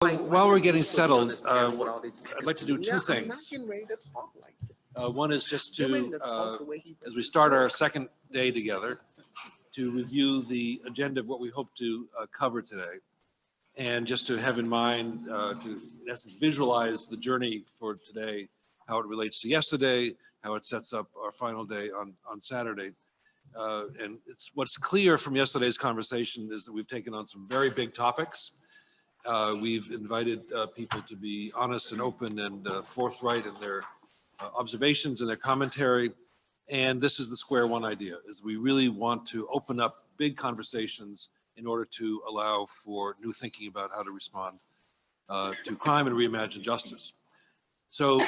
While we're getting settled, I'd like to do two things. One is just to, as we start our second day together, to review the agenda of what we hope to cover today. And just to have in mind, to in essence, visualize the journey for today, how it relates to yesterday, how it sets up our final day on Saturday. And what's clear from yesterday's conversation is that we've taken on some very big topics. We've invited people to be honest and open and forthright in their observations and their commentary. And this is the square one idea, is we really want to open up big conversations in order to allow for new thinking about how to respond to crime and reimagine justice. So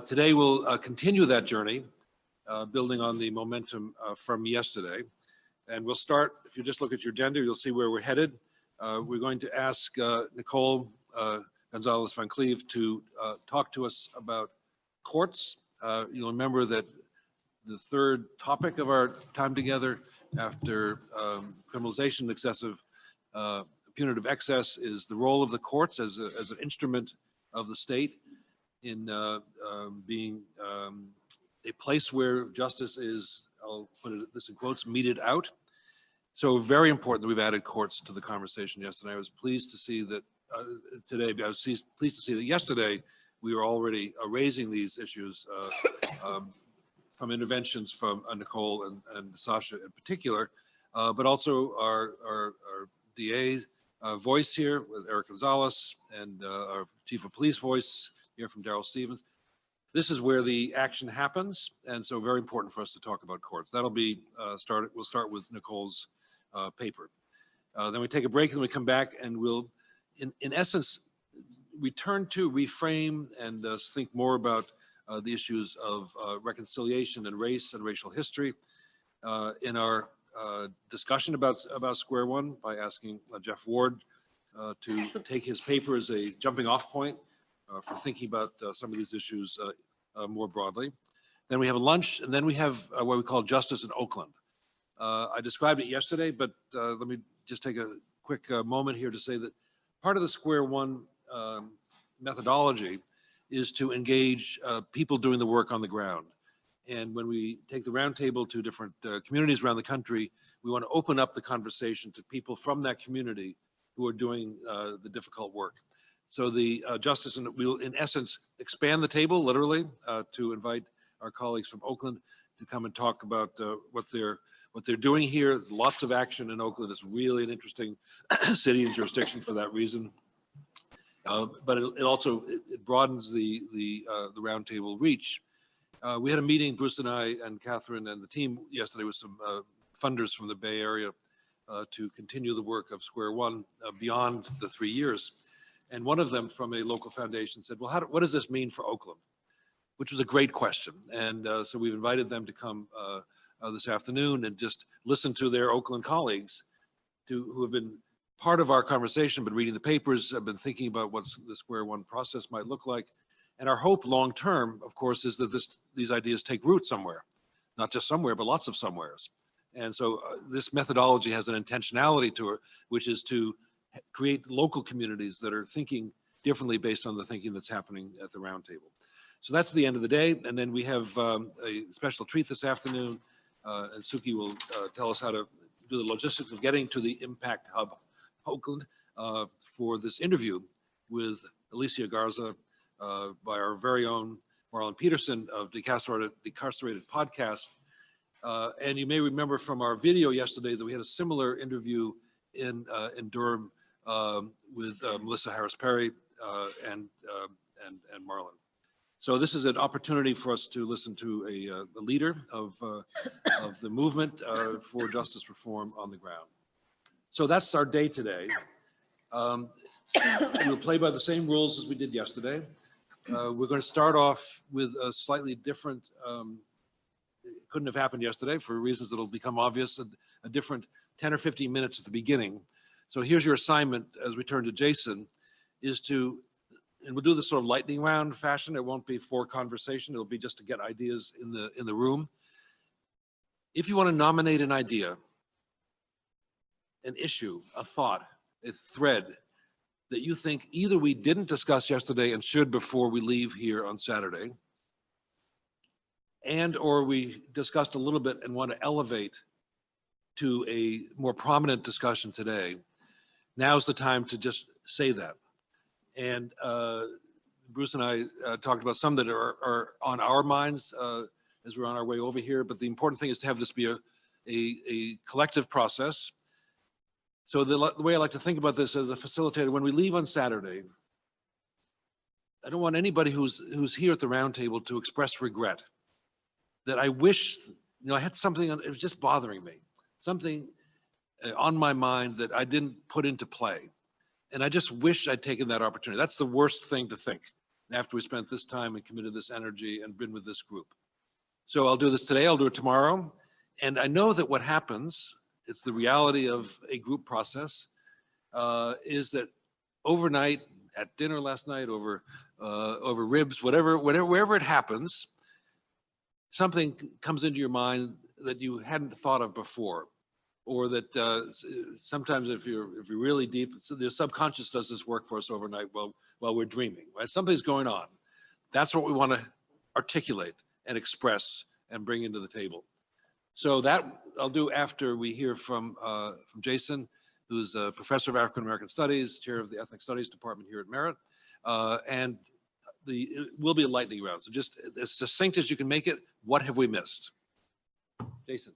today we'll continue that journey, building on the momentum from yesterday. And we'll start, if you just look at your agenda, you'll see where we're headed. We're going to ask Nicole Gonzalez Van Cleve to talk to us about courts. You'll remember that the third topic of our time together after criminalization, excessive punitive excess, is the role of the courts as an instrument of the state in being a place where justice is, I'll put this in quotes, meted out. So very important that we've added courts to the conversation yesterday. I was pleased to see that today, I was pleased to see that yesterday we were already raising these issues from interventions from Nicole and Sasha in particular, but also our DA's voice here with Eric Gonzalez and our chief of police voice here from Daryl Stevens. This is where the action happens, and so very important for us to talk about courts. That'll be we'll start with Nicole's paper. Then we take a break and we come back and we'll, in essence, return to reframe and think more about the issues of reconciliation and race and racial history in our discussion about Square One by asking Jeff Ward to take his paper as a jumping off point for thinking about some of these issues more broadly. Then we have a lunch, and then we have what we call Justice in Oakland. I described it yesterday, but let me just take a quick moment here to say that part of the Square One methodology is to engage people doing the work on the ground. And when we take the roundtable to different communities around the country, we want to open up the conversation to people from that community who are doing the difficult work. So the justice, and we'll in essence expand the table literally to invite our colleagues from Oakland to come and talk about what they're doing here. There's lots of action in Oakland. It's really an interesting city and jurisdiction for that reason. But it also broadens the roundtable reach. We had a meeting, Bruce and I and Catherine and the team yesterday with some funders from the Bay Area to continue the work of Square One beyond the 3 years. And one of them from a local foundation said, well, what does this mean for Oakland? Which was a great question. And so we've invited them to come this afternoon and just listen to their Oakland colleagues who have been part of our conversation, been reading the papers, have been thinking about what the Square One process might look like. And our hope long term, of course, is that these ideas take root somewhere, not just somewhere, but lots of somewheres. And so this methodology has an intentionality to it, which is to create local communities that are thinking differently based on the thinking that's happening at the roundtable. So that's the end of the day. And then we have a special treat this afternoon. And Suki will tell us how to do the logistics of getting to the Impact Hub, Oakland, for this interview with Alicia Garza by our very own Marlon Peterson of Decarcerated Podcast. And you may remember from our video yesterday that we had a similar interview in Durham with Melissa Harris Perry and Marlon. So this is an opportunity for us to listen to a leader of the movement for justice reform on the ground. So that's our day today. We'll play by the same rules as we did yesterday. We're going to start off with a slightly different, it couldn't have happened yesterday for reasons that'll become obvious, a different 10 or 15 minutes at the beginning. So here's your assignment as we turn to Jason, is to, and we'll do this sort of lightning round fashion. It won't be for conversation. It'll be just to get ideas in the room. If you want to nominate an idea, an issue, a thought, a thread that you think either we didn't discuss yesterday and should before we leave here on Saturday, and or we discussed a little bit and want to elevate to a more prominent discussion today, now's the time to just say that. And Bruce and I talked about some that are on our minds as we're on our way over here, but the important thing is to have this be a collective process. So the way I like to think about this as a facilitator, when we leave on Saturday, I don't want anybody who's here at the roundtable to express regret that I wish, I had something, it was just bothering me, something on my mind that I didn't put into play. And I just wish I'd taken that opportunity. That's the worst thing to think after we spent this time and committed this energy and been with this group. So I'll do this today, I'll do it tomorrow. And I know that what happens, it's the reality of a group process, is that overnight, at dinner last night, over ribs, wherever it happens, something comes into your mind that you hadn't thought of before, or that sometimes if you're really deep, so the subconscious does this work for us overnight while we're dreaming. Right? Something's going on. That's what we want to articulate and express and bring into the table. So that I'll do after we hear from Jason, who's a professor of African American Studies, chair of the Ethnic Studies Department here at Merritt, and it will be a lightning round. So just as succinct as you can make it, what have we missed? Jason.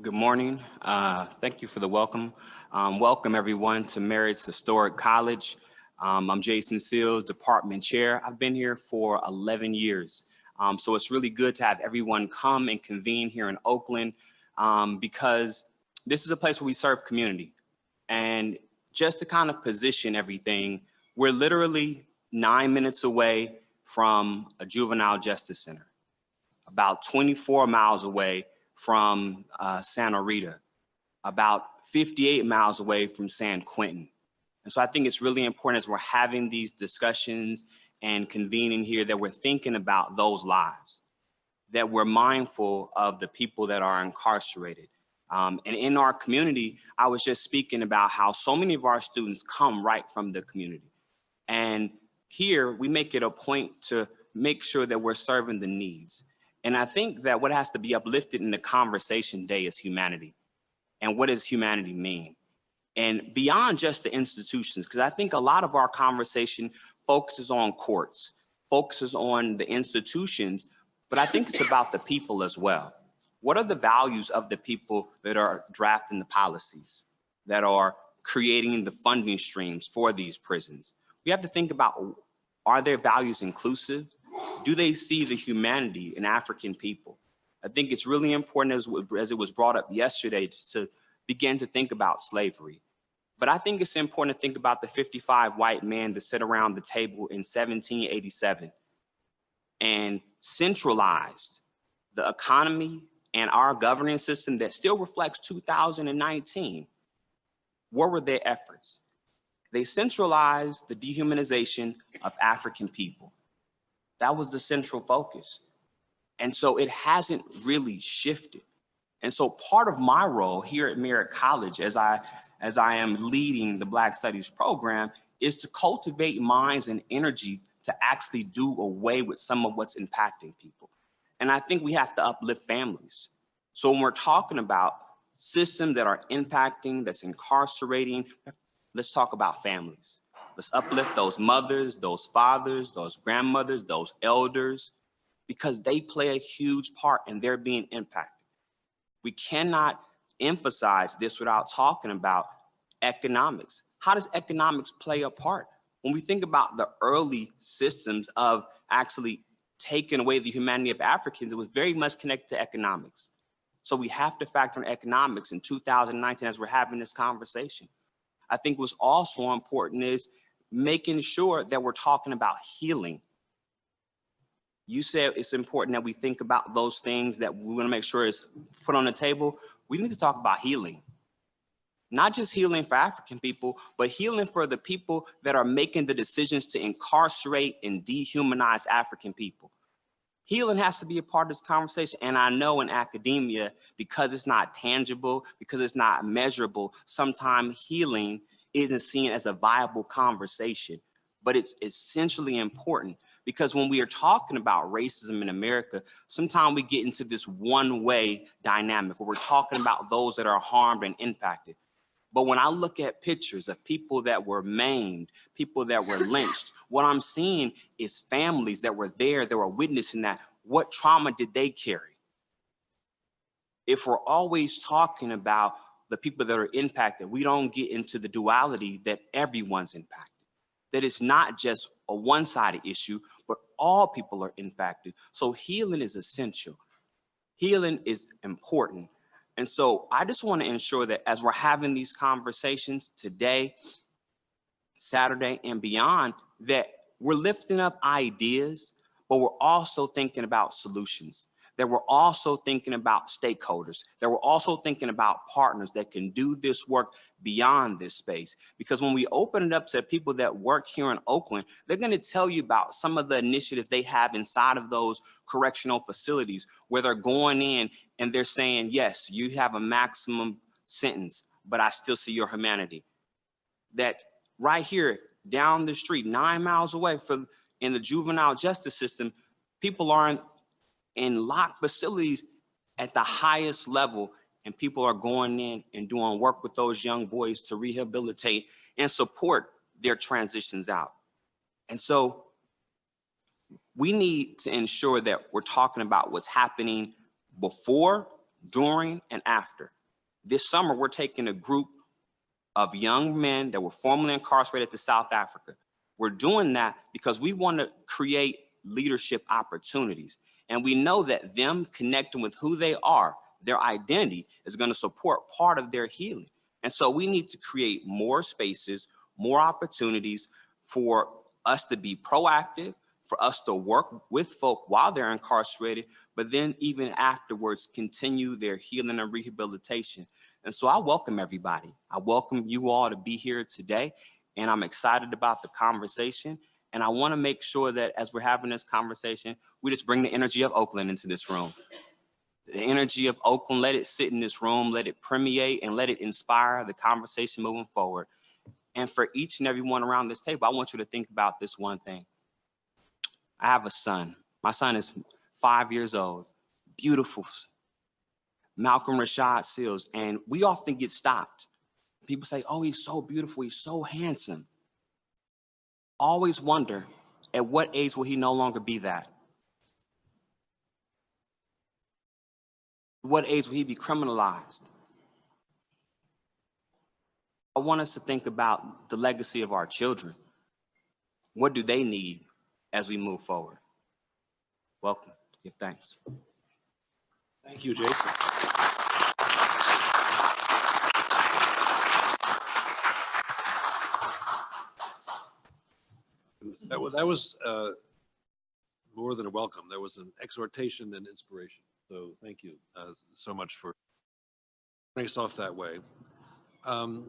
Good morning. Thank you for the welcome. Welcome everyone to Merritt's Historic College. I'm Jason Seals, department chair. I've been here for 11 years. So it's really good to have everyone come and convene here in Oakland because this is a place where we serve community. And just to kind of position everything, we're literally 9 minutes away from a juvenile justice center, about 24 miles away from Santa Rita, about 58 miles away from San Quentin. And so I think it's really important as we're having these discussions and convening here that we're thinking about those lives, that we're mindful of the people that are incarcerated. And in our community, I was just speaking about how so many of our students come right from the community. And here we make it a point to make sure that we're serving the needs. And I think that what has to be uplifted in the conversation today is humanity. And what does humanity mean? And beyond just the institutions, because I think a lot of our conversation focuses on courts, focuses on the institutions, but I think it's about the people as well. What are the values of the people that are drafting the policies, that are creating the funding streams for these prisons? We have to think about, are their values inclusive? Do they see the humanity in African people? I think it's really important, as it was brought up yesterday, to begin to think about slavery. But I think it's important to think about the 55 white men that sat around the table in 1787 and centralized the economy and our governing system that still reflects 2019. What were their efforts? They centralized the dehumanization of African people. That was the central focus. And so it hasn't really shifted. And so part of my role here at Merritt College, as I am leading the Black Studies program, is to cultivate minds and energy to actually do away with some of what's impacting people. And I think we have to uplift families. So when we're talking about systems that are impacting, that's incarcerating, let's talk about families. Let's uplift those mothers, those fathers, those grandmothers, those elders, because they play a huge part and they're being impacted. We cannot emphasize this without talking about economics. How does economics play a part? When we think about the early systems of actually taking away the humanity of Africans, it was very much connected to economics. So we have to factor in economics in 2019 as we're having this conversation. I think what's also important is making sure that we're talking about healing. You said it's important that we think about those things that we want to make sure is put on the table. We need to talk about healing. Not just healing for African people, but healing for the people that are making the decisions to incarcerate and dehumanize African people. Healing has to be a part of this conversation. And I know in academia, because it's not tangible, because it's not measurable, sometimes healing isn't seen as a viable conversation. But it's essentially important, because when we are talking about racism in America, sometimes we get into this one-way dynamic where we're talking about those that are harmed and impacted. But when I look at pictures of people that were maimed, people that were lynched, what I'm seeing is families that were there, that were witnessing that. What trauma did they carry? If we're always talking about the people that are impacted, we don't get into the duality that everyone's impacted, that it's not just a one-sided issue, but all people are impacted. So healing is essential. Healing is important. And so I just want to ensure that as we're having these conversations today, Saturday, and beyond, that we're lifting up ideas, but we're also thinking about solutions, that we're also thinking about stakeholders, that we're also thinking about partners that can do this work beyond this space. Because when we open it up to people that work here in Oakland, they're going to tell you about some of the initiatives they have inside of those correctional facilities, where they're going in and they're saying, yes, you have a maximum sentence, but I still see your humanity. That right here down the street, 9 miles away in the juvenile justice system, people are in locked facilities at the highest level, and people are going in and doing work with those young boys to rehabilitate and support their transitions out. And so we need to ensure that we're talking about what's happening before, during, and after. This summer, we're taking a group of young men that were formerly incarcerated to South Africa. We're doing that because we want to create leadership opportunities. And we know that them connecting with who they are, their identity, is going to support part of their healing. And so we need to create more spaces, more opportunities for us to be proactive, for us to work with folk while they're incarcerated, but then even afterwards, continue their healing and rehabilitation. And so I welcome everybody. I welcome you all to be here today, and I'm excited about the conversation. And I want to make sure that as we're having this conversation, we just bring the energy of Oakland into this room. The energy of Oakland, let it sit in this room, let it permeate, and let it inspire the conversation moving forward. And for each and every one around this table, I want you to think about this one thing. I have a son. My son is 5 years old, beautiful. Malcolm Rashad Seals, and we often get stopped. People say, oh, he's so beautiful, he's so handsome. Always wonder, at what age will he no longer be that? What age will he be criminalized? I want us to think about the legacy of our children. What do they need as we move forward? Welcome. Give thanks. Thank you, Jason. That was more than a welcome. That was an exhortation and inspiration. So thank you so much for bringing us off that way. We've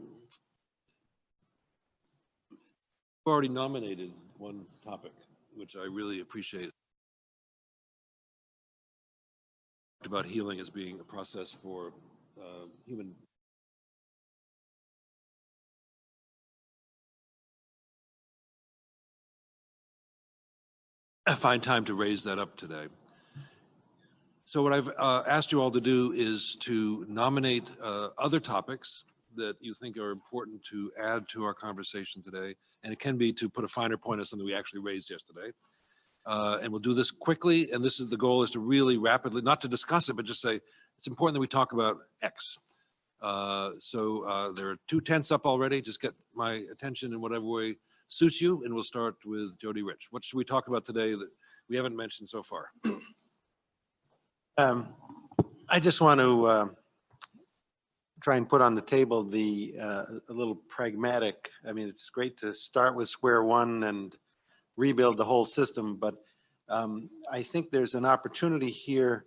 already nominated one topic, which I really appreciate. About healing as being a process for human. I find time to raise that up today. So what I've asked you all to do is to nominate other topics that you think are important to add to our conversation today. And it can be to put a finer point on something we actually raised yesterday. And we'll do this quickly. And this is the goal, is to really rapidly, not to discuss it, but just say, it's important that we talk about X. So there are 2 tents up already. Just get my attention in whatever way suits you. And we'll start with Jody Rich. What should we talk about today that we haven't mentioned so far? I just want to try and put on the table a little pragmatic. I mean, it's great to start with square one and rebuild the whole system, but I think there's an opportunity here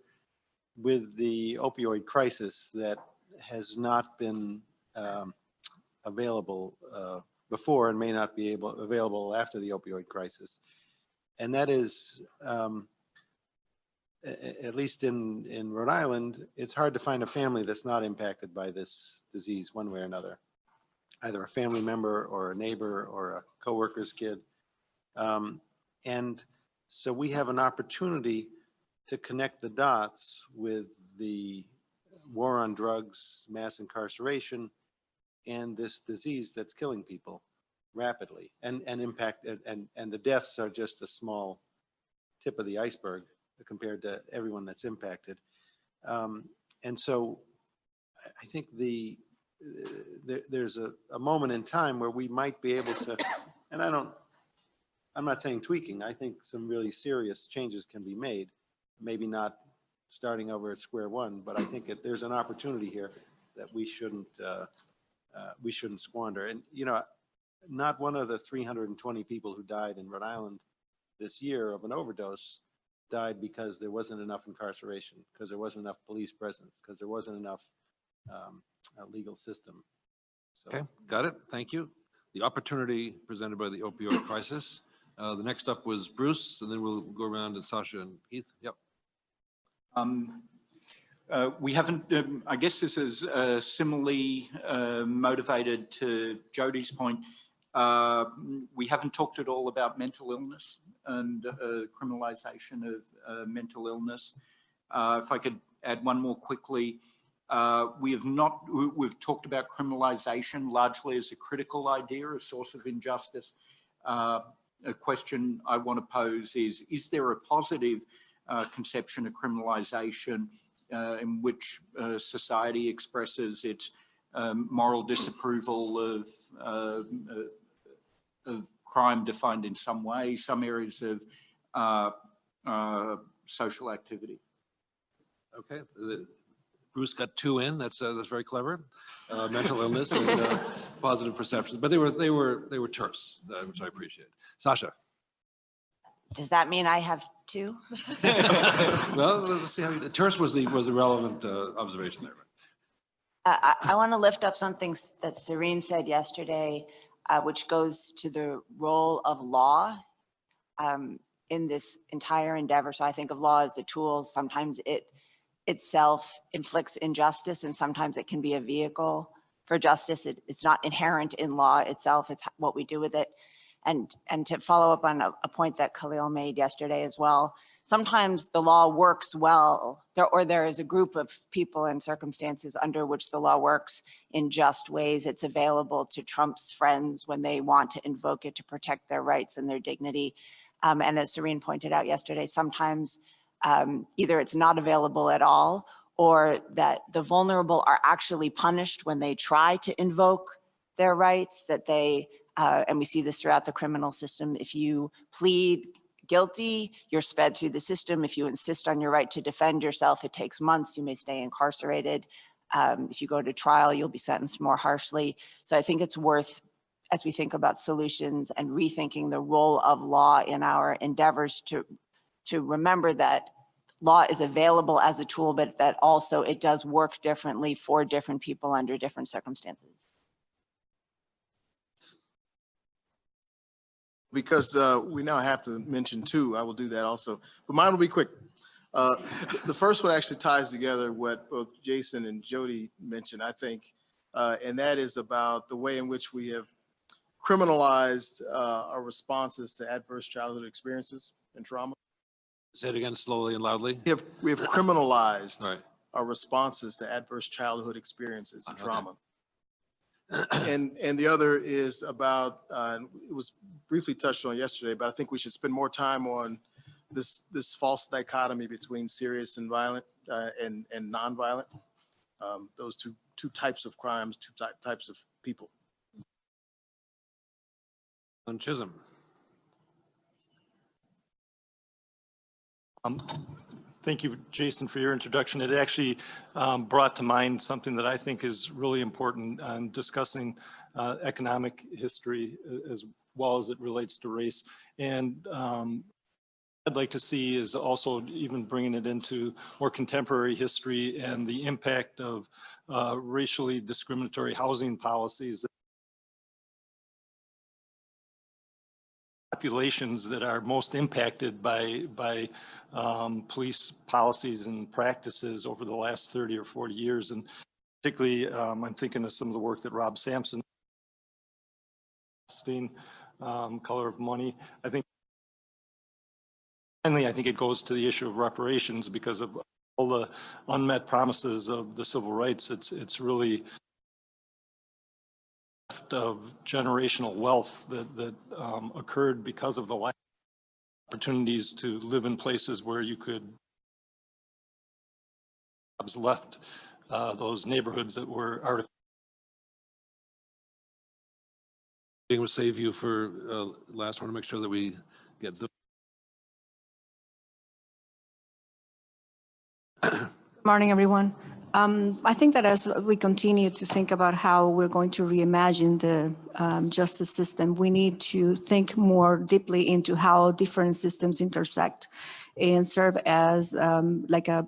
with the opioid crisis that has not been available before and may not be available after the opioid crisis. And that is at least in Rhode Island, it's hard to find a family that's not impacted by this disease one way or another, either a family member or a neighbor or a coworker's kid. And so we have an opportunity to connect the dots with the war on drugs, mass incarceration, and this disease that's killing people rapidly and impact, and the deaths are just a small tip of the iceberg compared to everyone that's impacted. And so I think there's a moment in time where we might be able to, and I'm not saying tweaking, I think some really serious changes can be made, maybe not starting over at square one, but I think there's an opportunity here that we shouldn't squander. And, you know, not one of the 320 people who died in Rhode Island this year of an overdose died because there wasn't enough incarceration, because there wasn't enough police presence, because there wasn't enough legal system. So. Okay, got it. Thank you. The opportunity presented by the opioid crisis. The next up was Bruce, and then we'll go around to Sasha and Keith. Yep. We haven't, I guess this is similarly motivated to Jody's point. We haven't talked at all about mental illness and criminalization of mental illness. If I could add one more quickly, we've talked about criminalization largely as a critical idea, a source of injustice. A question I want to pose is there a positive conception of criminalization in which society expresses its moral disapproval of crime defined in some way, some areas of social activity? Okay. Bruce got two in. That's very clever. Mental illness and positive perceptions, but they were terse, which I appreciate. Sasha. Does that mean I have two? Well, let's see how terse was the relevant observation there. I want to lift up something that Serene said yesterday, which goes to the role of law in this entire endeavor. So I think of law as the tools. Sometimes it itself inflicts injustice, and sometimes it can be a vehicle for justice. It's not inherent in law itself. It's what we do with it. And to follow up on a point that Khalil made yesterday as well, sometimes the law works well, there is a group of people and circumstances under which the law works in just ways. It's available to Trump's friends when they want to invoke it to protect their rights and their dignity. And as Serene pointed out yesterday, sometimes either it's not available at all, or that the vulnerable are actually punished when they try to invoke their rights, that they, and we see this throughout the criminal system, if you plead guilty, you're sped through the system. If you insist on your right to defend yourself, it takes months. You may stay incarcerated. If you go to trial, you'll be sentenced more harshly. So I think it's worth, as we think about solutions and rethinking the role of law in our endeavors, to remember that law is available as a tool, but that also it does work differently for different people under different circumstances. Because we now have to mention two, I will do that also, but mine will be quick. The first one actually ties together what both Jason and Jody mentioned, I think, and that is about the way in which we have criminalized our responses to adverse childhood experiences and trauma. Say it again slowly and loudly. We have criminalized Right. our responses to adverse childhood experiences and Okay. trauma. And the other is about, it was briefly touched on yesterday, but I think we should spend more time on this false dichotomy between serious and violent and nonviolent. Those two types of crimes, two types of people. On Chisholm. Thank you, Jason, for your introduction. It actually brought to mind something that I think is really important on discussing economic history as well as it relates to race. And I'd like to see is also even bringing it into more contemporary history and the impact of racially discriminatory housing policies populations that are most impacted by police policies and practices over the last 30 or 40 years. And particularly, I'm thinking of some of the work that Rob Sampson, Color of Money. Finally, I think it goes to the issue of reparations because of all the unmet promises of the civil rights. It's really of generational wealth that occurred because of the lack of opportunities to live in places where you could left those neighborhoods that were artificial. We'll save you for last one to make sure that we get the. Good morning, everyone. I think that as we continue to think about how we're going to reimagine the justice system, we need to think more deeply into how different systems intersect and serve as like a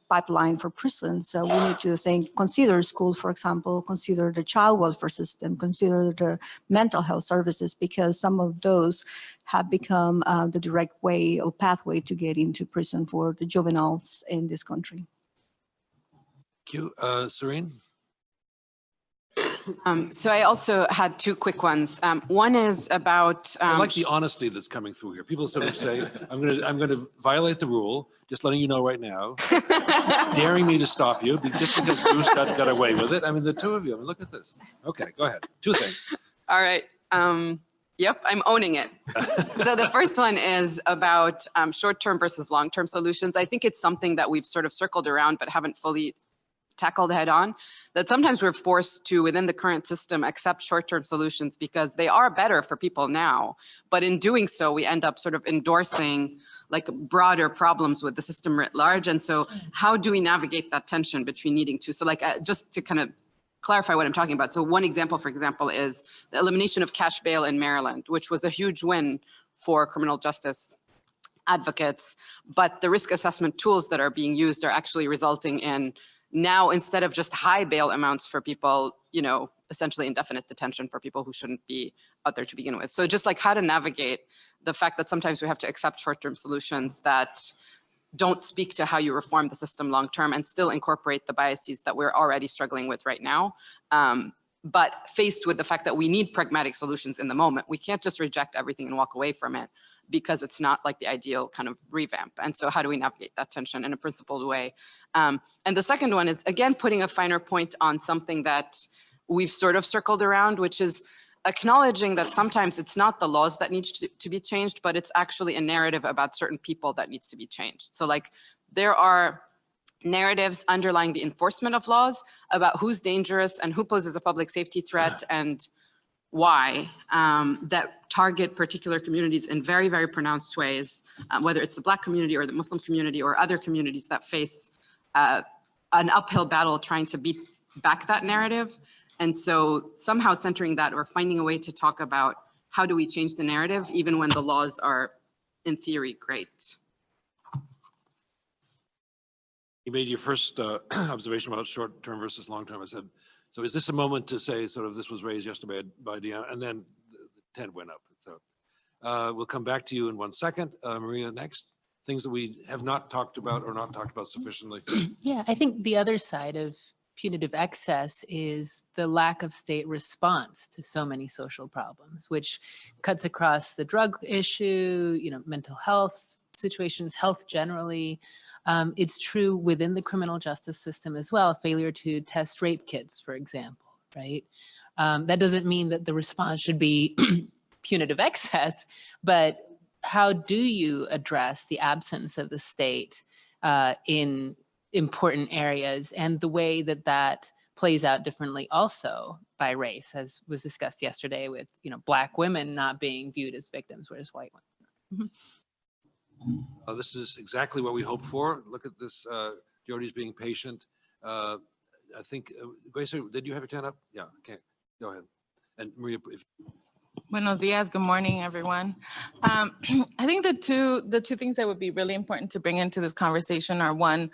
pipeline for prison. So we need to consider schools, for example, consider the child welfare system, consider the mental health services, because some of those have become the direct way or pathway to get into prison for the juveniles in this country. Thank you. Serene? So I also had two quick ones. One is about. I like the honesty that's coming through here. People sort of say, I'm going to violate the rule, just letting you know right now, daring me to stop you just because Bruce got away with it. I mean, the two of you, I mean, look at this. Okay, go ahead. Two things. All right. Yep, I'm owning it. So the first one is about short-term versus long-term solutions. I think it's something that we've sort of circled around but haven't fully tackled head on, that sometimes we're forced to, within the current system, accept short-term solutions because they are better for people now. But in doing so, we end up sort of endorsing like broader problems with the system writ large. And so how do we navigate that tension between needing to? So like just to kind of clarify what I'm talking about. So one example, for example, is the elimination of cash bail in Maryland, which was a huge win for criminal justice advocates. But the risk assessment tools that are being used are actually resulting in now, instead of just high bail amounts for people, essentially indefinite detention for people who shouldn't be out there to begin with. So just like how to navigate the fact that sometimes we have to accept short-term solutions that don't speak to how you reform the system long-term and still incorporate the biases that we're already struggling with right now. But faced with the fact that we need pragmatic solutions in the moment, we can't just reject everything and walk away from it because it's not like the ideal kind of revamp. And so how do we navigate that tension in a principled way? And the second one is, again, putting a finer point on something that we've sort of circled around, which is acknowledging that sometimes it's not the laws that need to be changed, but it's actually a narrative about certain people that needs to be changed. So like there are narratives underlying the enforcement of laws about who's dangerous and who poses a public safety threat and why, that target particular communities in very, very pronounced ways, whether it's the Black community or the Muslim community or other communities that face an uphill battle trying to beat back that narrative. And so somehow centering that or finding a way to talk about how do we change the narrative even when the laws are in theory great. You made your first observation about short-term versus long-term. I said, so is this a moment to say sort of this was raised yesterday by Deanna, and then the tent went up. So we'll come back to you in 1 second. Maria, next. Things that we have not talked about or not talked about sufficiently. Yeah, I think the other side of punitive excess is the lack of state response to so many social problems, which cuts across the drug issue, mental health situations, health generally. It's true within the criminal justice system as well, failure to test rape kits, for example, right? That doesn't mean that the response should be punitive excess, but how do you address the absence of the state in important areas and the way that that plays out differently also by race, as was discussed yesterday with, Black women not being viewed as victims, whereas white women. Mm-hmm. This is exactly what we hoped for. Look at this, Jody's being patient. I think, Grace, did you have your hand up? Yeah, okay, go ahead. And Maria, if Buenos dias, good morning, everyone. I think the two things that would be really important to bring into this conversation are one,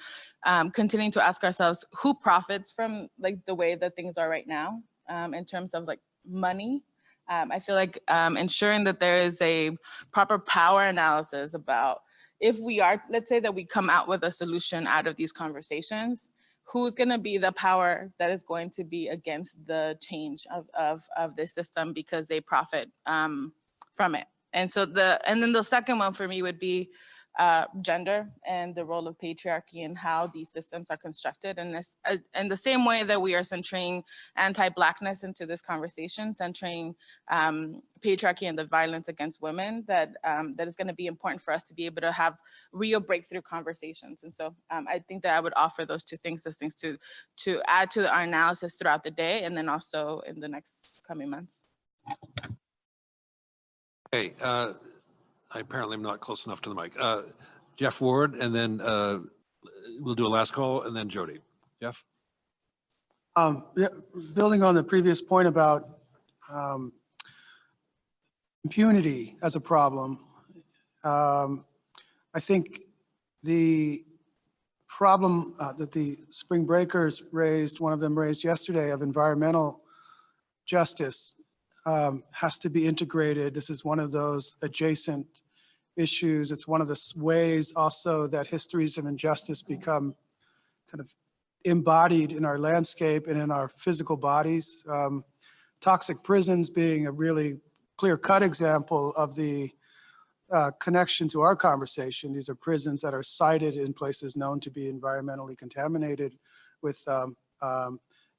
continuing to ask ourselves who profits from like the way that things are right now in terms of like money, I feel like ensuring that there is a proper power analysis about if we are, let's say that we come out with a solution out of these conversations, who's going to be the power that is going to be against the change of this system because they profit from it. And so then the second one for me would be gender and the role of patriarchy and how these systems are constructed. And this, in the same way that we are centering anti-Blackness into this conversation, centering patriarchy and the violence against women, that is going to be important for us to be able to have real breakthrough conversations. And so I think that I would offer those two things, to add to our analysis throughout the day, and then also in the next coming months. Okay, I apparently am not close enough to the mic. Jeff Ward, and then we'll do a last call, and then Jody. Jeff? Yeah, building on the previous point about impunity as a problem, I think the problem that the spring breakers raised, one of them raised yesterday, of environmental justice has to be integrated. This is one of those adjacent issues. It's one of the ways also that histories of injustice become kind of embodied in our landscape and in our physical bodies. Toxic prisons being a really clear-cut example of the connection to our conversation. These are prisons that are sited in places known to be environmentally contaminated with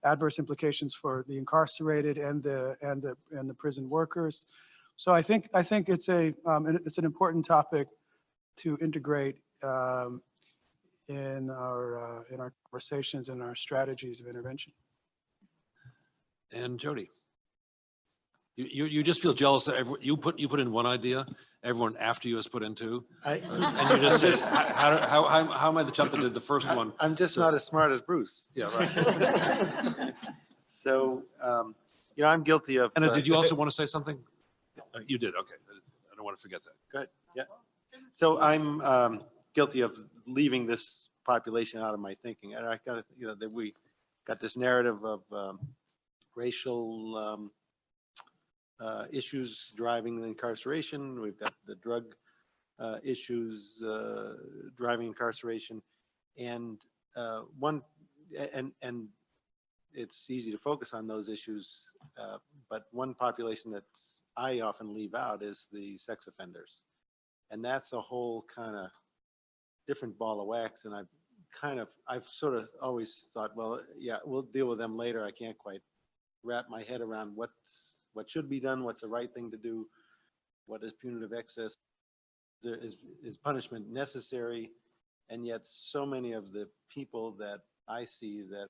adverse implications for the incarcerated and the prison workers. So I think it's an important topic to integrate in our conversations and our strategies of intervention. And Jody? You just feel jealous that you put in one idea, everyone after you has put in two, and you just say, how am I the chump that did the first one? I'm just not as smart as Bruce. Yeah, right. So, I'm guilty of. And did you also want to say something? You did, okay. I don't want to forget that. Good, yeah. So I'm guilty of leaving this population out of my thinking. And I got to, that we got this narrative of racial issues driving the incarceration. We've got the drug issues driving incarceration, and it's easy to focus on those issues, but one population that I often leave out is the sex offenders, and that's a whole kind of different ball of wax. And I've sort of always thought, well, yeah, we'll deal with them later. I can't quite wrap my head around what should be done, what's the right thing to do, what is punitive excess, is punishment necessary, and yet so many of the people that I see that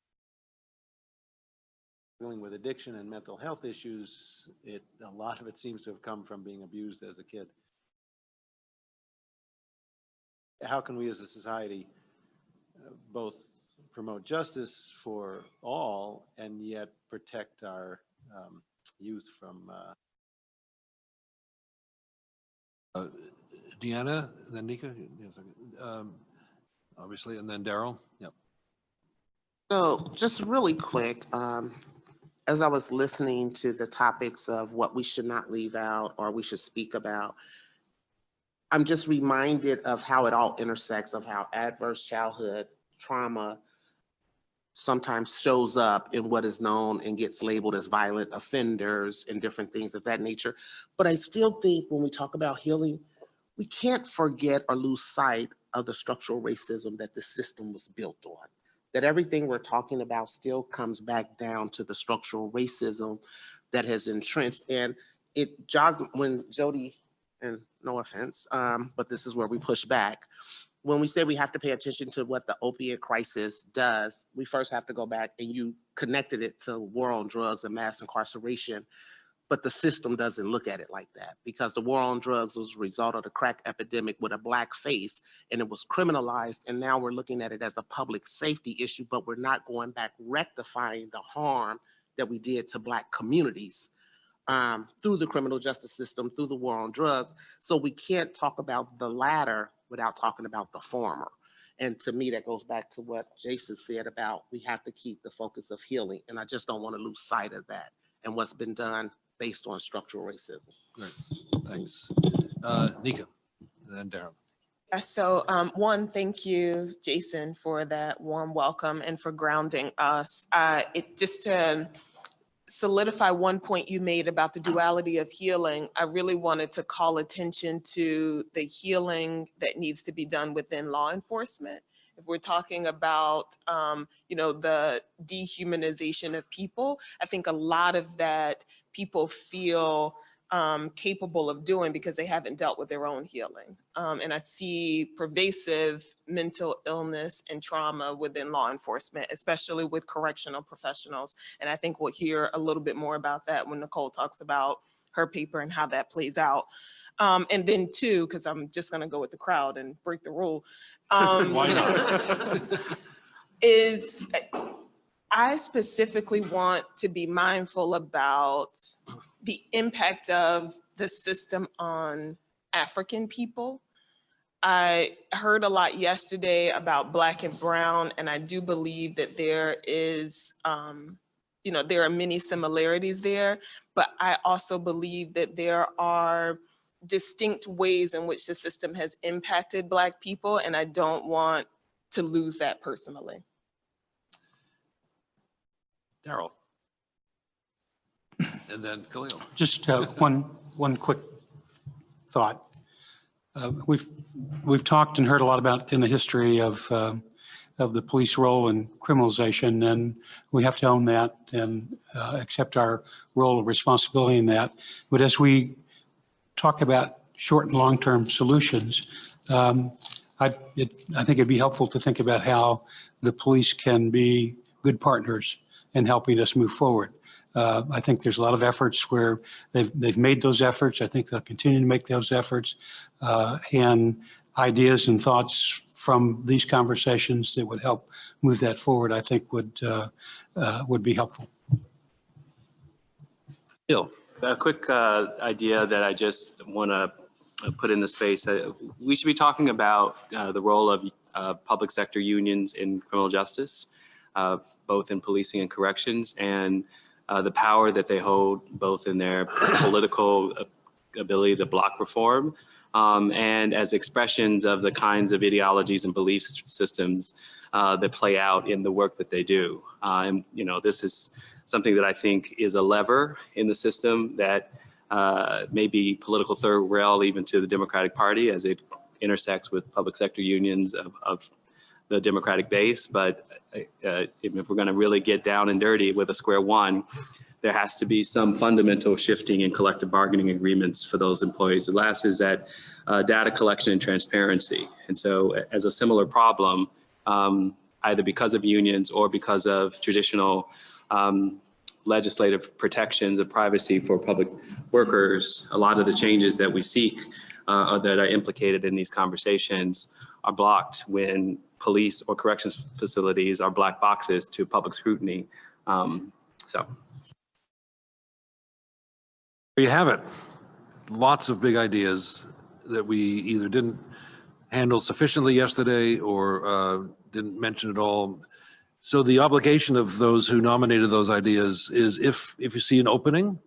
dealing with addiction and mental health issues, a lot of it seems to have come from being abused as a kid. How can we as a society both promote justice for all and yet protect our youth from Deanna, then Nika, obviously, and then Daryl. Yep. So just really quick, as I was listening to the topics of what we should not leave out or we should speak about, I'm just reminded of how it all intersects, of how adverse childhood trauma sometimes shows up in what is known and gets labeled as violent offenders and different things of that nature. But I still think when we talk about healing, we can't forget or lose sight of the structural racism that the system was built on. That everything we're talking about still comes back down to the structural racism that has entrenched. And it jogged when Jody, and no offense, but this is where we push back. When we say we have to pay attention to what the opiate crisis does, we first have to go back, and you connected it to war on drugs and mass incarceration, but the system doesn't look at it like that, because the war on drugs was a result of the crack epidemic with a Black face, and it was criminalized, and now we're looking at it as a public safety issue, but we're not going back rectifying the harm that we did to Black communities through the criminal justice system, through the war on drugs. So we can't talk about the latter without talking about the former. And to me, that goes back to what Jason said about we have to keep the focus of healing. And I just don't want to lose sight of that and what's been done based on structural racism. Great, thanks. Nika, and then Darren. So one, thank you, Jason, for that warm welcome and for grounding us. Just to solidify one point you made about the duality of healing, I really wanted to call attention to the healing that needs to be done within law enforcement. If we're talking about, the dehumanization of people, I think a lot of that people feel capable of doing because they haven't dealt with their own healing. And I see pervasive mental illness and trauma within law enforcement, especially with correctional professionals. And I think we'll hear a little bit more about that when Nicole talks about her paper and how that plays out. And then two, because I'm just gonna go with the crowd and break the rule. Why not? Is I specifically want to be mindful about the impact of the system on African people. I heard a lot yesterday about Black and Brown, and I do believe that there is, there are many similarities there, but I also believe that there are distinct ways in which the system has impacted Black people, and I don't want to lose that personally. Daryl. And then Khalil. Just one quick thought. We've talked and heard a lot about in the history of the police role in criminalization, and we have to own that and accept our role of responsibility in that. But as we talk about short and long-term solutions, I think it'd be helpful to think about how the police can be good partners in helping us move forward. I think there's a lot of efforts where they've made those efforts. I think they'll continue to make those efforts, and ideas and thoughts from these conversations that would help move that forward, I think would be helpful. Bill. A quick idea that I just want to put in the space. We should be talking about the role of public sector unions in criminal justice, both in policing and corrections, and the power that they hold both in their political ability to block reform and as expressions of the kinds of ideologies and belief systems that play out in the work that they do. And this is something that I think is a lever in the system that may be political third rail even to the Democratic Party as it intersects with public sector unions of the Democratic base. But if we're going to really get down and dirty with a square one, there has to be some fundamental shifting in collective bargaining agreements for those employees. The last is that data collection and transparency. And so as a similar problem, either because of unions or because of traditional legislative protections of privacy for public workers, a lot of the changes that we seek that are implicated in these conversations are blocked when police or corrections facilities are black boxes to public scrutiny. There you have it. Lots of big ideas that we either didn't handle sufficiently yesterday or didn't mention at all. So the obligation of those who nominated those ideas is if you see an opening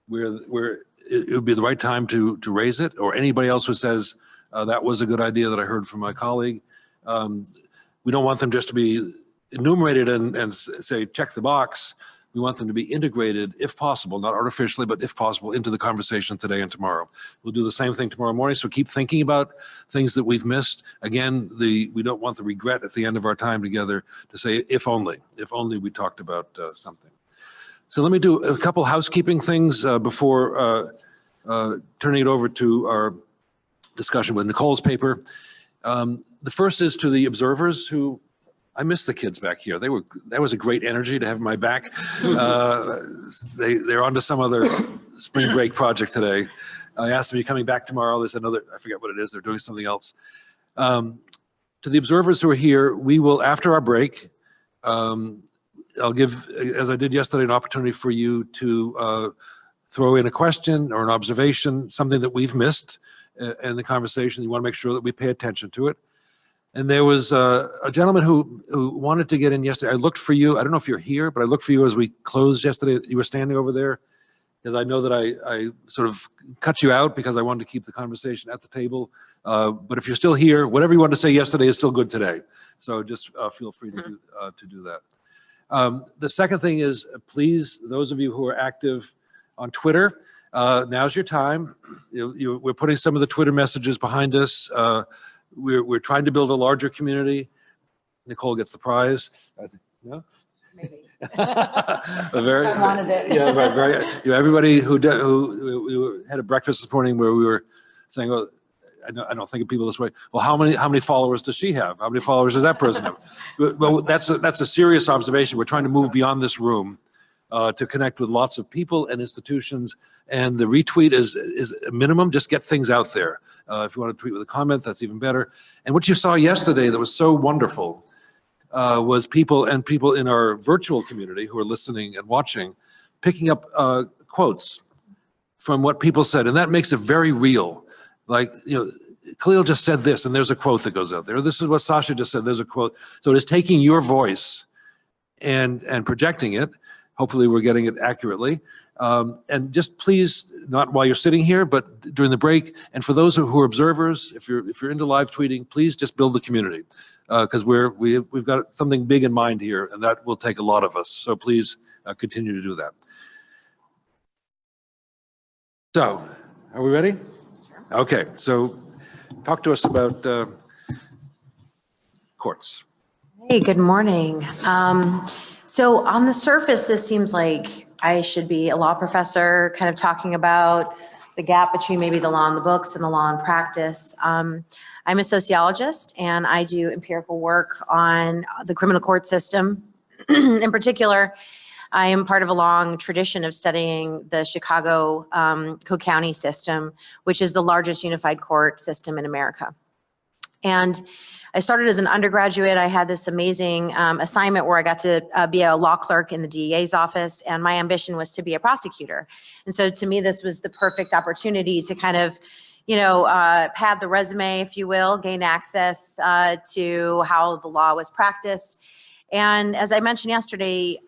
where it would be the right time to raise it, or anybody else who says that was a good idea that I heard from my colleague, we don't want them just to be enumerated and say, check the box. We want them to be integrated, if possible, not artificially, but if possible, into the conversation today and tomorrow. We'll do the same thing tomorrow morning, so keep thinking about things that we've missed. Again, we don't want the regret at the end of our time together to say, if only we talked about something. So let me do a couple housekeeping things before turning it over to our discussion with Nicole's paper. The first is to the observers who, I miss the kids back here. That was a great energy to have my back. They're on to some other spring break project today. I asked them, are you coming back tomorrow? They said, no, I forget what it is. They're doing something else. To the observers who are here, we will, after our break, I'll give, as I did yesterday, an opportunity for you to throw in a question or an observation, something that we've missed in the conversation. You want to make sure that we pay attention to it. And there was a gentleman who wanted to get in yesterday. I looked for you. I don't know if you're here, but I looked for you as we closed yesterday. You were standing over there. because I know that I sort of cut you out because I wanted to keep the conversation at the table. But if you're still here, whatever you wanted to say yesterday is still good today. So just feel free to do that. The second thing is, please, those of you who are active on Twitter, now's your time. We're putting some of the Twitter messages behind us. We're trying to build a larger community. Nicole gets the prize. No? Maybe. Very, wanted it. yeah, right. Very. Everybody who we had a breakfast this morning where we were saying, "Well, I don't think of people this way. Well, how many followers does she have? How many followers does that person have?" Well, that's a serious observation. We're trying to move beyond this room to connect with lots of people and institutions. And the retweet is a minimum. Just get things out there. If you want to tweet with a comment, that's even better. And what you saw yesterday that was so wonderful was people in our virtual community who are listening and watching, picking up quotes from what people said. And that makes it very real. Like, Khalil just said this, and there's a quote that goes out there. This is what Sasha just said, there's a quote. So it is taking your voice and projecting it. Hopefully we're getting it accurately. And just please, not while you're sitting here, but during the break. And for those who are observers, if you're into live tweeting, please just build the community. Because we've got something big in mind here, and that will take a lot of us. So please continue to do that. So, are we ready? Sure. Okay, so talk to us about courts. Hey, good morning. So on the surface, this seems like I should be a law professor kind of talking about the gap between maybe the law in the books and the law in practice. I'm a sociologist and I do empirical work on the criminal court system. In particular, I am part of a long tradition of studying the Chicago Cook County system, which is the largest unified court system in America. And I started as an undergraduate. I had this amazing assignment where I got to be a law clerk in the DEA's office, and my ambition was to be a prosecutor. And so to me, this was the perfect opportunity to kind of, pad the resume, if you will, gain access to how the law was practiced. And as I mentioned yesterday,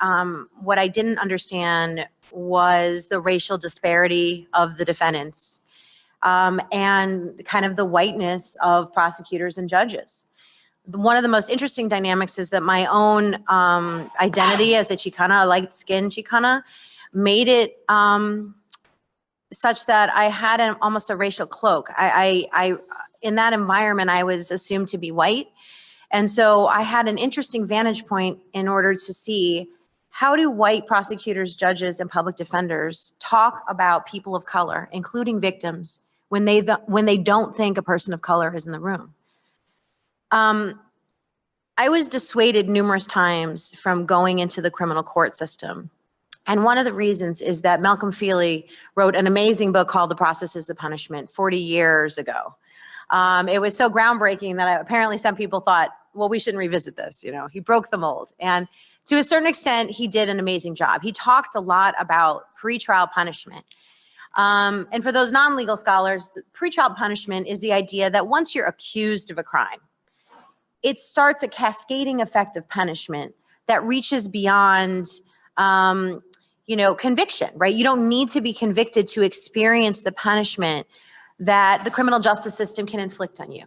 what I didn't understand was the racial disparity of the defendants and kind of the whiteness of prosecutors and judges. One of the most interesting dynamics is that my own identity as a Chicana, a light-skinned Chicana, made it such that I had almost a racial cloak. In that environment, I was assumed to be white. And so I had an interesting vantage point in order to see how do white prosecutors, judges, and public defenders talk about people of color, including victims, when they don't think a person of color is in the room. I was dissuaded numerous times from going into the criminal court system. And one of the reasons is that Malcolm Feely wrote an amazing book called The Process is the Punishment 40 years ago. It was so groundbreaking that apparently some people thought, well, we shouldn't revisit this. He broke the mold. And to a certain extent, he did an amazing job. He talked a lot about pretrial punishment. And for those non-legal scholars, pretrial punishment is the idea that once you're accused of a crime, it starts a cascading effect of punishment that reaches beyond, conviction, right? You don't need to be convicted to experience the punishment that the criminal justice system can inflict on you.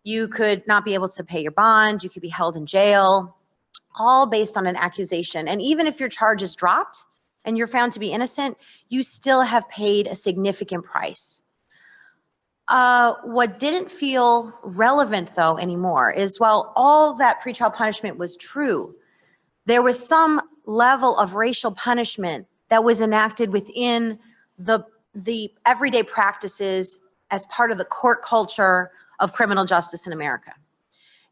You could not be able to pay your bond. You could be held in jail, all based on an accusation. And even if your charge is dropped and you're found to be innocent, you still have paid a significant price. What didn't feel relevant, though, anymore is while all that pretrial punishment was true, there was some level of racial punishment that was enacted within the everyday practices as part of the court culture of criminal justice in America.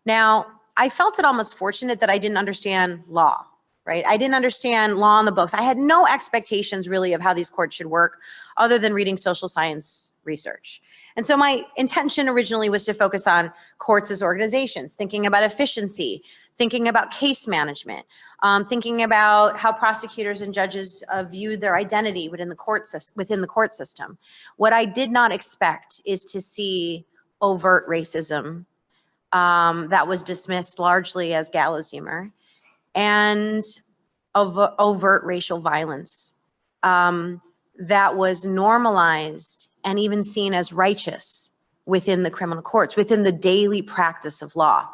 Now, I felt it almost fortunate that I didn't understand law, right? I didn't understand law in the books. I had no expectations really of how these courts should work other than reading social science research. And so my intention originally was to focus on courts as organizations, thinking about efficiency, thinking about case management, thinking about how prosecutors and judges view their identity within the court system. What I did not expect is to see overt racism that was dismissed largely as gallows humor, and overt racial violence. that was normalized and even seen as righteous within the criminal courts, within the daily practice of law.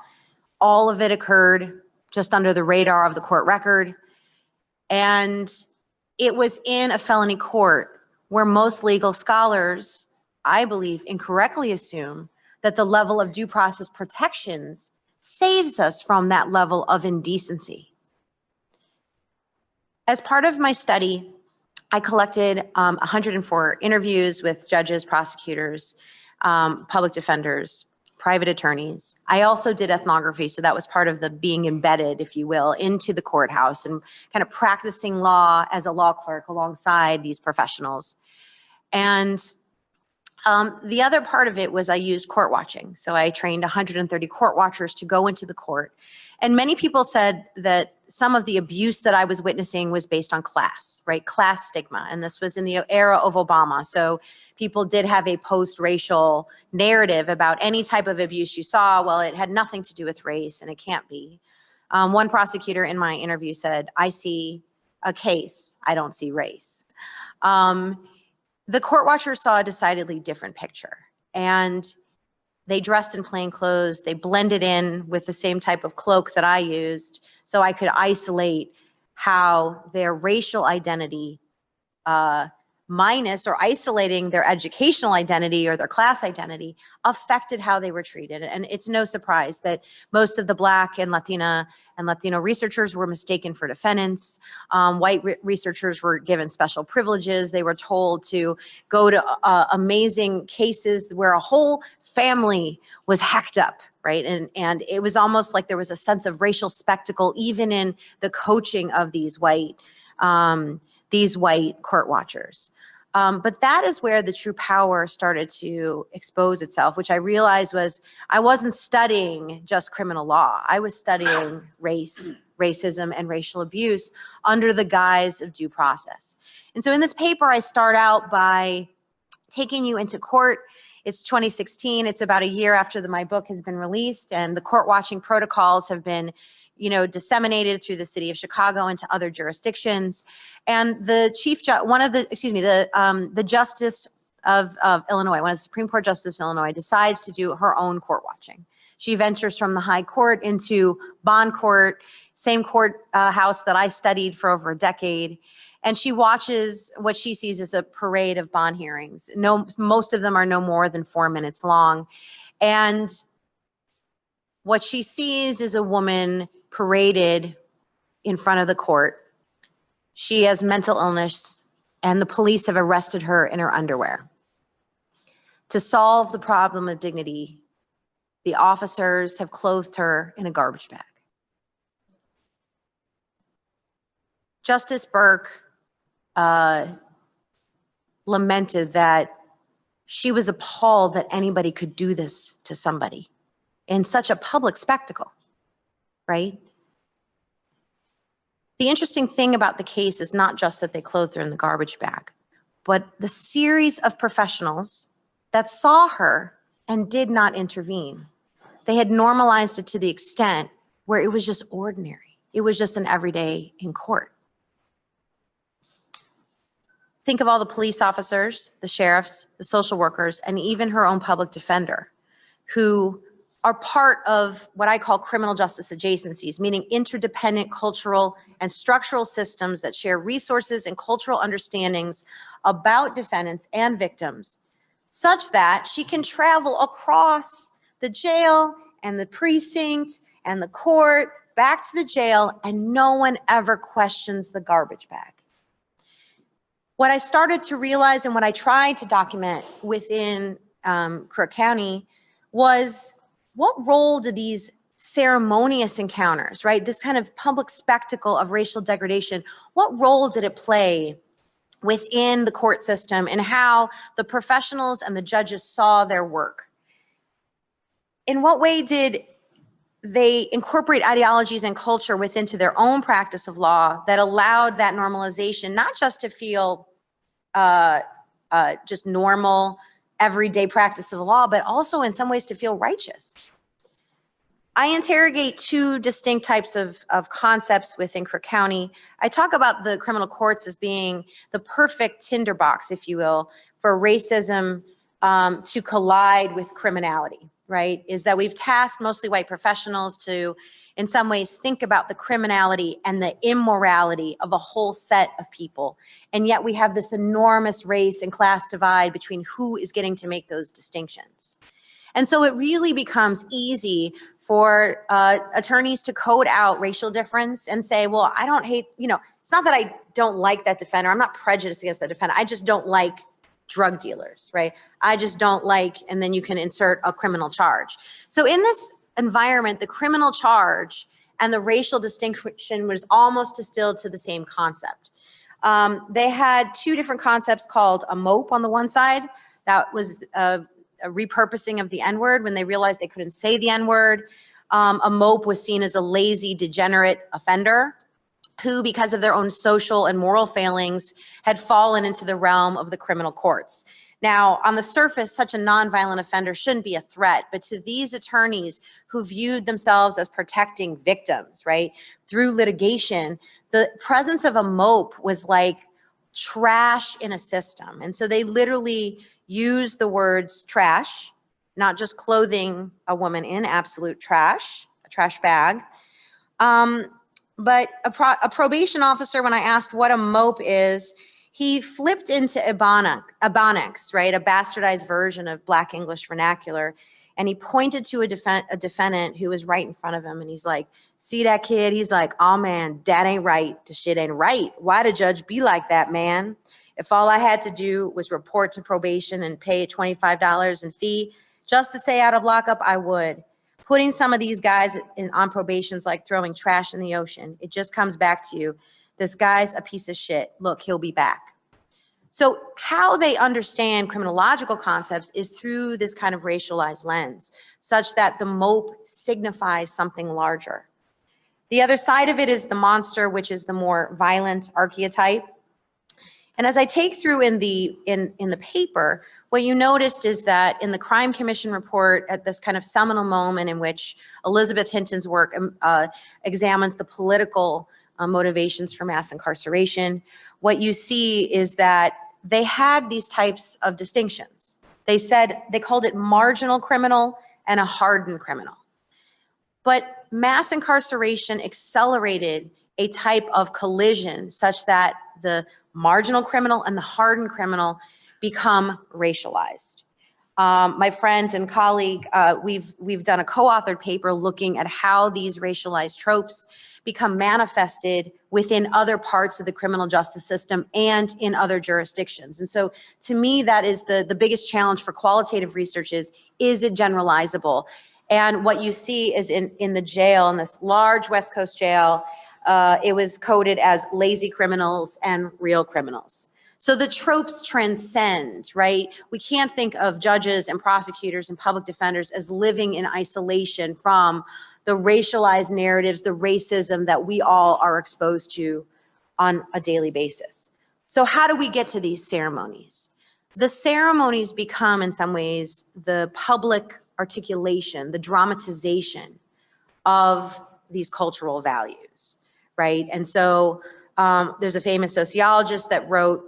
All of it occurred just under the radar of the court record. And it was in a felony court where most legal scholars, I believe, incorrectly assume that the level of due process protections saves us from that level of indecency. As part of my study, I collected 104 interviews with judges, prosecutors, public defenders, private attorneys. I also did ethnography, so that was part of the being embedded, if you will, into the courthouse and kind of practicing law as a law clerk alongside these professionals. And the other part of it was I used court watching. So I trained 130 court watchers to go into the court. And many people said that some of the abuse that I was witnessing was based on class, right? Class stigma. And this was in the era of Obama. So people did have a post-racial narrative about any type of abuse you saw. Well, it had nothing to do with race, and it can't be. One prosecutor in my interview said, I see a case, I don't see race. The court watchers saw a decidedly different picture, and they dressed in plain clothes. They blended in with the same type of cloak that I used, so I could isolate how their racial identity minus or isolating their educational identity or their class identity affected how they were treated. And it's no surprise that most of the Black and Latino researchers were mistaken for defendants. White researchers were given special privileges. They were told to go to amazing cases where a whole family was hacked up, right? And it was almost like there was a sense of racial spectacle even in the coaching of these white court watchers. But that is where the true power started to expose itself, which I realized was I wasn't studying just criminal law. I was studying race, racism, and racial abuse under the guise of due process. And so in this paper, I start out by taking you into court. It's 2016. It's about a year after my book has been released, and the court watching protocols have been disseminated through the city of Chicago into other jurisdictions. And the the justice of Illinois, one of the Supreme Court justices of Illinois, decides to do her own court watching. She ventures from the high court into bond court, same court house that I studied for over a decade. And she watches what she sees as a parade of bond hearings. Most of them are no more than 4 minutes long. And what she sees is a woman paraded in front of the court. She has mental illness, and the police have arrested her in her underwear. To solve the problem of dignity, the officers have clothed her in a garbage bag. Justice Burke lamented that she was appalled that anybody could do this to somebody in such a public spectacle, right? The interesting thing about the case is not just that they clothed her in the garbage bag, but the series of professionals that saw her and did not intervene. They had normalized it to the extent where it was just ordinary. It was just an everyday in court. Think of all the police officers, the sheriffs, the social workers, and even her own public defender, who are part of what I call criminal justice adjacencies, meaning interdependent cultural and structural systems that share resources and cultural understandings about defendants and victims, such that she can travel across the jail and the precinct and the court back to the jail, and no one ever questions the garbage bag. What I started to realize and what I tried to document within Crook County was, what role do these ceremonious encounters, right, this kind of public spectacle of racial degradation, what role did it play within the court system and how the professionals and the judges saw their work? In what way did they incorporate ideologies and culture within their own practice of law that allowed that normalization, not just to feel just normal, everyday practice of the law, but also in some ways to feel righteous? I interrogate two distinct types of concepts within Cook County. I talk about the criminal courts as being the perfect tinderbox, if you will, for racism to collide with criminality, right? Is that we've tasked mostly white professionals to, in some ways, think about the criminality and the immorality of a whole set of people. And yet we have this enormous race and class divide between who is getting to make those distinctions. And so it really becomes easy for attorneys to code out racial difference and say, well, I don't hate, it's not that I don't like that defender. I'm not prejudiced against that defender. I just don't like drug dealers, right? I just don't like, and then you can insert a criminal charge. So in this environment, the criminal charge and the racial distinction was almost distilled to the same concept. They had two different concepts called a mope on the one side. That was a repurposing of the N-word when they realized they couldn't say the N-word. A mope was seen as a lazy, degenerate offender who, because of their own social and moral failings, had fallen into the realm of the criminal courts. Now, on the surface, such a nonviolent offender shouldn't be a threat, but to these attorneys who viewed themselves as protecting victims, right, through litigation, the presence of a mope was like trash in a system. And so they literally used the words trash, not just clothing a woman in absolute trash, a trash bag. But a probation officer, when I asked what a mope is, he flipped into Ebonics, right, a bastardized version of Black English vernacular, and he pointed to a defendant who was right in front of him, and he's like, see that kid? He's like, oh man, that ain't right. The shit ain't right. Why the judge be like that, man? If all I had to do was report to probation and pay $25 in fee just to stay out of lockup, I would. Putting some of these guys on probation is like throwing trash in the ocean. It just comes back to you. This guy's a piece of shit. Look, he'll be back. So how they understand criminological concepts is through this kind of racialized lens, such that the mope signifies something larger. The other side of it is the monster, which is the more violent archetype. And as I take through in the paper, what you noticed is that in the Crime Commission report, at this kind of seminal moment in which Elizabeth Hinton's work examines the political motivations for mass incarceration, what you see is that they had these types of distinctions. They called it marginal criminal and a hardened criminal. But mass incarceration accelerated a type of collision such that the marginal criminal and the hardened criminal become racialized. My friend and colleague, we've done a co-authored paper looking at how these racialized tropes become manifested within other parts of the criminal justice system and in other jurisdictions. And so to me, that is the biggest challenge for qualitative research is it generalizable? And what you see is in the jail, in this large West Coast jail, it was coded as lazy criminals and real criminals. So the tropes transcend, right? We can't think of judges and prosecutors and public defenders as living in isolation from the racialized narratives, the racism that we all are exposed to on a daily basis. So how do we get to these ceremonies? The ceremonies become, in some ways, the public articulation, the dramatization of these cultural values, right? And so there's a famous sociologist that wrote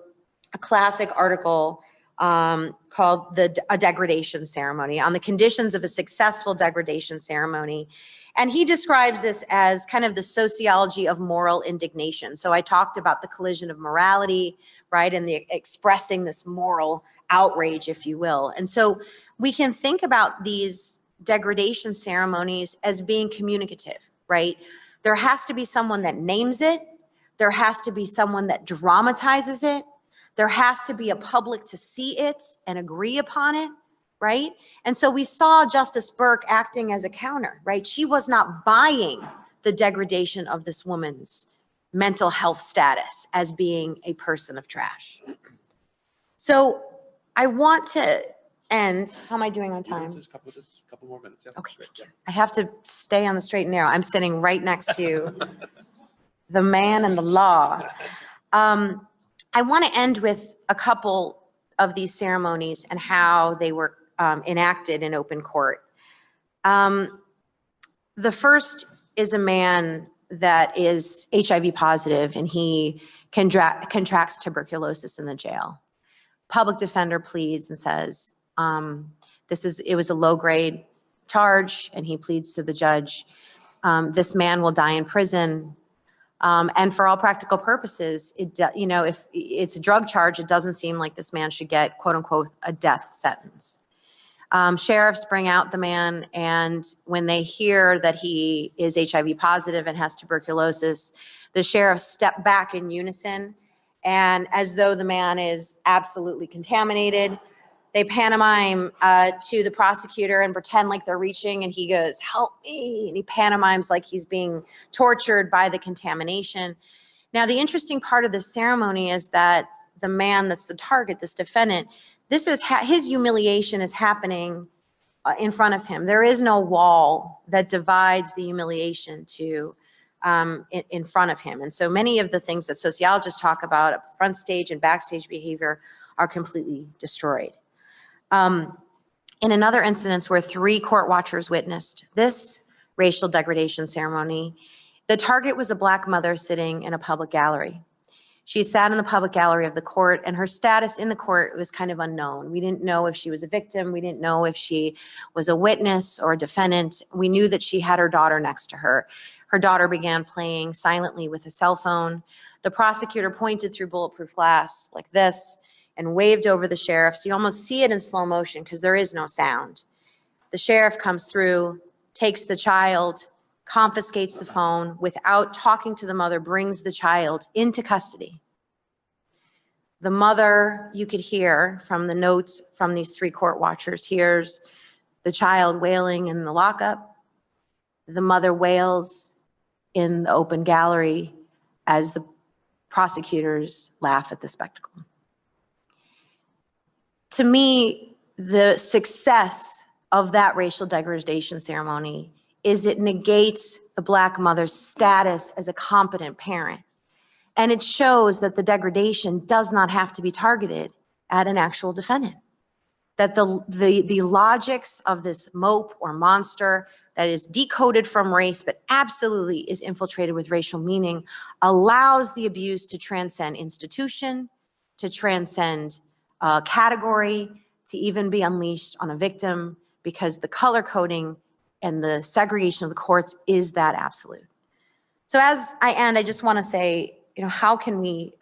a classic article called A Degradation Ceremony, on the conditions of a successful degradation ceremony. And he describes this as kind of the sociology of moral indignation. So I talked about the collision of morality, right, and the expressing this moral outrage, if you will. And so we can think about these degradation ceremonies as being communicative, right? There has to be someone that names it. There has to be someone that dramatizes it. There has to be a public to see it and agree upon it, right? And so we saw Justice Burke acting as a counter, right? She was not buying the degradation of this woman's mental health status as being a person of trash. So I want to end. How am I doing on time? Just a couple more minutes. Yeah. Okay, thank you. I have to stay on the straight and narrow. I'm sitting right next to the man and the law. I want to end with a couple of these ceremonies and how they were enacted in open court. The first is a man that is HIV positive and he contracts tuberculosis in the jail. Public defender pleads and says, it was a low grade charge, and he pleads to the judge, this man will die in prison. And for all practical purposes, if it's a drug charge, it doesn't seem like this man should get, quote unquote, a death sentence. Sheriffs bring out the man, and when they hear that he is HIV positive and has tuberculosis, the sheriffs step back in unison, and as though the man is absolutely contaminated, they pantomime to the prosecutor and pretend like they're reaching, and he goes, "Help me," and he pantomimes like he's being tortured by the contamination. Now, the interesting part of this ceremony is that the man that's the target, this defendant, his humiliation is happening in front of him. There is no wall that divides the humiliation in front of him. And so many of the things that sociologists talk about, front stage and backstage behavior, are completely destroyed. In another instance where 3 court watchers witnessed this racial degradation ceremony, the target was a Black mother sitting in a public gallery. She sat in the public gallery of the court, and her status in the court was kind of unknown. We didn't know if she was a victim. We didn't know if she was a witness or a defendant. We knew that she had her daughter next to her. Her daughter began playing silently with a cell phone. The prosecutor pointed through bulletproof glass like this and waved over the sheriff. So you almost see it in slow motion because there is no sound. The sheriff comes through, takes the child, confiscates the phone, without talking to the mother, brings the child into custody. The mother, you could hear from the notes from these 3 court watchers, hears the child wailing in the lockup. The mother wails in the open gallery as the prosecutors laugh at the spectacle. To me, the success of that racial degradation ceremony is it negates the Black mother's status as a competent parent. And it shows that the degradation does not have to be targeted at an actual defendant. That the logics of this mope or monster that is decoded from race, but absolutely is infiltrated with racial meaning, allows the abuse to transcend institution, to transcend category, to even be unleashed on a victim, because the color coding and the segregation of the courts is that absolute. So as I end, I just want to say, how can we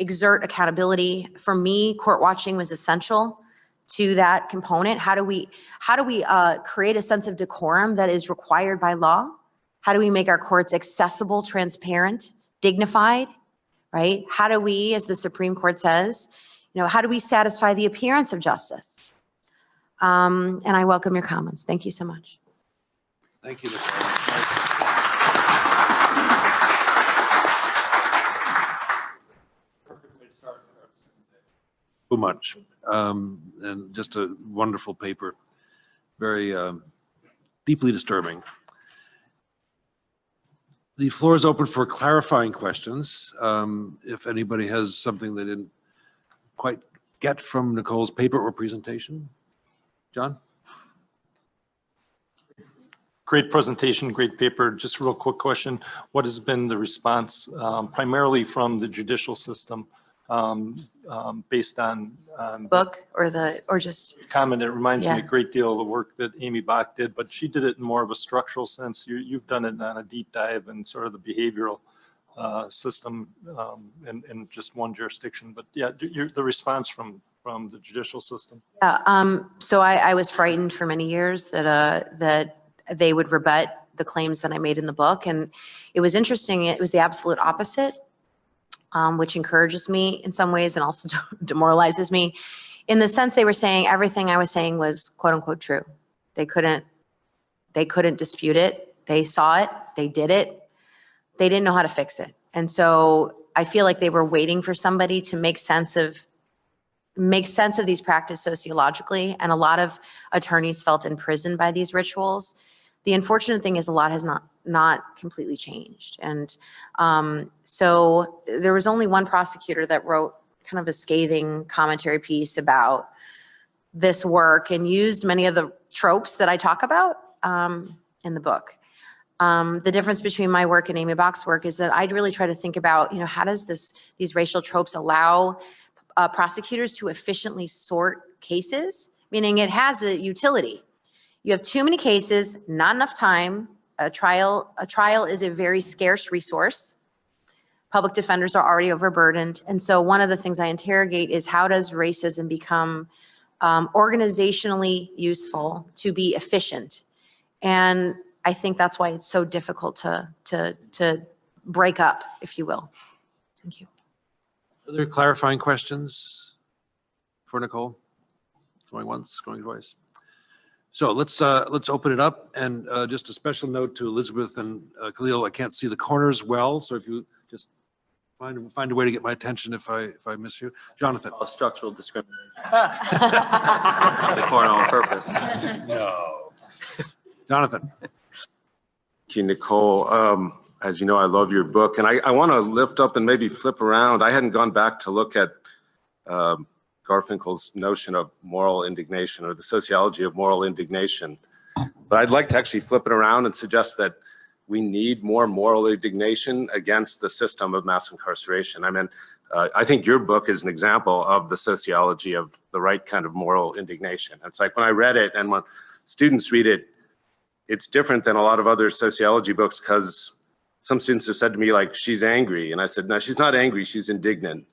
exert accountability? For me, court watching was essential to that component. How do we create a sense of decorum that is required by law? How do we make our courts accessible, transparent, dignified, right? How do we, as the Supreme Court says, how do we satisfy the appearance of justice? And I welcome your comments. Thank you so much. Thank you, Nicole. So much. And just a wonderful paper, very deeply disturbing. The floor is open for clarifying questions. If anybody has something they didn't quite get from Nicole's paper or presentation. John? Great presentation, great paper. Just a real quick question. What has been the response primarily from the judicial system based on book or just comment? It reminds me Yeah. a great deal of the work that Amy Bach did, but she did it in more of a structural sense. You've done it on a deep dive in sort of the behavioral system in just one jurisdiction. But yeah, the response from the judicial system. Yeah, so I was frightened for many years that they would rebut the claims that I made in the book. And it was interesting. It was the absolute opposite, which encourages me in some ways and also demoralizes me, in the sense they were saying everything I was saying was quote unquote true. They couldn't dispute it. They saw it, they did it. They didn't know how to fix it. And so I feel like they were waiting for somebody to make sense of these practices sociologically. And a lot of attorneys felt imprisoned by these rituals. The unfortunate thing is a lot has not completely changed. And so there was only one prosecutor that wrote kind of a scathing commentary piece about this work and used many of the tropes that I talk about in the book. The difference between my work and Amy Bach's work is that I'd really try to think about, how does these racial tropes allow prosecutors to efficiently sort cases, meaning it has a utility. You have too many cases, not enough time. A trial is a very scarce resource. Public defenders are already overburdened. And so one of the things I interrogate is how does racism become organizationally useful to be efficient? And I think that's why it's so difficult to break up, if you will. Thank you. Other clarifying questions for Nicole? Going once, going twice. So let's open it up, and just a special note to Elizabeth and Khalil. I can't see the corners well, so if you just find a way to get my attention if I miss you. Jonathan. Oh, structural discrimination. The corner on purpose. No. Jonathan. Thank you, Nicole. As you know, I love your book, and I want to lift up and maybe flip around. I hadn't gone back to look at Garfinkel's notion of moral indignation, or the sociology of moral indignation. But I'd like to actually flip it around and suggest that we need more moral indignation against the system of mass incarceration. I mean, I think your book is an example of the sociology of the right kind of moral indignation. It's like when I read it and when students read it, it's different than a lot of other sociology books, because some students have said to me, like, she's angry. And I said, no, she's not angry, she's indignant.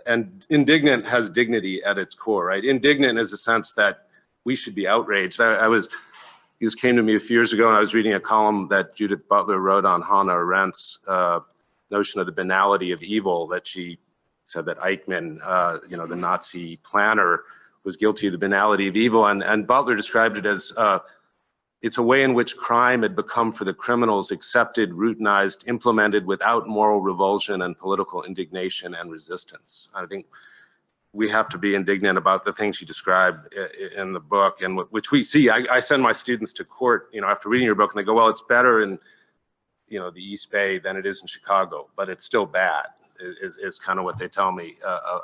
And indignant has dignity at its core, right? Indignant is a sense that we should be outraged. This came to me a few years ago, and I was reading a column that Judith Butler wrote on Hannah Arendt's notion of the banality of evil, that she said that Eichmann, the Nazi planner, was guilty of the banality of evil. And Butler described it as it's a way in which crime had become for the criminals accepted, routinized, implemented without moral revulsion and political indignation and resistance. I think we have to be indignant about the things you describe in the book, and which we see. I send my students to court, after reading your book, and they go, well, it's better in, the East Bay than it is in Chicago, but it's still bad, is kind of what they tell me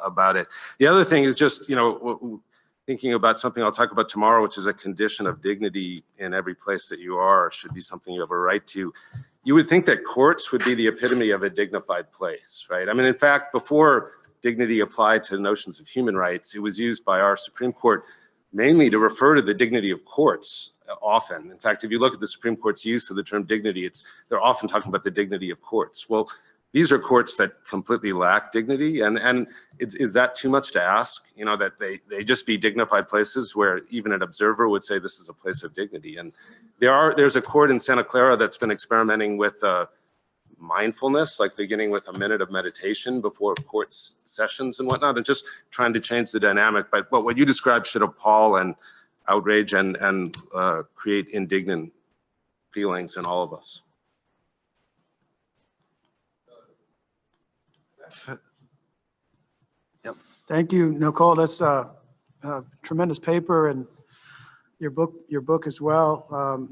about it. The other thing is just, thinking about something I'll talk about tomorrow, which is a condition of dignity in every place that you are, should be something you have a right to. You would think that courts would be the epitome of a dignified place, right? I mean, in fact, before dignity applied to notions of human rights, it was used by our Supreme Court mainly to refer to the dignity of courts often. In fact, if you look at the Supreme Court's use of the term dignity, they're often talking about the dignity of courts. Well, these are courts that completely lack dignity, and is that too much to ask? That they just be dignified places where even an observer would say this is a place of dignity. And there's a court in Santa Clara that's been experimenting with mindfulness, like beginning with a minute of meditation before court sessions and whatnot, and just trying to change the dynamic. But what you described should appall and outrage and create indignant feelings in all of us. Yep. Thank you, Nicole. That's a tremendous paper, and your book as well.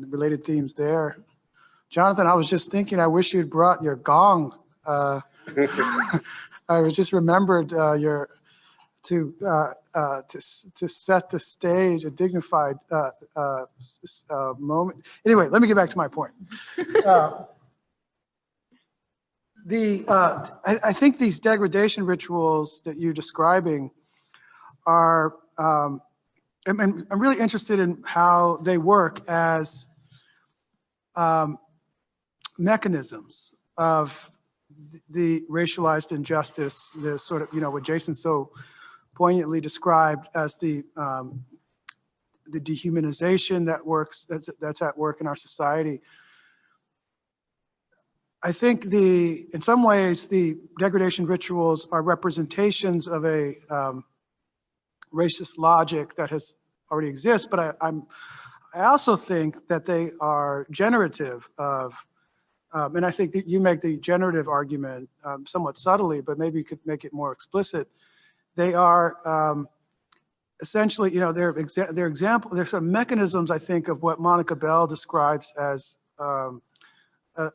Related themes there. Jonathan, I was just thinking, I wish you'd brought your gong. I was just remembered to set the stage, a dignified moment. Anyway, let me get back to my point. I think these degradation rituals that you're describing are, I'm really interested in how they work as mechanisms of the racialized injustice, the sort of, what Jason so poignantly described as the dehumanization that's at work in our society. I think in some ways, the degradation rituals are representations of a racist logic that has already exists, but I also think that they are generative of, and I think that you make the generative argument somewhat subtly, but maybe you could make it more explicit. They are essentially, they're some mechanisms, I think, of what Monica Bell describes as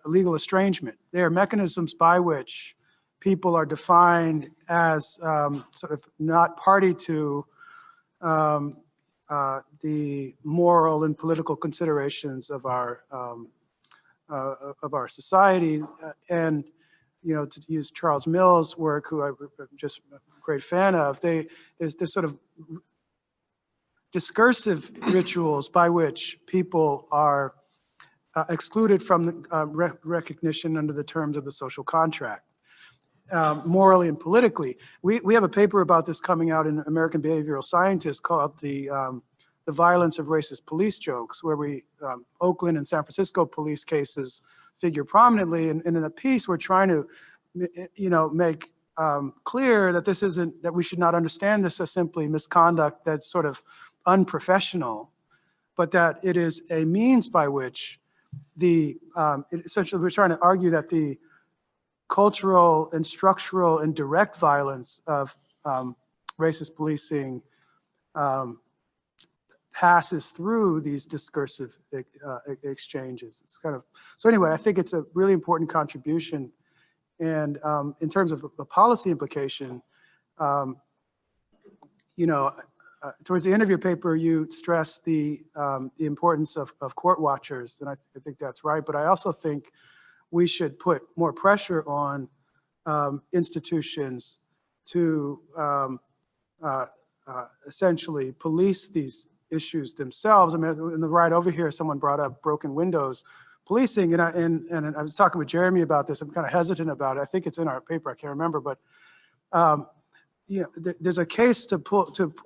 legal estrangement. They are mechanisms by which people are defined as sort of not party to the moral and political considerations of our of our society. And, you know, to use Charles Mills' work, who I'm just a great fan of, there's this sort of discursive rituals by which people are excluded from the, recognition under the terms of the social contract, morally and politically. We have a paper about this coming out in American Behavioral Scientists called the violence of racist police jokes, where Oakland and San Francisco police cases figure prominently. And in a piece, we're trying to, you know, make clear that this isn't, that we should not understand this as simply misconduct that's sort of unprofessional, but that it is a means by which essentially we're trying to argue that the cultural and structural and direct violence of racist policing passes through these discursive exchanges. It's kind of, so anyway, I think it's a really important contribution. And in terms of a policy implication, you know, towards the end of your paper, you stress the importance of court watchers, and I think that's right. But I also think we should put more pressure on institutions to essentially police these issues themselves. I mean, in the ride over here, someone brought up broken windows policing, and I was talking with Jeremy about this. I'm kind of hesitant about it. I think it's in our paper. I can't remember, but you know, there's a case to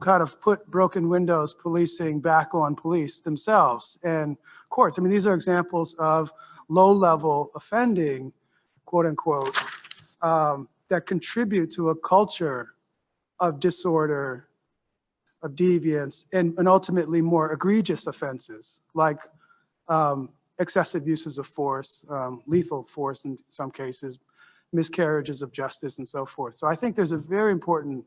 kind of put broken windows policing back on police themselves and courts. I mean, these are examples of low-level offending, quote unquote, that contribute to a culture of disorder, of deviance, and ultimately more egregious offenses like excessive uses of force, lethal force in some cases, miscarriages of justice, and so forth. So I think there's a very important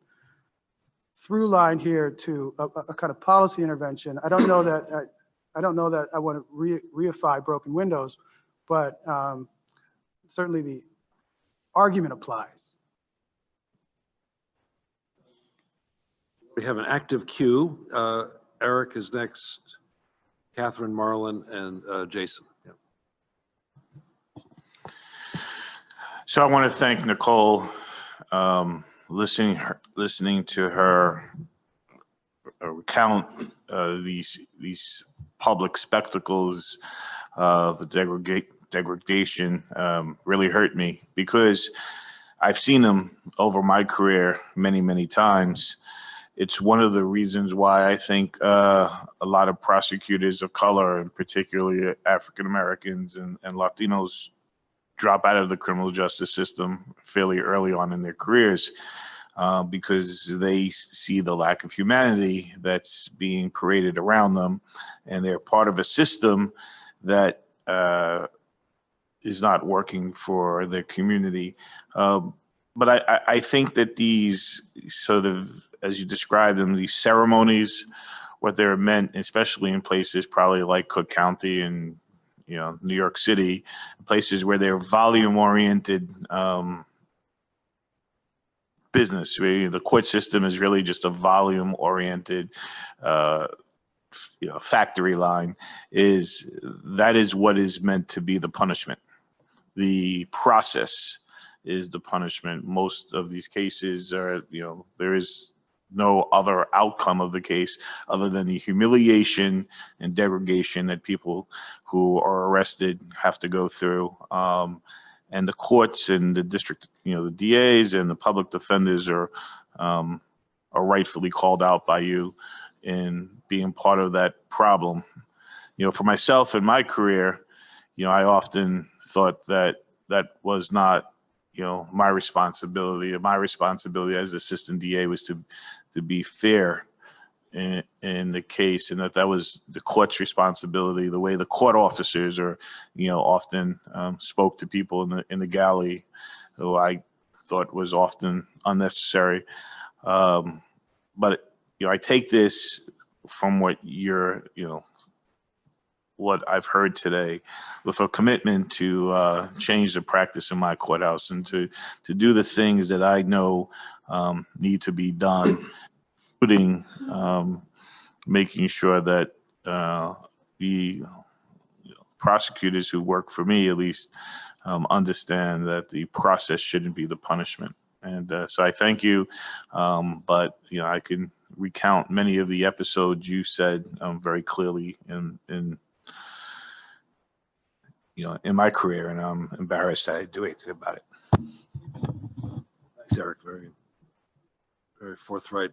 through line here to a kind of policy intervention. I don't know that I want to reify broken windows, but certainly the argument applies. We have an active queue. Eric is next, Catherine, Marlon, and Jason. Yeah. So I want to thank Nicole. Listening to her recount these public spectacles of the degradation really hurt me, because I've seen them over my career many times. It's one of the reasons why I think a lot of prosecutors of color, and particularly African Americans and Latinos, drop out of the criminal justice system fairly early on in their careers, because they see the lack of humanity that's being paraded around them, and they're part of a system that is not working for the community. But I think that these sort of, as you described them, these ceremonies, what they're meant, especially in places probably like Cook County and, you know, New York City, places where they're volume-oriented business, where the court system is really just a volume-oriented, you know, factory line. That is what is meant to be the punishment. The process is the punishment. Most of these cases are, you know, there is no other outcome of the case other than the humiliation and degradation that people who are arrested have to go through. And the courts and the district, you know, the DAs and the public defenders are rightfully called out by you in being part of that problem. You know, for myself in my career, you know, I often thought that that was not, you know, my responsibility. My responsibility as assistant DA was to be fair in the case, and that was the court's responsibility. The way the court officers are, you know, often spoke to people in the galley, who I thought was often unnecessary. But you know, I take this from what you're, you know, what I've heard today, with a commitment to change the practice in my courthouse and to do the things that I know need to be done, including making sure that the prosecutors who work for me, at least, understand that the process shouldn't be the punishment. And so I thank you. But, I can recount many of the episodes you said very clearly in my career, and I'm embarrassed that I do anything about it. Thanks, Eric. Very, very forthright.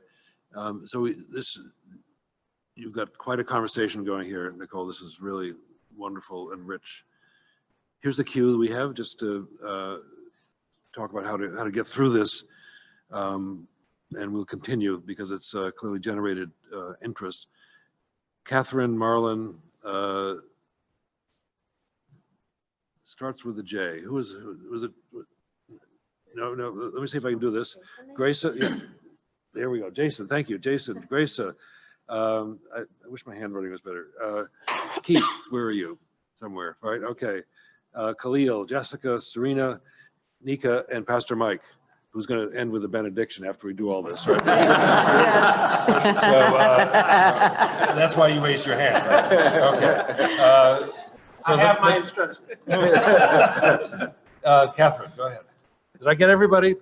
You've got quite a conversation going here, Nicole. This is really wonderful and rich. Here's the cue that we have just to talk about how to get through this, and we'll continue because it's clearly generated interest. Catherine, Marlon, starts with a J. Who was it? No, let me see if I can do this. Grace, yeah, there we go. Jason, thank you. Jason, Grace, I wish my handwriting was better. Keith, where are you? Somewhere, right? Okay. Khalil, Jessica, Serena, Nika, and Pastor Mike, who's going to end with a benediction after we do all this, right? That's why you raised your hand, right? Okay. I have my instructions. Catherine, go ahead. Did I get everybody?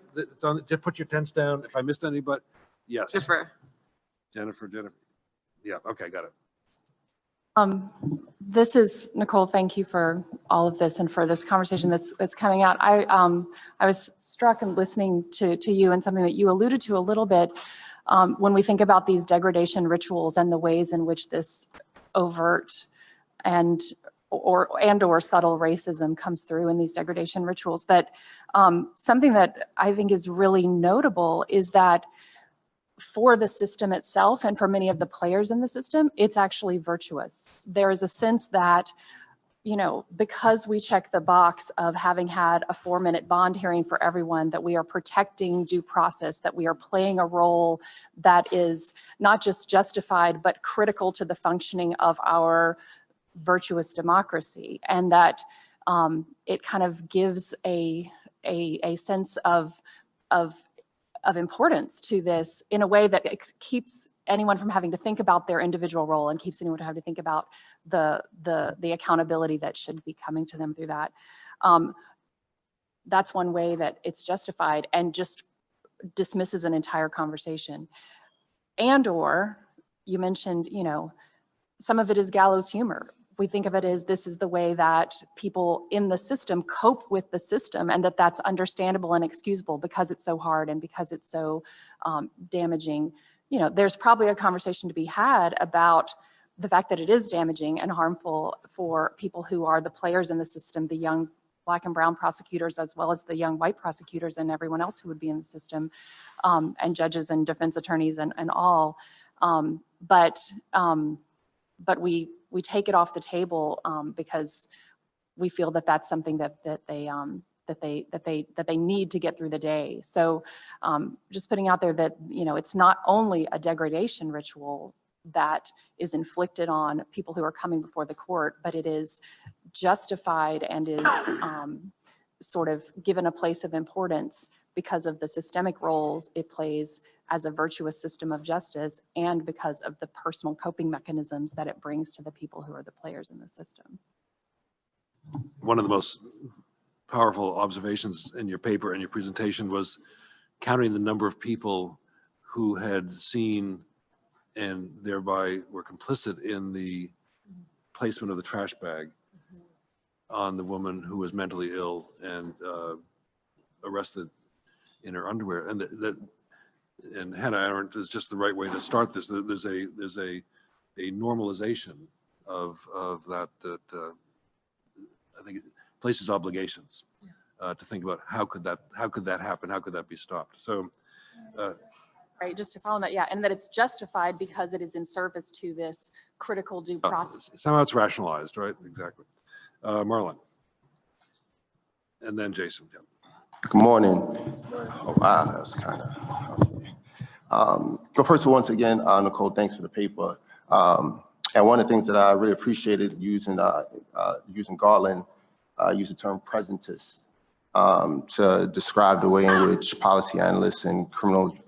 Just put your tents down. If I missed anybody, yes. Jennifer. Yeah, okay, got it. This is Nicole. Thank you for all of this and for this conversation that's coming out. I was struck in listening to you and something that you alluded to a little bit when we think about these degradation rituals and the ways in which this overt and or subtle racism comes through in these degradation rituals. That something that I think is really notable is that for the system itself and for many of the players in the system, it's actually virtuous. There is a sense that, because we check the box of having had a 4-minute bond hearing for everyone, that we are protecting due process, that we are playing a role that is not just justified, but critical to the functioning of our virtuous democracy. And that it kind of gives a sense of importance to this in a way that keeps anyone from having to think about their individual role and keeps anyone from having to think about the accountability that should be coming to them through that. That's one way that it's justified and just dismisses an entire conversation. And/or you mentioned, some of it is gallows humor. We think of it as this is the way that people in the system cope with the system, and that's understandable and excusable because it's so hard and because it's so damaging. There's probably a conversation to be had about the fact that it is damaging and harmful for people who are the players in the system, the young Black and brown prosecutors, as well as the young white prosecutors and everyone else who would be in the system, and judges and defense attorneys and all. But we take it off the table because we feel that that's something that they need to get through the day. So just putting out there that it's not only a degradation ritual that is inflicted on people who are coming before the court, but it is justified and is sort of given a place of importance because of the systemic roles it plays as a virtuous system of justice and because of the personal coping mechanisms that it brings to the people who are the players in the system. One of the most powerful observations in your paper and your presentation was counting the number of people who had seen and thereby were complicit in the placement of the trash bag on the woman who was mentally ill and arrested in her underwear. And Hannah Arendt is just the right way to start this. There's a normalization of that I think it places obligations to think about how could that happen? How could that be stopped? So. Right, just to follow that, yeah, and that it's justified because it is in service to this critical due process. Somehow it's rationalized, right? Exactly. Marlon. And then Jason. Yeah. Good morning. Oh, wow, that was kind of, okay. So first of all, once again, Nicole, thanks for the paper. And one of the things that I really appreciated using Garland, use the term presentist to describe the way in which policy analysts and criminology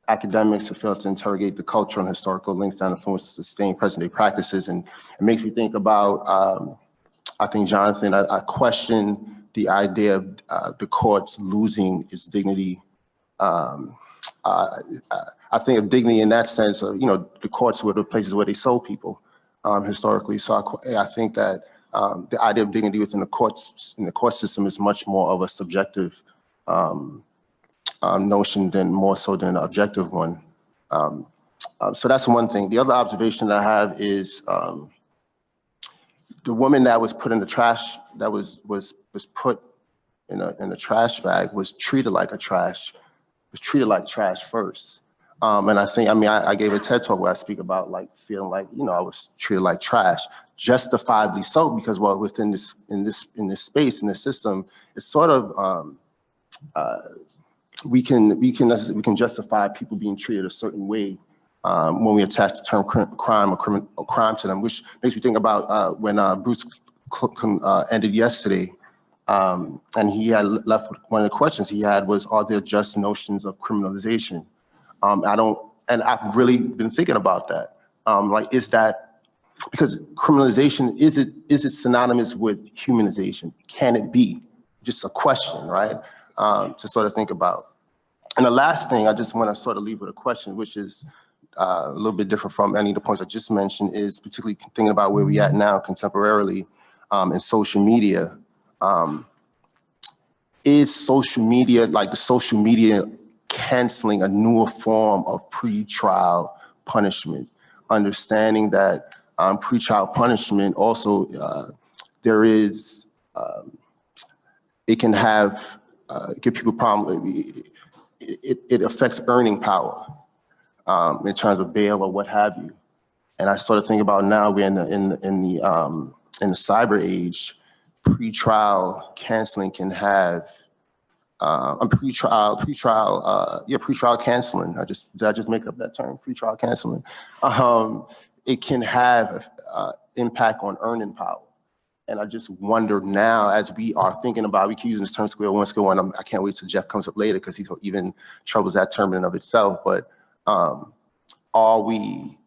academics who fail to interrogate the cultural and historical links that influence sustained present-day practices. And it makes me think about, I think, Jonathan, I question the idea of the courts losing its dignity. I think of dignity in that sense of, the courts were the places where they sold people historically. So I think that the idea of dignity within the courts, in the court system, is much more of a subjective notion more so than an objective one. So that's one thing. The other observation that I have is the woman that was put in the trash, that was put in a trash bag, was treated like trash first. And I think, I gave a TED talk where I speak about feeling like, I was treated like trash, justifiably so, because within this space, in this system, it's sort of, we can justify people being treated a certain way when we attach the term crime or crime to them, which makes me think about when Bruce ended yesterday. And he had left with one of the questions he had was, are there just notions of criminalization? And I've really been thinking about that. Is that, because criminalization, is it synonymous with humanization? Can it be? Just a question, right? To sort of think about. And the last thing I just want to sort of leave with a question, which is a little bit different from any of the points I just mentioned, is particularly thinking about where we at now contemporarily in social media. Is social media, the social media, canceling a newer form of pretrial punishment? Understanding that pretrial punishment also, it can give people problems. It affects earning power in terms of bail or what have you. And I sort of think about now we're in the cyber age. Pretrial canceling can have pretrial canceling. Did I just make up that term? Pretrial canceling. It can have impact on earning power. And I just wonder now, as we are thinking about, we keep using this term square one, square one. I can't wait till Jeff comes up later because he even troubles that term in and of itself. But are we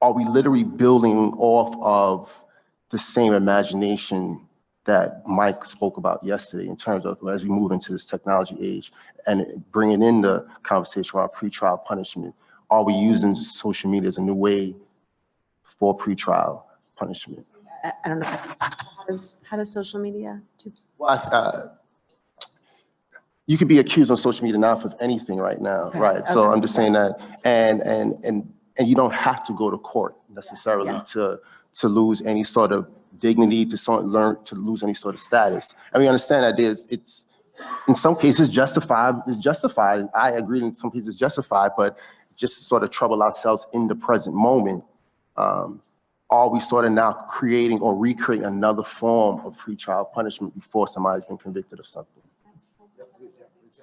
literally building off of the same imagination that Mike spoke about yesterday in terms of as we move into this technology age and bringing in the conversation around pretrial punishment? Are we using social media as a new way for pretrial punishment? I don't know. How does social media do? Well, you could be accused on social media now of anything right now, Okay. right? Okay. So I'm just saying that, and you don't have to go to court necessarily to lose any sort of dignity, to lose any sort of status. And we understand that it's in some cases justified. It's justified. I agree in some cases justified, but just to sort of trouble ourselves in the present moment. Are we sort of now creating or recreating another form of pretrial punishment before somebody's been convicted of something?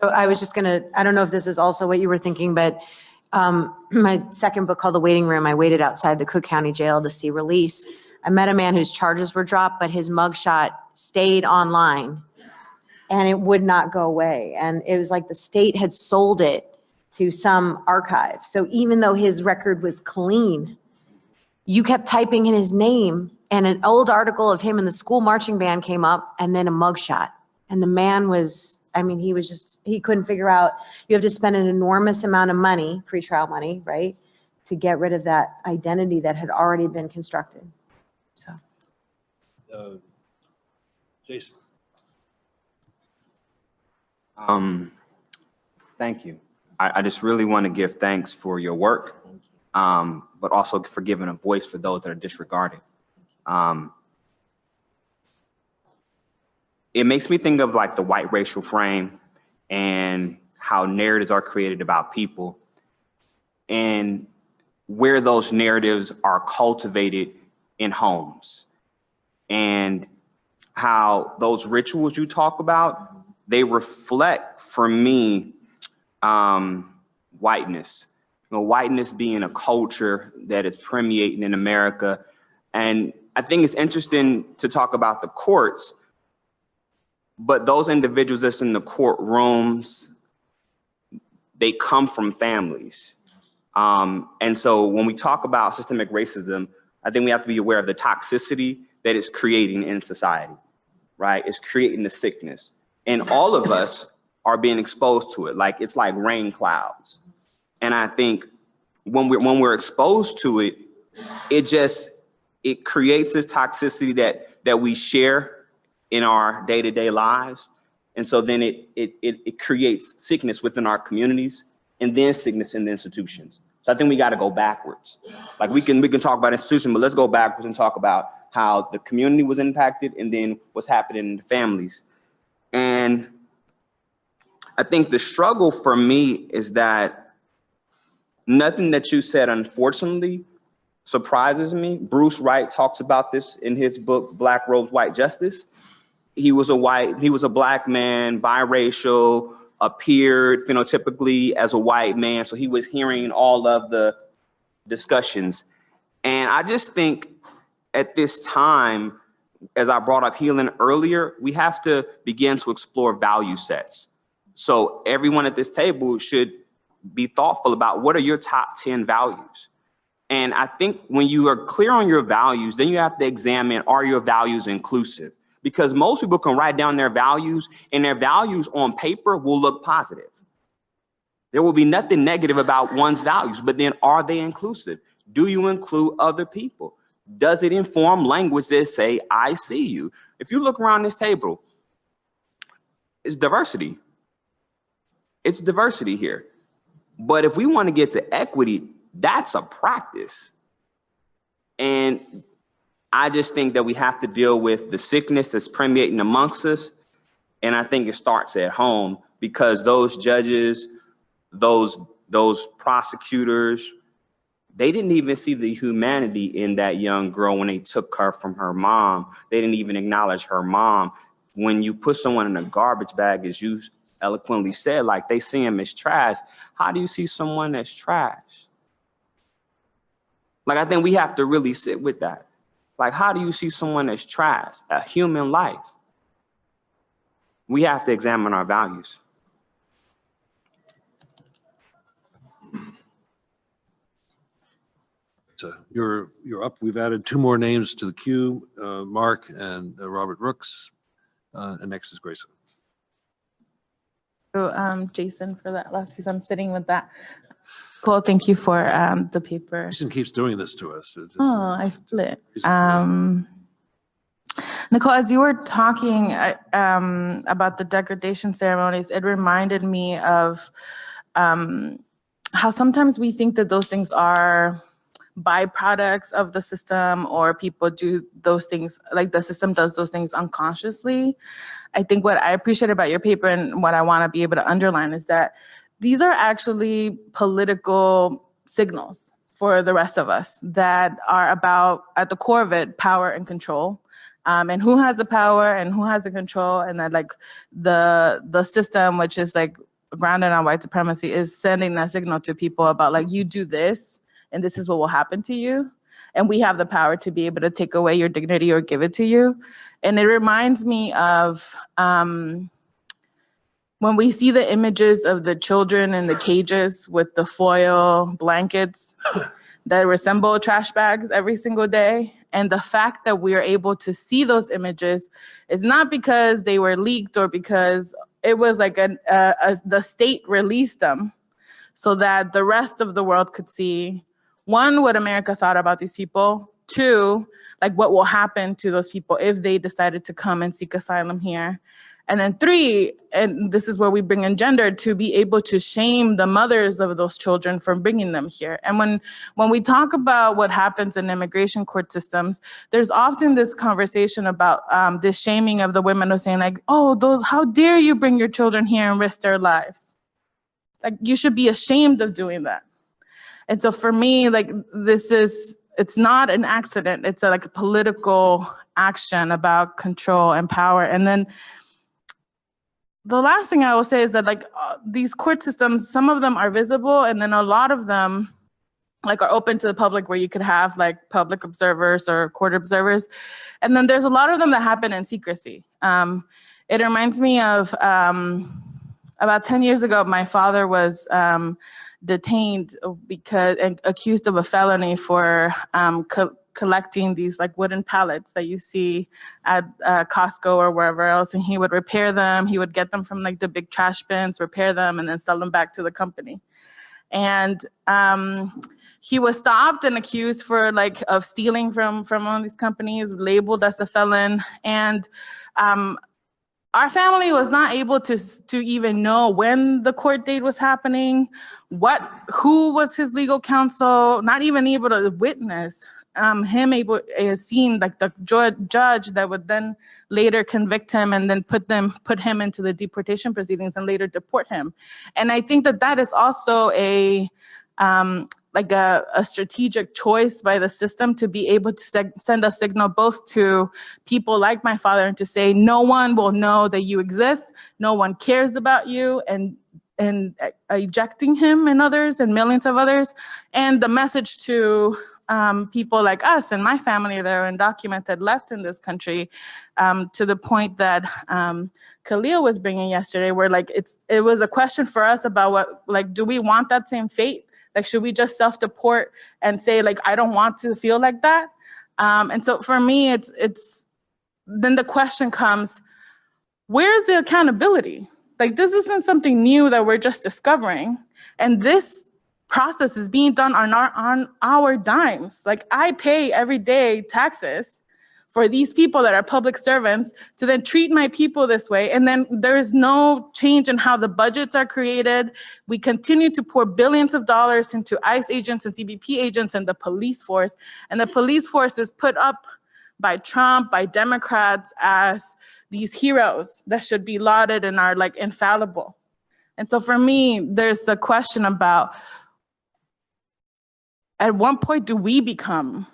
So I was just gonna, I don't know if this is also what you were thinking, but my second book called The Waiting Room, I waited outside the Cook County Jail to see release. I met a man whose charges were dropped, but his mugshot stayed online and it would not go away. And it was like the state had sold it to some archive. So even though his record was clean, you kept typing in his name and an old article of him in the school marching band came up and then a mugshot. And the man was, he couldn't figure out, you have to spend an enormous amount of money, pretrial money, right? To get rid of that identity that had already been constructed. So. Jason. Thank you. I just really want to give thanks for your work, but also for giving a voice for those that are disregarded. It makes me think of like the white racial frame and how narratives are created about people and where those narratives are cultivated in homes and how those rituals you talk about, they reflect for me whiteness. Whiteness being a culture that is permeating in America. And I think it's interesting to talk about the courts, but those individuals that's in the courtrooms, they come from families. And so when we talk about systemic racism, I think we have to be aware of the toxicity that it's creating in society, right? It's creating the sickness. And all of us are being exposed to it. Like, it's like rain clouds. And I think when we're exposed to it, it creates this toxicity that we share in our day-to-day lives. And so then it creates sickness within our communities, and then sickness in the institutions. So I think we got to go backwards. Like, we can talk about institutions, but let's go backwards and talk about how the community was impacted and then what's happening in the families. And I think the struggle for me is that nothing that you said, unfortunately, surprises me. Bruce Wright talks about this in his book, Black Robes, White Justice. He was a Black man, biracial, appeared phenotypically as a white man. So he was hearing all of the discussions. And I just think at this time, as I brought up healing earlier, we have to begin to explore value sets. So everyone at this table should be thoughtful about, what are your top 10 values? And I think when you are clear on your values, then you have to examine, are your values inclusive? Because most people can write down their values, and their values on paper will look positive. There will be nothing negative about one's values, but then are they inclusive? Do you include other people? Does it inform language that say, I see you? If you look around this table, it's diversity. It's diversity here. But if we want to get to equity, that's a practice. And I just think that we have to deal with the sickness that's permeating amongst us. And I think it starts at home, because those judges, those prosecutors, they didn't even see the humanity in that young girl when they took her from her mom. They didn't even acknowledge her mom. When you put someone in a garbage bag, as you eloquently said, like, they see him as trash. How do you see someone as trash? Like, I think we have to really sit with that. Like, how do you see someone as trash, a human life? We have to examine our values. So you're up. We've added 2 more names to the queue, Mark and Robert Rooks. And next is Grayson. So, Jason, for that last piece, I'm sitting with that. Cool, thank you for the paper. Jason keeps doing this to us. I feel it. Nicole, as you were talking about the degradation ceremonies, it reminded me of how sometimes we think that those things are byproducts of the system, or people do those things, like the system does those things unconsciously. I think what I appreciate about your paper, and what I want to be able to underline, is that these are actually political signals for the rest of us that are about, at the core of it, power and control. And who has the power and who has the control, and that, like, the system, which is like grounded on white supremacy, is sending that signal to people about, like, you do this and this is what will happen to you. And we have the power to be able to take away your dignity or give it to you. And it reminds me of when we see the images of the children in the cages with the foil blankets that resemble trash bags every single day. And the fact that we are able to see those images is not because they were leaked, or because it was like the state released them so that the rest of the world could see, 1, what America thought about these people, 2, like, what will happen to those people if they decided to come and seek asylum here. And then 3, and this is where we bring in gender, to be able to shame the mothers of those children for bringing them here. And when we talk about what happens in immigration court systems, there's often this conversation about this shaming of the women who are saying, like, oh, how dare you bring your children here and risk their lives? Like, you should be ashamed of doing that. And so for me, like, it's not an accident. It's like a political action about control and power. And then the last thing I will say is that, like, these court systems, some of them are visible, and then a lot of them, like, are open to the public, where you could have, like, public observers or court observers. And then there's a lot of them that happen in secrecy. It reminds me of about 10 years ago, my father was detained because and accused of a felony for collecting these like wooden pallets that you see at Costco or wherever else, and he would repair them. He would get them from like the big trash bins, repair them, and then sell them back to the company. And he was stopped and accused for of stealing from one of these companies, labeled as a felon, and our family was not able to even know when the court date was happening, who was his legal counsel, not even able to witness seeing like the judge that would then later convict him and then put him into the deportation proceedings and later deport him. And I think that is also a strategic choice by the system to be able to send a signal both to people like my father and to say, no one will know that you exist, no one cares about you, and ejecting him and others and millions of others. And the message to people like us and my family that are undocumented left in this country, to the point that Khalil was bringing yesterday, where it was a question for us about do we want that same fate? Should we just self-deport and say, I don't want to feel like that? And so for me, it's then the question comes, where's the accountability? This isn't something new that we're just discovering. And this process is being done on our dimes. I pay every day taxes for these people that are public servants to then treat my people this way. And then there is no change in how the budgets are created. We continue to pour billions of dollars into ICE agents and CBP agents and the police force. And the police force is put up by Trump, by Democrats as these heroes that should be lauded and are infallible. And so for me, there's a question about, at what point do we become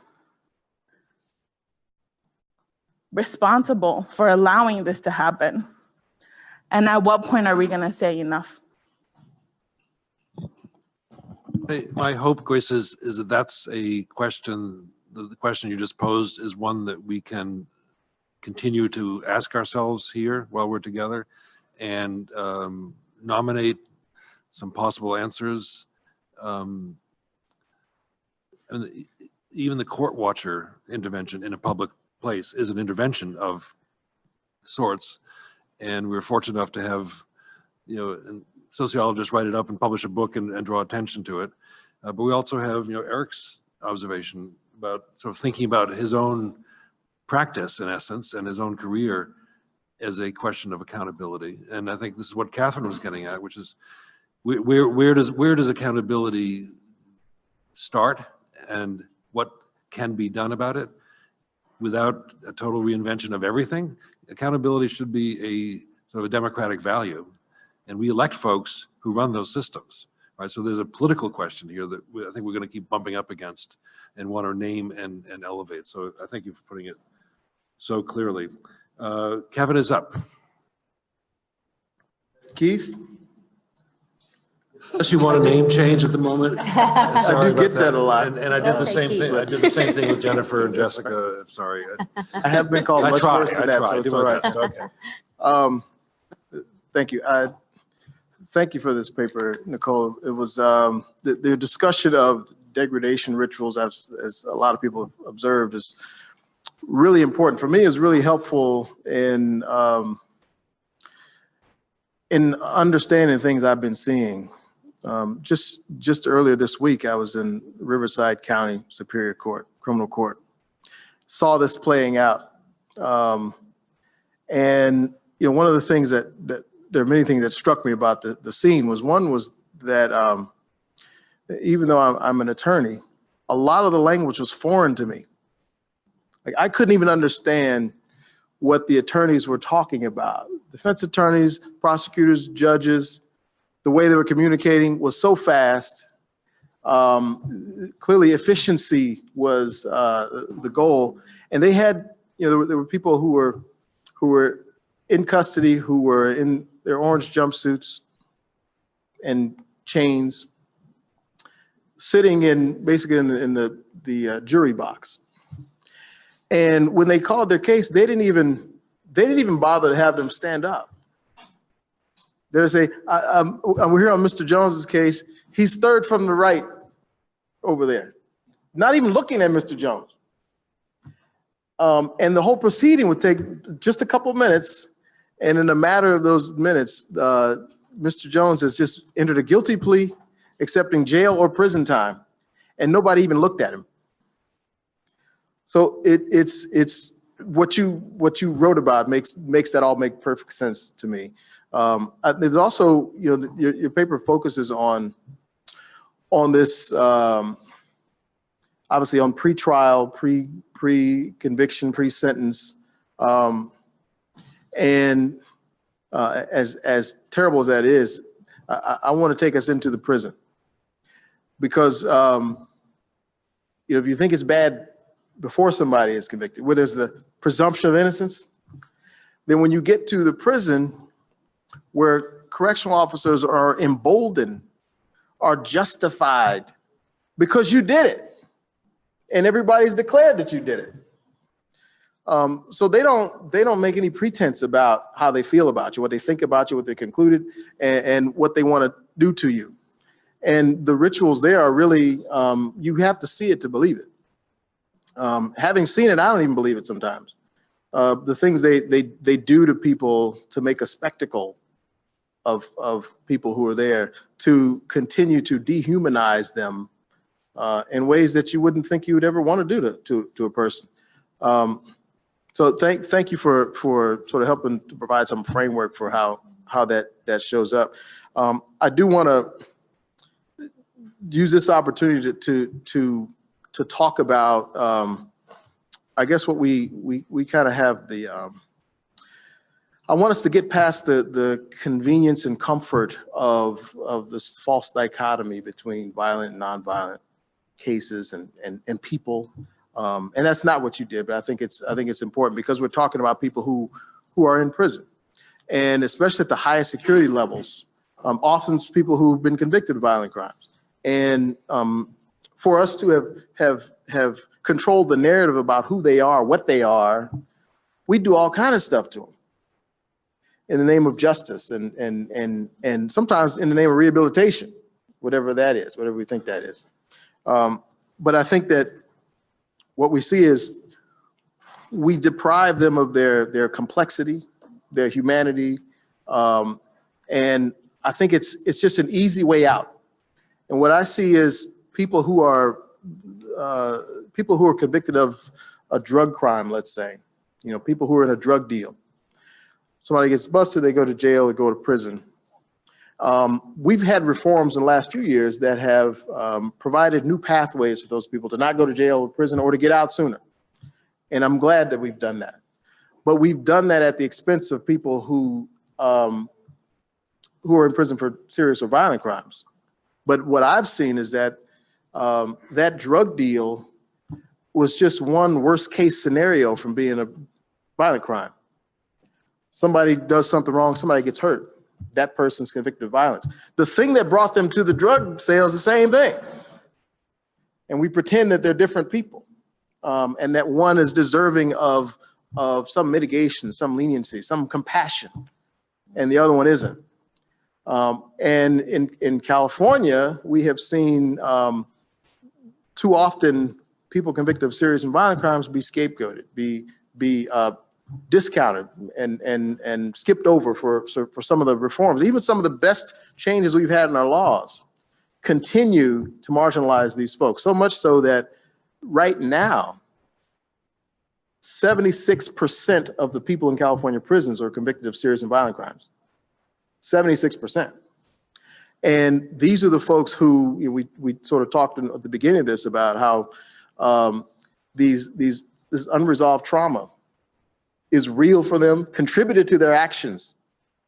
responsible for allowing this to happen? And at what point are we going to say enough? My hope, Grace, is that that's a question, the question you just posed is one that we can continue to ask ourselves here while we're together and nominate some possible answers. And even the court watcher intervention in a public place is an intervention of sorts, and we're fortunate enough to have sociologists write it up and publish a book and draw attention to it, but we also have Eric's observation about sort of thinking about his own practice in essence and his own career as a question of accountability. And I think this is what Catherine was getting at, which is where does accountability start and what can be done about it without a total reinvention of everything? Accountability should be a sort of a democratic value, and we elect folks who run those systems, right? So there's a political question here that I think we're going to keep bumping up against and want to name and elevate. So I thank you for putting it so clearly. Kevin is up. Keith? Unless you want a name change at the moment. I do get that a lot. And I did the same thing. I did the same thing with Jennifer and Jessica. Sorry. I have been called much worse than that, so it's all right. Okay. Thank you. Thank you for this paper, Nicole. It was the discussion of degradation rituals, as a lot of people have observed, is really important. For me, it's really helpful in understanding things I've been seeing. Just earlier this week, I was in Riverside County Superior Court, criminal court, saw this playing out. And one of the things that there are many things that struck me about the scene was that even though I'm an attorney, a lot of the language was foreign to me. I couldn't even understand what the attorneys were talking about. Defense attorneys, prosecutors, judges, the way they were communicating was so fast. Clearly efficiency was the goal. And they had, there were people who were in custody, who were in their orange jumpsuits and chains, sitting basically in the jury box. And when they called their case, they didn't even bother to have them stand up. There's we're here on Mr. Jones's case. He's third from the right over there, not even looking at Mr. Jones. And the whole proceeding would take just a couple of minutes. And in a matter of those minutes, Mr. Jones has just entered a guilty plea, accepting jail or prison time, and nobody even looked at him. So it's what you wrote about makes that all make perfect sense to me. There's also, you know, your paper focuses on this, obviously on pretrial, pre-conviction, pre-sentence, and as terrible as that is, I want to take us into the prison because, you know, if you think it's bad before somebody is convicted, where there's the presumption of innocence, then when you get to the prison where correctional officers are emboldened, are justified because you did it and everybody's declared that you did it. So they don't make any pretense about how they feel about you, what they think about you, what they concluded, and what they want to do to you. And the rituals there are really, you have to see it to believe it. Having seen it, I don't even believe it sometimes. The things they do to people to make a spectacle of people who are there, to continue to dehumanize them in ways that you wouldn't think you would ever want to do to a person. So thank you for sort of helping to provide some framework for how that shows up. I do want to use this opportunity to talk about, I guess what we kind of have the, I want us to get past the convenience and comfort of this false dichotomy between violent and nonviolent cases and people. And that's not what you did, but I think it's important because we're talking about people who are in prison, and especially at the highest security levels, often it's people who've been convicted of violent crimes. And for us to have controlled the narrative about who they are, what they are, we do all kind of stuff to them in the name of justice and sometimes in the name of rehabilitation, whatever that is, whatever we think that is. But I think that what we see is we deprive them of their complexity, their humanity, and I think it's just an easy way out. And what I see is people who are convicted of a drug crime, let's say, you know, people who are in a drug deal. Somebody gets busted, they go to jail, they go to prison. We've had reforms in the last few years that have provided new pathways for those people to not go to jail or prison or to get out sooner. And I'm glad that we've done that. But we've done that at the expense of people who are in prison for serious or violent crimes. But what I've seen is that that drug deal was just one worst case scenario from being a violent crime. Somebody does something wrong, somebody gets hurt. That person's convicted of violence. The thing that brought them to the drug sale is the same thing. And we pretend that they're different people, and that one is deserving of some mitigation, some leniency, some compassion, and the other one isn't. And in California, we have seen too often people convicted of serious and violent crimes be scapegoated, be discounted and skipped over for some of the reforms. Even some of the best changes we've had in our laws continue to marginalize these folks, so much so that right now, 76% of the people in California prisons are convicted of serious and violent crimes. 76%. And these are the folks who, you know, we sort of talked at the beginning of this about how this unresolved trauma is real for them, contributed to their actions,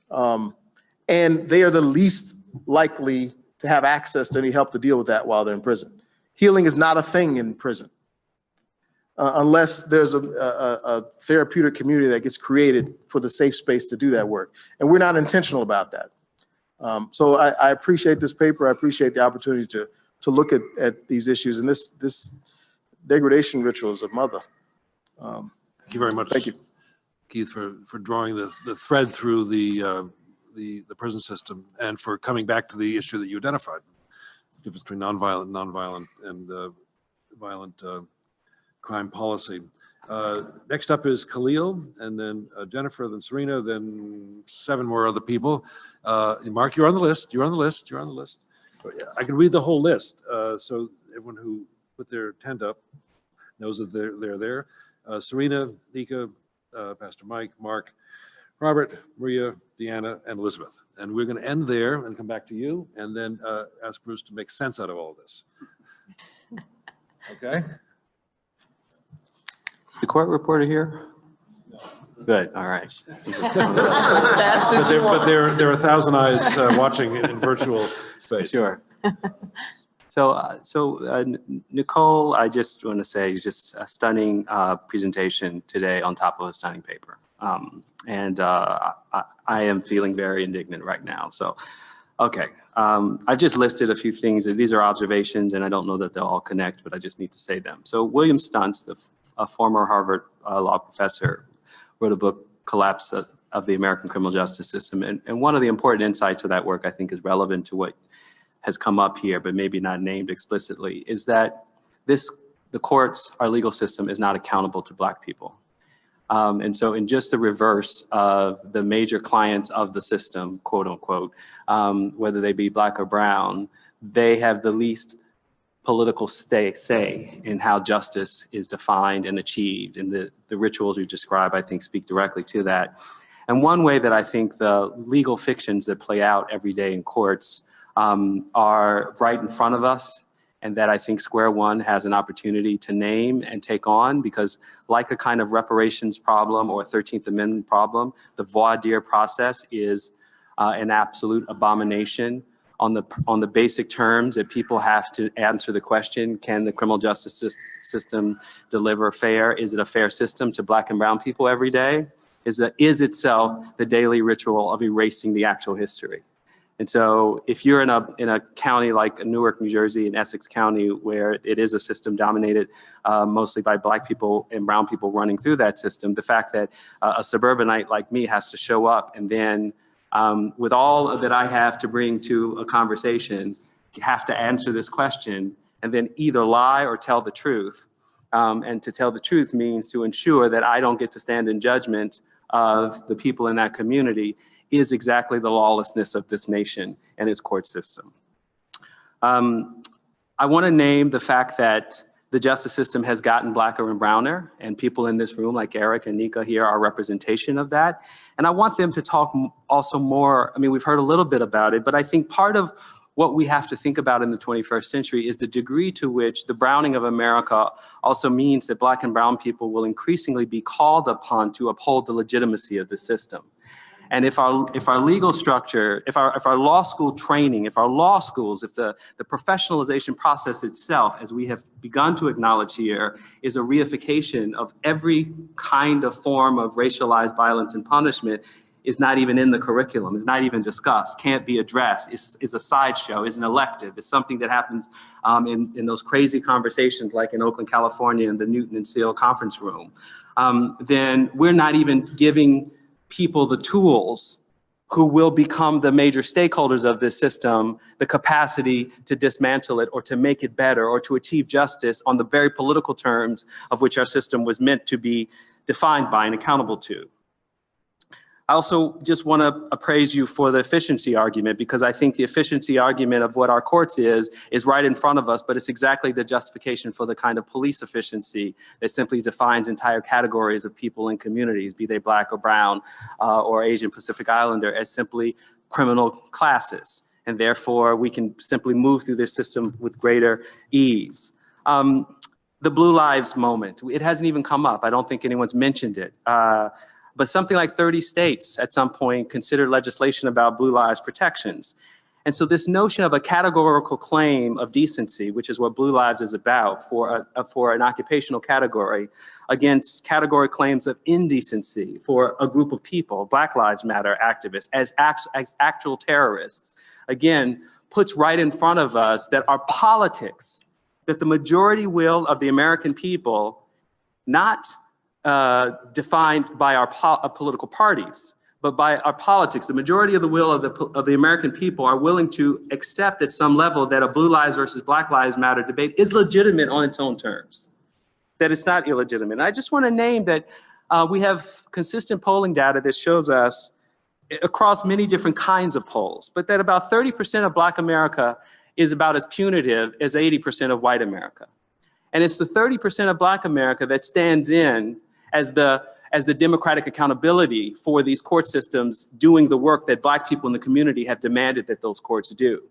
and they are the least likely to have access to any help to deal with that while they're in prison. Healing is not a thing in prison unless there's a therapeutic community that gets created for the safe space to do that work. And we're not intentional about that. So I appreciate this paper. I appreciate the opportunity to look at these issues. And this degradation ritual is a mother. Thank you very much. Thank you, Keith, for drawing the thread through the the prison system and for coming back to the issue that you identified, the difference between nonviolent, and violent crime policy. Next up is Khalil, and then Jennifer, then Serena, then 7 more other people. Mark, you're on the list. You're on the list. You're on the list. I can read the whole list, so everyone who put their hand up knows that they're there. Serena, Nika, Pastor Mike, Mark, Robert, Maria, Deanna, and Elizabeth. And we're going to end there and come back to you, and then ask Bruce to make sense out of all of this. Okay? The court reporter here? Good, all right. But there are 1,000 eyes watching in virtual space. Sure. So Nicole, I just want to say just a stunning presentation today on top of a stunning paper. I am feeling very indignant right now. So, okay. I've just listed a few things. These are observations, and I don't know that they'll all connect, but I just need to say them. So William Stuntz, a former Harvard law professor, wrote a book, Collapse of the American Criminal Justice System. And one of the important insights of that work, I think, is relevant to what has come up here, but maybe not named explicitly, is that the courts, our legal system, is not accountable to Black people. And so in just the reverse of the major clients of the system, quote unquote, whether they be Black or brown, they have the least political say in how justice is defined and achieved. And the rituals you describe, I think, speak directly to that. And one way that I think the legal fictions that play out every day in courts are right in front of us, and that I think Square One has an opportunity to name and take on, because like a kind of reparations problem or 13th Amendment problem, the voir dire process is an absolute abomination on the basic terms that people have to answer the question, can the criminal justice system deliver fair? Is it a fair system to Black and brown people every day? Is itself the daily ritual of erasing the actual history. And so if you're in a county like Newark, New Jersey, in Essex County, where it is a system dominated mostly by Black people and brown people running through that system, the fact that a suburbanite like me has to show up and then with all that I have to bring to a conversation, have to answer this question and then either lie or tell the truth. And to tell the truth means to ensure that I don't get to stand in judgment of the people in that community is exactly the lawlessness of this nation and its court system. I want to name the fact that the justice system has gotten Blacker and browner, and people in this room like Eric and Nika here are representation of that. And I want them to talk also more, I mean, we've heard a little bit about it, but I think part of what we have to think about in the 21st century is the degree to which the browning of America also means that Black and brown people will increasingly be called upon to uphold the legitimacy of the system. And if our legal structure, if our law school training, if our law schools, if the professionalization process itself, as we have begun to acknowledge here, is a reification of every kind of form of racialized violence and punishment, is not even in the curriculum, is not even discussed, can't be addressed, is a sideshow, is an elective, is something that happens in those crazy conversations like in Oakland, California, in the Newton and Seal conference room, then we're not even giving people the tools who will become the major stakeholders of this system, the capacity to dismantle it or to make it better or to achieve justice on the very political terms of which our system was meant to be defined by and accountable to. I also just want to appraise you for the efficiency argument, because I think the efficiency argument of what our courts is right in front of us, but it's exactly the justification for the kind of police efficiency that simply defines entire categories of people in communities, be they Black or brown or Asian Pacific Islander, as simply criminal classes. And therefore, we can simply move through this system with greater ease. The Blue Lives moment, it hasn't even come up. I don't think anyone's mentioned it. But something like 30 states at some point considered legislation about Blue Lives protections. And so this notion of a categorical claim of decency, which is what Blue Lives is about for an occupational category, against category claims of indecency for a group of people, Black Lives Matter activists, as actual terrorists, again, puts right in front of us that our politics, that the majority will of the American people, not defined by our political parties, but by our politics. The majority of the will of the American people are willing to accept at some level that a Blue Lives versus Black Lives Matter debate is legitimate on its own terms, that it's not illegitimate. And I just want to name that we have consistent polling data that shows us across many different kinds of polls, but that about 30% of Black America is about as punitive as 80% of white America. And it's the 30% of Black America that stands in as the democratic accountability for these court systems doing the work that Black people in the community have demanded that those courts do.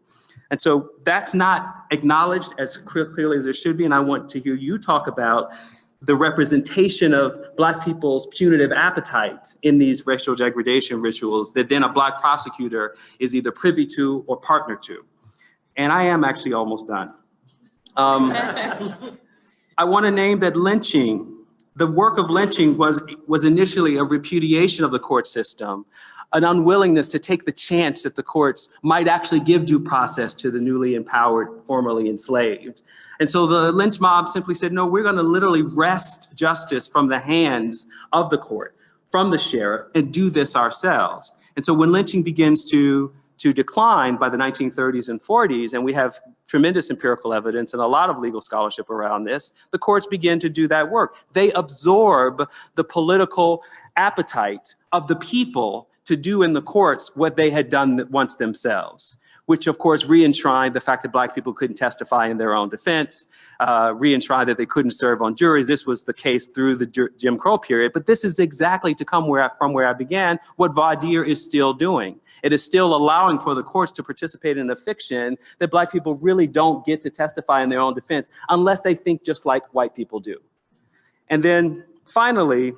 And so that's not acknowledged as clearly as it should be. And I want to hear you talk about the representation of Black people's punitive appetite in these racial degradation rituals that then a Black prosecutor is either privy to or partner to. And I am actually almost done. I want to name that lynching, the work of lynching was initially a repudiation of the court system, an unwillingness to take the chance that the courts might actually give due process to the newly empowered, formerly enslaved. And so the lynch mob simply said, no, we're going to literally wrest justice from the hands of the court, from the sheriff, and do this ourselves. And so when lynching begins to decline by the 1930s and 40s, and we have tremendous empirical evidence and a lot of legal scholarship around this, the courts begin to do that work. They absorb the political appetite of the people to do in the courts what they had done once themselves, which of course re-enshrined the fact that Black people couldn't testify in their own defense, re-enshrined that they couldn't serve on juries. This was the case through the Jim Crow period, but this is exactly to come from where I began, what voir dire is still doing. It is still allowing for the courts to participate in a fiction that Black people really don't get to testify in their own defense unless they think just like white people do. And then finally,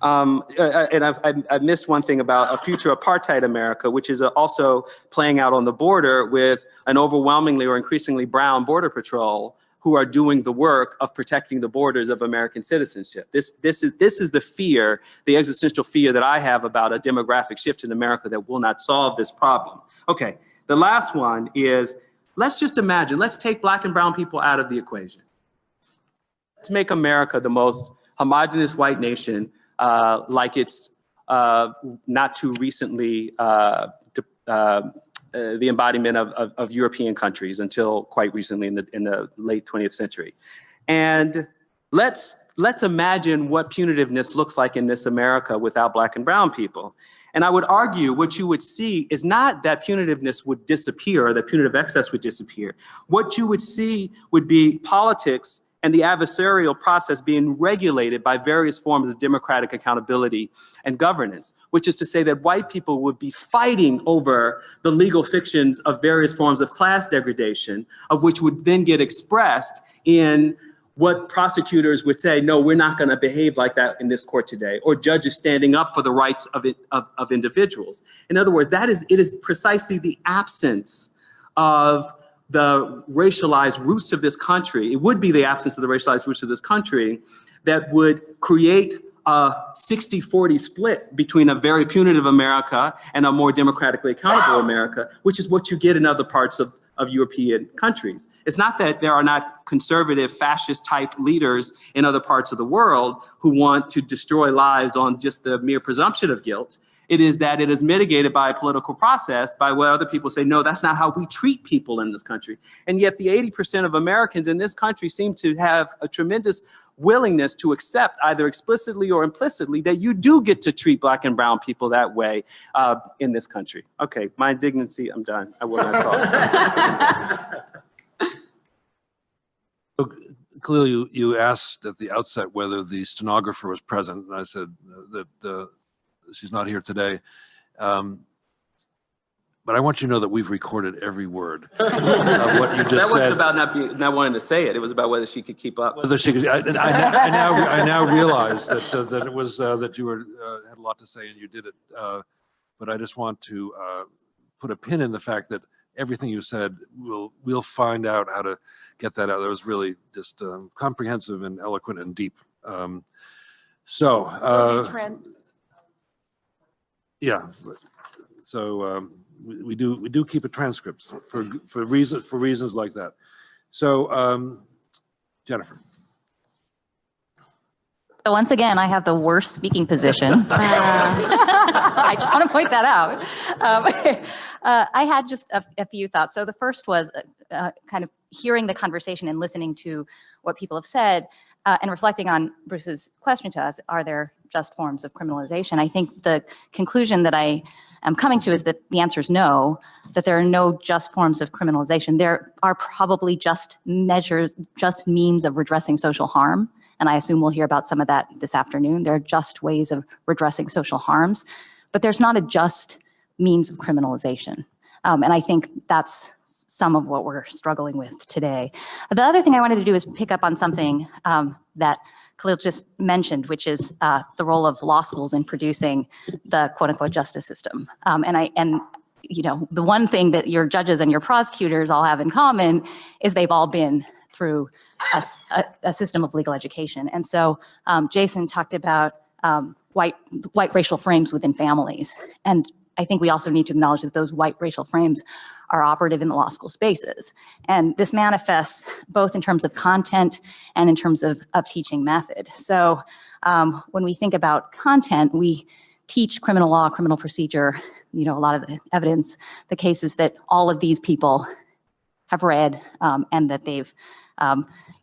I missed one thing about a future apartheid America, which is also playing out on the border with an overwhelmingly or increasingly brown border patrol who are doing the work of protecting the borders of American citizenship. This is the fear, the existential fear that I have about a demographic shift in America that will not solve this problem. Okay, the last one is, let's just imagine, let's take Black and brown people out of the equation. Let's make America the most homogenous white nation like it's not too recently the embodiment of European countries until quite recently in the late 20th century. And let's imagine what punitiveness looks like in this America without Black and brown people. And I would argue what you would see is not that punitiveness would disappear or that punitive excess would disappear. What you would see would be politics and the adversarial process being regulated by various forms of democratic accountability and governance, which is to say that white people would be fighting over the legal fictions of various forms of class degradation, of which would then get expressed in what prosecutors would say, no, we're not going to behave like that in this court today, or judges standing up for the rights of individuals. In other words, it is precisely the absence of the racialized roots of this country, it would be the absence of the racialized roots of this country that would create a 60-40 split between a very punitive America and a more democratically accountable America, which is what you get in other parts of European countries. It's not that there are not conservative fascist type leaders in other parts of the world who want to destroy lives on just the mere presumption of guilt. It is that it is mitigated by a political process by where other people say, no, that's not how we treat people in this country. And yet the 80% of Americans in this country seem to have a tremendous willingness to accept either explicitly or implicitly that you do get to treat Black and brown people that way in this country. Okay, my indignancy, I'm done. I will not talk. So clearly you asked at the outset whether the stenographer was present, and I said that she's not here today. But I want you to know that we've recorded every word of what you just said. That wasn't about not wanting to say it. It was about whether she could keep up. Whether she could. I now realize that it was that you had a lot to say and you did it. But I just want to put a pin in the fact that everything you said, we'll find out how to get that out. That was really just comprehensive and eloquent and deep. Yeah. So we do keep a transcript for reasons like that. So Jennifer. So once again, I have the worst speaking position. I just want to point that out. I had just a few thoughts. So the first was kind of hearing the conversation and listening to what people have said and reflecting on Bruce's question to us, are there just forms of criminalization? I think the conclusion that I am coming to is that the answer is no, that there are no just forms of criminalization. There are probably just measures, just means of redressing social harm. And I assume we'll hear about some of that this afternoon. There are just ways of redressing social harms, but there's not a just means of criminalization. And I think that's some of what we're struggling with today. The other thing I wanted to do is pick up on something that Khalil just mentioned, which is the role of law schools in producing the quote unquote justice system. And you know, the one thing that your judges and your prosecutors all have in common is they've all been through a system of legal education. And so Jason talked about white racial frames within families. And I think we also need to acknowledge that those white racial frames are operative in the law school spaces. And this manifests both in terms of content and in terms of teaching method. So when we think about content, we teach criminal law, criminal procedure, you know, a lot of the evidence, the cases that all of these people have read and that they've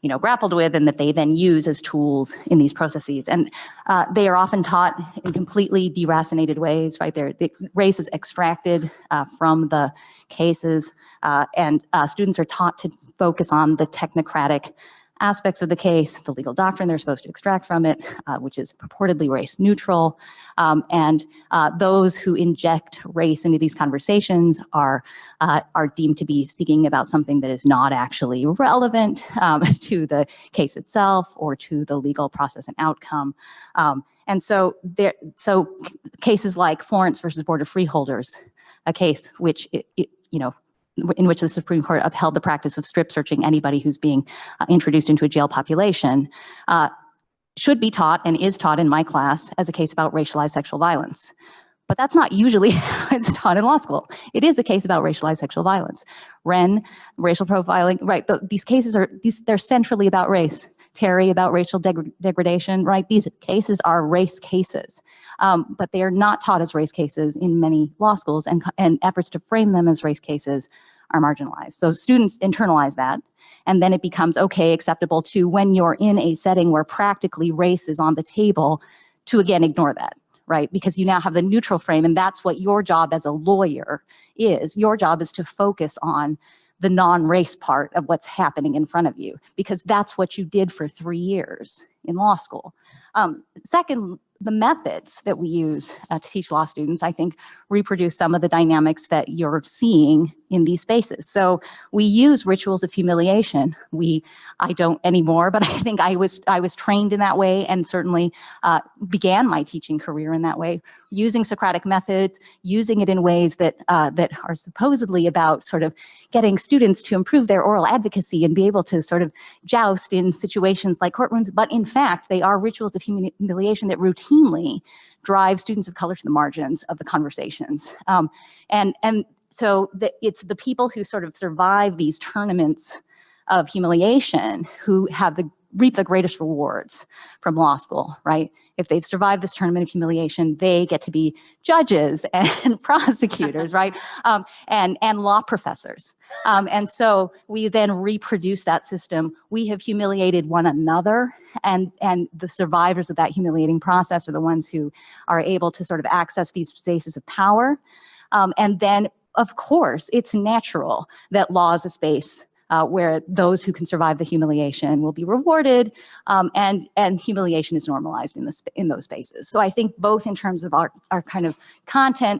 you know, grappled with and that they then use as tools in these processes. And they are often taught in completely deracinated ways, right? The race is extracted from the cases and students are taught to focus on the technocratic aspects of the case, the legal doctrine they're supposed to extract from it, which is purportedly race neutral. And those who inject race into these conversations are deemed to be speaking about something that is not actually relevant to the case itself or to the legal process and outcome. And so cases like Florence versus Board of Freeholders, a case which, you know, in which the Supreme Court upheld the practice of strip searching anybody who's being introduced into a jail population, should be taught and is taught in my class as a case about racialized sexual violence. But that's not usually how it's taught in law school. It is a case about racialized sexual violence. Racial profiling, right? These cases they're centrally about race. Terry, about racial degradation, right? These cases are race cases, but they are not taught as race cases in many law schools, and efforts to frame them as race cases are marginalized. So students internalize that, and then it becomes acceptable to, when you're in a setting where practically race is on the table, to again ignore that, right? Because you now have the neutral frame, and that's what your job as a lawyer is. Your job is to focus on the non-race part of what's happening in front of you, because that's what you did for 3 years in law school. Second, the methods that we use to teach law students, I think, reproduce some of the dynamics that you're seeing in these spaces. So we use rituals of humiliation. I don't anymore, but I think I was trained in that way, and certainly began my teaching career in that way, using Socratic methods, using it in ways that are supposedly about sort of getting students to improve their oral advocacy and be able to sort of joust in situations like courtrooms. But in fact, they are rituals of humiliation that routinely drive students of color to the margins of the conversations. So it's the people who sort of survive these tournaments of humiliation who reap the greatest rewards from law school, right? If they've survived this tournament of humiliation, they get to be judges and prosecutors, right? And law professors. And so we then reproduce that system. We have humiliated one another, and the survivors of that humiliating process are the ones who are able to sort of access these spaces of power. And then, of course, it's natural that law is a space where those who can survive the humiliation will be rewarded, and humiliation is normalized in those spaces. So I think both in terms of our kind of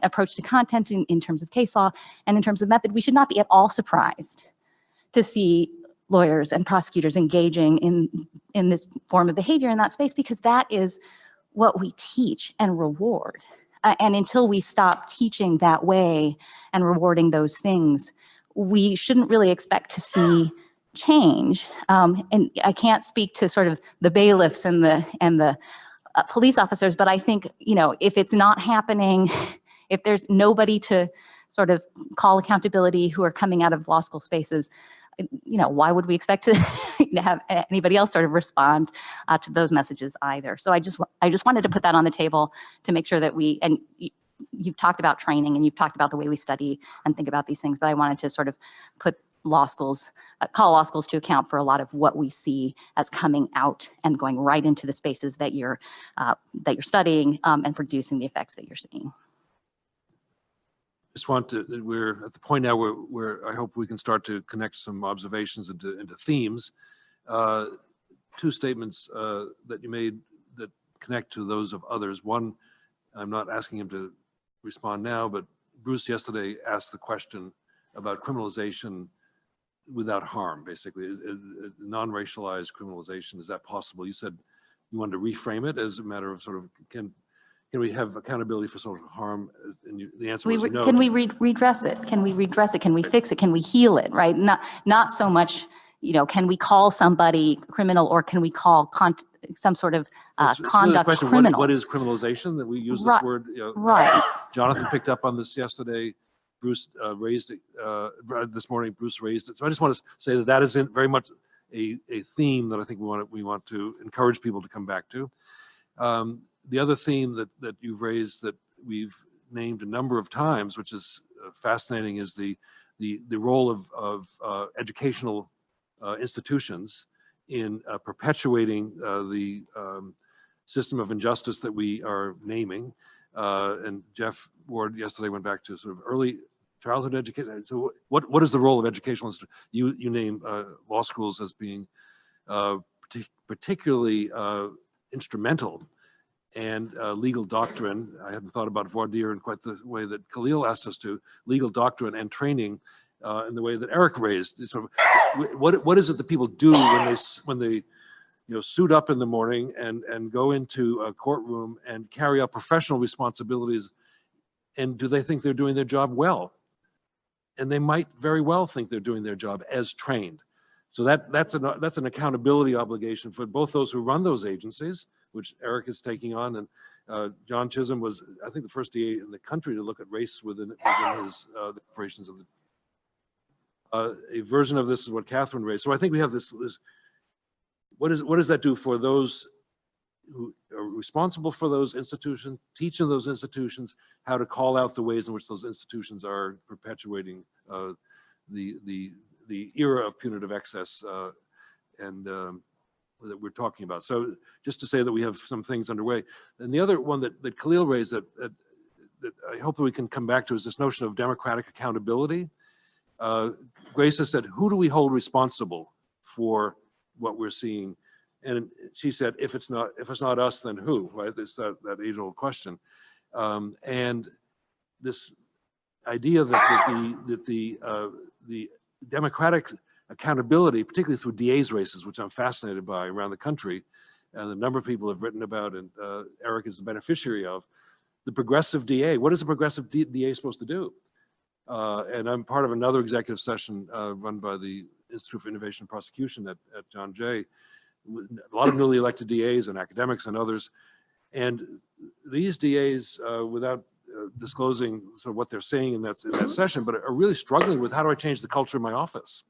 approach to content in terms of case law and in terms of method, we should not be at all surprised to see lawyers and prosecutors engaging in this form of behavior in that space, because that is what we teach and reward. And until we stop teaching that way and rewarding those things, we shouldn't really expect to see change. And I can't speak to sort of the bailiffs and the police officers, but I think, you know, if it's not happening, if there's nobody to sort of call accountability who are coming out of law school spaces, why would we expect to have anybody else sort of respond to those messages either? So I just wanted to put that on the table to make sure that you've talked about training and you've talked about the way we study and think about these things, but I wanted to sort of put call law schools to account for a lot of what we see as coming out and going right into the spaces that you're studying and producing the effects that you're seeing. We're at the point now where I hope we can start to connect some observations into themes. Two statements that you made that connect to those of others. One, I'm not asking him to respond now, but Bruce yesterday asked the question about criminalization without harm, basically. Non-racialized criminalization, is that possible? You said you wanted to reframe it as a matter of sort of, can we have accountability for social harm? And the answer was no. Can we redress it? Can we redress it? Can we fix it? Can we heal it, right? Not so much, can we call somebody criminal, or can we call some sort of conduct really criminal? What is criminalization? That we use this word. Right. Jonathan picked up on this yesterday. Bruce raised it this morning. Bruce raised it. So I just want to say that isn't very much a theme that I think we want to encourage people to come back to. The other theme that you've raised that we've named a number of times, which is fascinating, is the role of educational institutions in perpetuating the system of injustice that we are naming. And Jeff Ward yesterday went back to sort of early childhood education. So what is the role of educational institutions? You name law schools as being particularly instrumental, and legal doctrine. I hadn't thought about voir dire in quite the way that Khalil asked us to. Legal doctrine and training in the way that Eric raised. Sort of, what is it that people do when they suit up in the morning and go into a courtroom and carry out professional responsibilities, and do they think they're doing their job well? And they might very well think they're doing their job as trained. So that's an accountability obligation for both those who run those agencies, which Eric is taking on, and John Chisholm was, I think, the first DA in the country to look at race within his the operations of the. A version of this is what Catherine raised. So I think we have this. What does that do for those who are responsible for those institutions, teaching those institutions how to call out the ways in which those institutions are perpetuating the era of punitive excess that we're talking about. So just to say that we have some things underway. And the other one that Khalil raised that I hope that we can come back to is this notion of democratic accountability. Grace has said, who do we hold responsible for what we're seeing? And she said, if it's not us, then who, right? It's that age-old question. And this idea that the democratic accountability, particularly through DA's races, which I'm fascinated by around the country, and the number of people have written about, and Eric is the beneficiary of, the progressive DA. What is a progressive DA supposed to do? And I'm part of another executive session run by the Institute for Innovation and Prosecution at John Jay. A lot of newly elected DAs and academics and others. And these DAs, without disclosing sort of what they're saying in that session, but are really struggling with, how do I change the culture in my office?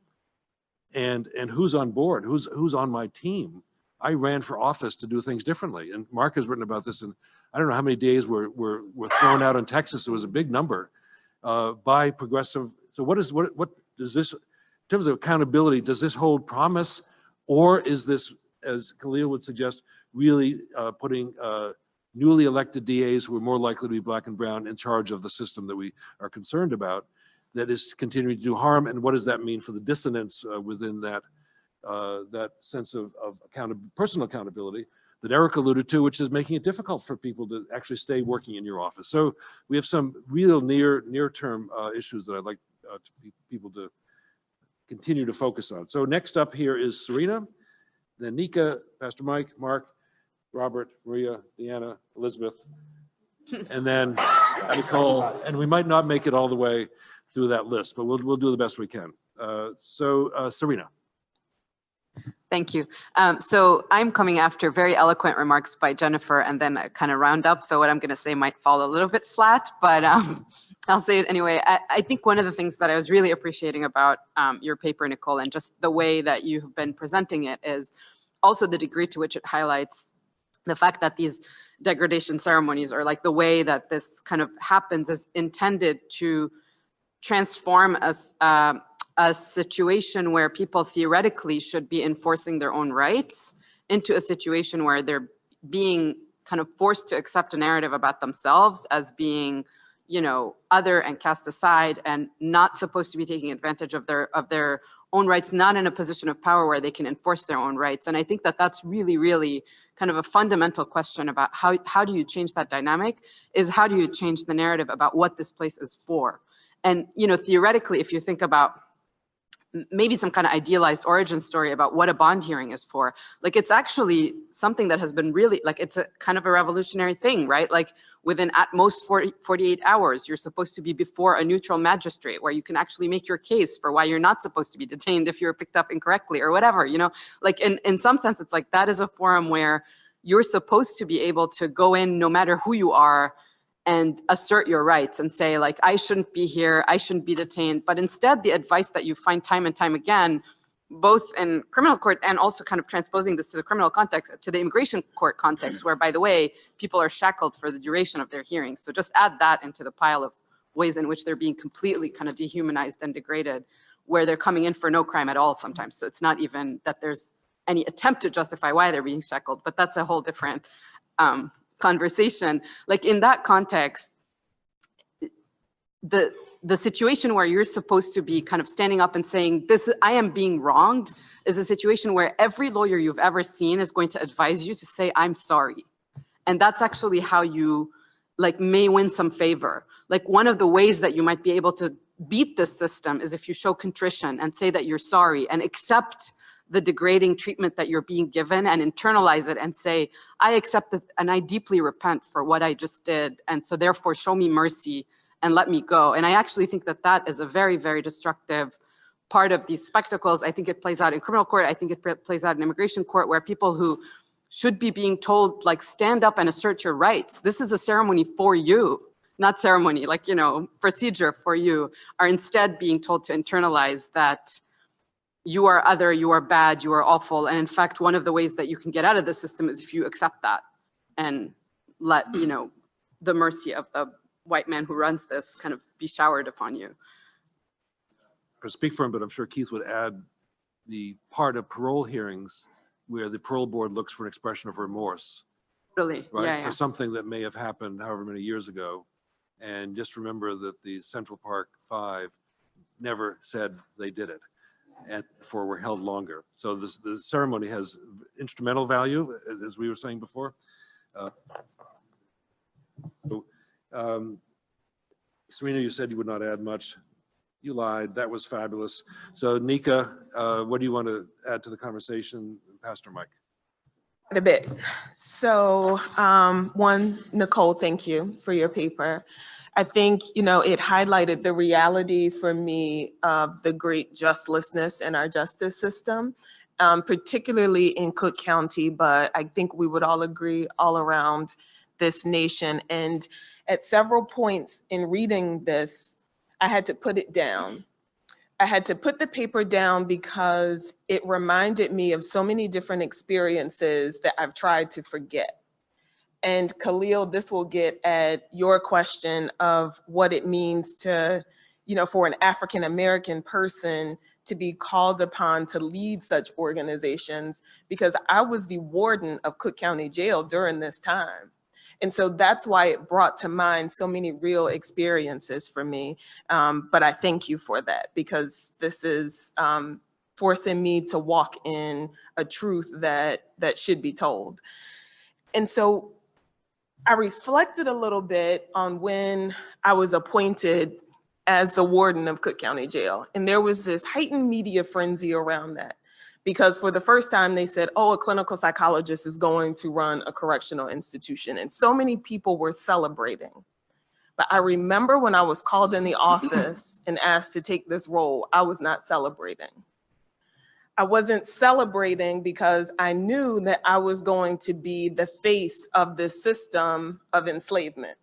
And who's on board? Who's on my team? I ran for office to do things differently. And Mark has written about this, and I don't know how many days were thrown out in Texas. It was a big number by progressive. So what does this, in terms of accountability, does this hold promise? Or is this, as Khalil would suggest, really putting newly elected DAs who are more likely to be black and brown in charge of the system that we are concerned about, that is continuing to do harm? And what does that mean for the dissonance within that sense of personal accountability that Eric alluded to, which is making it difficult for people to actually stay working in your office? So we have some real near-term issues that I'd like people to continue to focus on. So next up here is Serena, then Nika, Pastor Mike, Mark, Robert, Maria, Deanna, Elizabeth, and then Nicole. And we might not make it all the way through that list, but we'll do the best we can. So Serena. Thank you. So I'm coming after very eloquent remarks by Jennifer and then a kind of roundup. So what I'm going to say might fall a little bit flat, but I'll say it anyway. I think one of the things that I was really appreciating about your paper, Nicole, and just the way that you've been presenting it is also the degree to which it highlights the fact that these degradation ceremonies, or like the way that this kind of happens, is intended to transform a situation where people theoretically should be enforcing their own rights into a situation where they're being kind of forced to accept a narrative about themselves as being, you know, other and cast aside and not supposed to be taking advantage of their own rights, not in a position of power where they can enforce their own rights. And I think that that's really, really kind of a fundamental question about how do you change that dynamic, is how do you change the narrative about what this place is for? And, you know, theoretically, if you think about maybe some kind of idealized origin story about what a bond hearing is for, like it's actually something that has been really, like it's a kind of a revolutionary thing, right? Like within at most 48 hours, you're supposed to be before a neutral magistrate where you can actually make your case for why you're not supposed to be detained if you're picked up incorrectly or whatever, you know? Like in some sense, it's like that is a forum where you're supposed to be able to go in no matter who you are and assert your rights and say, like, I shouldn't be here, I shouldn't be detained. But instead, the advice that you find time and time again, both in criminal court and also kind of transposing this to the criminal context, to the immigration court context, where, by the way, people are shackled for the duration of their hearings. So just add that into the pile of ways in which they're being completely kind of dehumanized and degraded, where they're coming in for no crime at all sometimes. So it's not even that there's any attempt to justify why they're being shackled, but that's a whole different conversation. Like in that context, the situation where you're supposed to be kind of standing up and saying, this, I am being wronged, is a situation where every lawyer you've ever seen is going to advise you to say, I'm sorry. And that's actually how you like may win some favor. Like one of the ways that you might be able to beat this system is if you show contrition and say that you're sorry and accept the degrading treatment that you're being given and internalize it and say, I accept it and I deeply repent for what I just did. And so therefore show me mercy and let me go. And I actually think that that is a very, very destructive part of these spectacles. I think it plays out in criminal court. I think it plays out in immigration court, where people who should be being told, like, stand up and assert your rights. This is a ceremony for you, not ceremony, like, you know, procedure for you, are instead being told to internalize that you are other, you are bad, you are awful. And in fact, one of the ways that you can get out of the system is if you accept that and let, you know, the mercy of the white man who runs this kind of be showered upon you. To speak for him, but I'm sure Keith would add the part of parole hearings where the parole board looks for an expression of remorse. Really? Right? Yeah, For something that may have happened however many years ago. And just remember that the Central Park Five never said they did it, and therefore were held longer. So the ceremony has instrumental value, as we were saying before. Serena, you said you would not add much. You lied. That was fabulous. So Nika, what do you want to add to the conversation? Pastor Mike. A bit. So one, Nicole, thank you for your paper. I think, you know, it highlighted the reality for me of the great justlessness in our justice system, particularly in Cook County, but I think we would all agree all around this nation. And at several points in reading this, I had to put it down. I had to put the paper down because it reminded me of so many different experiences that I've tried to forget. And Khalil, this will get at your question of what it means to, you know, for an African-American person to be called upon to lead such organizations, because I was the warden of Cook County Jail during this time. And so that's why it brought to mind so many real experiences for me. But I thank you for that, because this is forcing me to walk in a truth that should be told. And so I reflected a little bit on when I was appointed as the warden of Cook County Jail. And there was this heightened media frenzy around that, because for the first time they said, oh, a clinical psychologist is going to run a correctional institution. And so many people were celebrating. But I remember when I was called in the office and asked to take this role, I was not celebrating. I wasn't celebrating because I knew that I was going to be the face of this system of enslavement.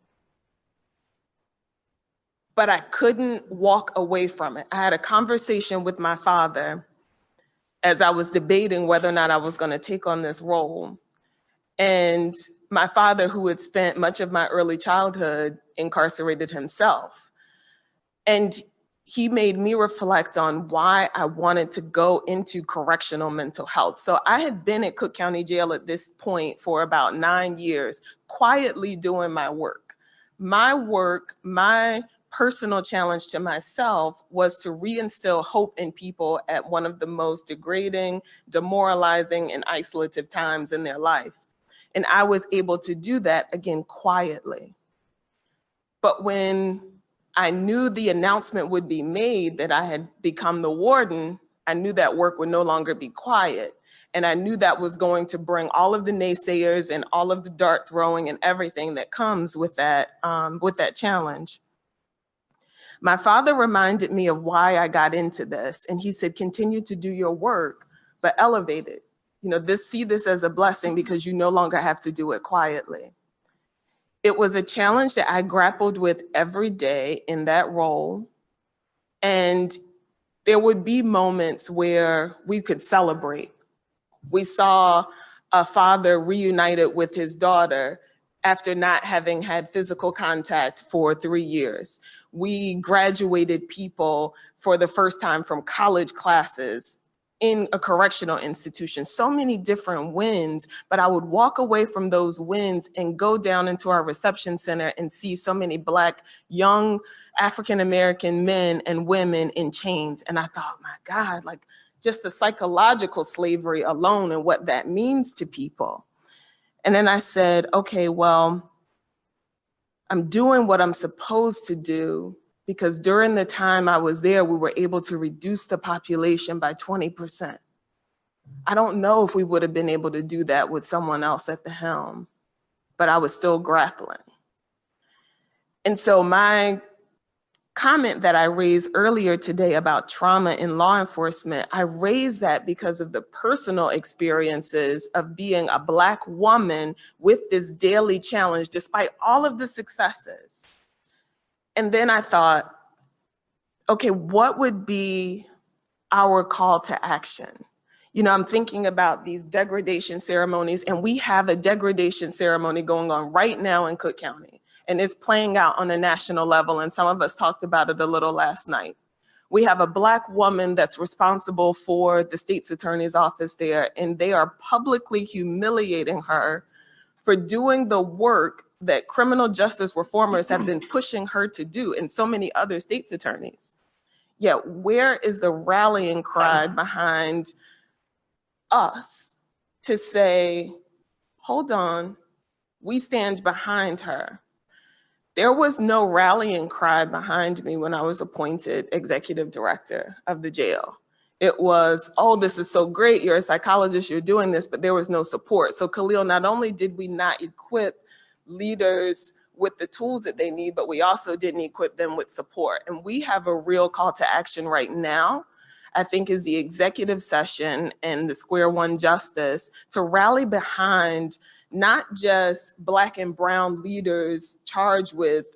but I couldn't walk away from it. I had a conversation with my father as I was debating whether or not I was going to take on this role. And my father, who had spent much of my early childhood incarcerated himself, and he made me reflect on why I wanted to go into correctional mental health. So I had been at Cook County Jail at this point for about 9 years, quietly doing my work. My personal challenge to myself was to reinstill hope in people at one of the most degrading, demoralizing, and isolative times in their life. And I was able to do that, again, quietly. But when I knew the announcement would be made that I had become the warden, I knew that work would no longer be quiet. And I knew that was going to bring all of the naysayers and all of the dart throwing and everything that comes with that challenge. My father reminded me of why I got into this. And he said, continue to do your work, but elevate it. See this as a blessing because you no longer have to do it quietly. It was a challenge that I grappled with every day in that role. And there would be moments where we could celebrate. We saw a father reunited with his daughter after not having had physical contact for 3 years. We graduated people for the first time from college classes in a correctional institution. So many different wins, but I would walk away from those wins and go down into our reception center and see so many Black, young African-American men and women in chains. And I thought, my God, like just the psychological slavery alone and what that means to people. And then I said, okay, well, I'm doing what I'm supposed to do, because during the time I was there, we were able to reduce the population by 20%. I don't know if we would have been able to do that with someone else at the helm, but I was still grappling. And so my comment that I raised earlier today about trauma in law enforcement, I raised that because of the personal experiences of being a Black woman with this daily challenge, despite all of the successes. And then I thought, okay, what would be our call to action? I'm thinking about these degradation ceremonies, and we have a degradation ceremony going on right now in Cook County, and it's playing out on a national level, and some of us talked about it a little last night. We have a Black woman that's responsible for the state's attorney's office there, and they are publicly humiliating her for doing the work that criminal justice reformers have been pushing her to do, and so many other state's attorneys. Yet where is the rallying cry behind us to say, hold on, we stand behind her? There was no rallying cry behind me when I was appointed executive director of the jail. It was, oh, this is so great, you're a psychologist, you're doing this, but there was no support. So Khalil, not only did we not equip leaders with the tools that they need, but we also didn't equip them with support. And we have a real call to action right now, I think, is the executive session and the Square One Justice to rally behind not just Black and brown leaders charged with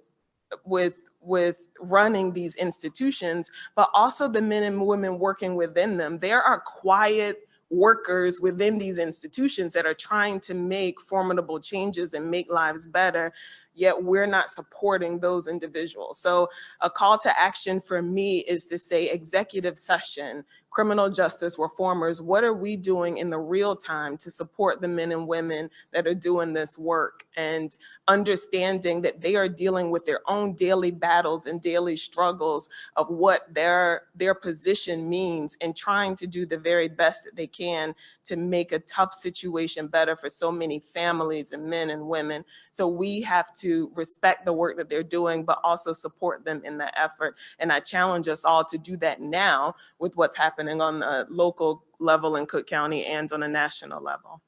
running these institutions, but also the men and women working within them. There are quiet workers within these institutions that are trying to make formidable changes and make lives better, yet we're not supporting those individuals. So a call to action for me is to say, executive session, criminal justice reformers, what are we doing in the real time to support the men and women that are doing this work, and understanding that they are dealing with their own daily battles and daily struggles of what their position means, and trying to do the very best that they can to make a tough situation better for so many families and men and women. So we have to respect the work that they're doing, but also support them in that effort. And I challenge us all to do that now with what's happening on the local level in Cook County and on a national level.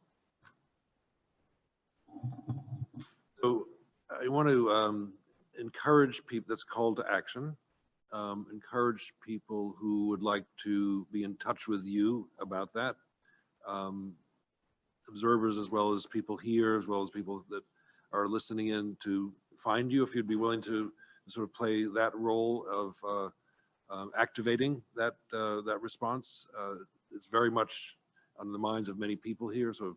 So I want to encourage people, that's a call to action, encourage people who would like to be in touch with you about that, observers as well as people here, as well as people that are listening in, to find you if you'd be willing to sort of play that role of activating that response. It's very much on the minds of many people here. So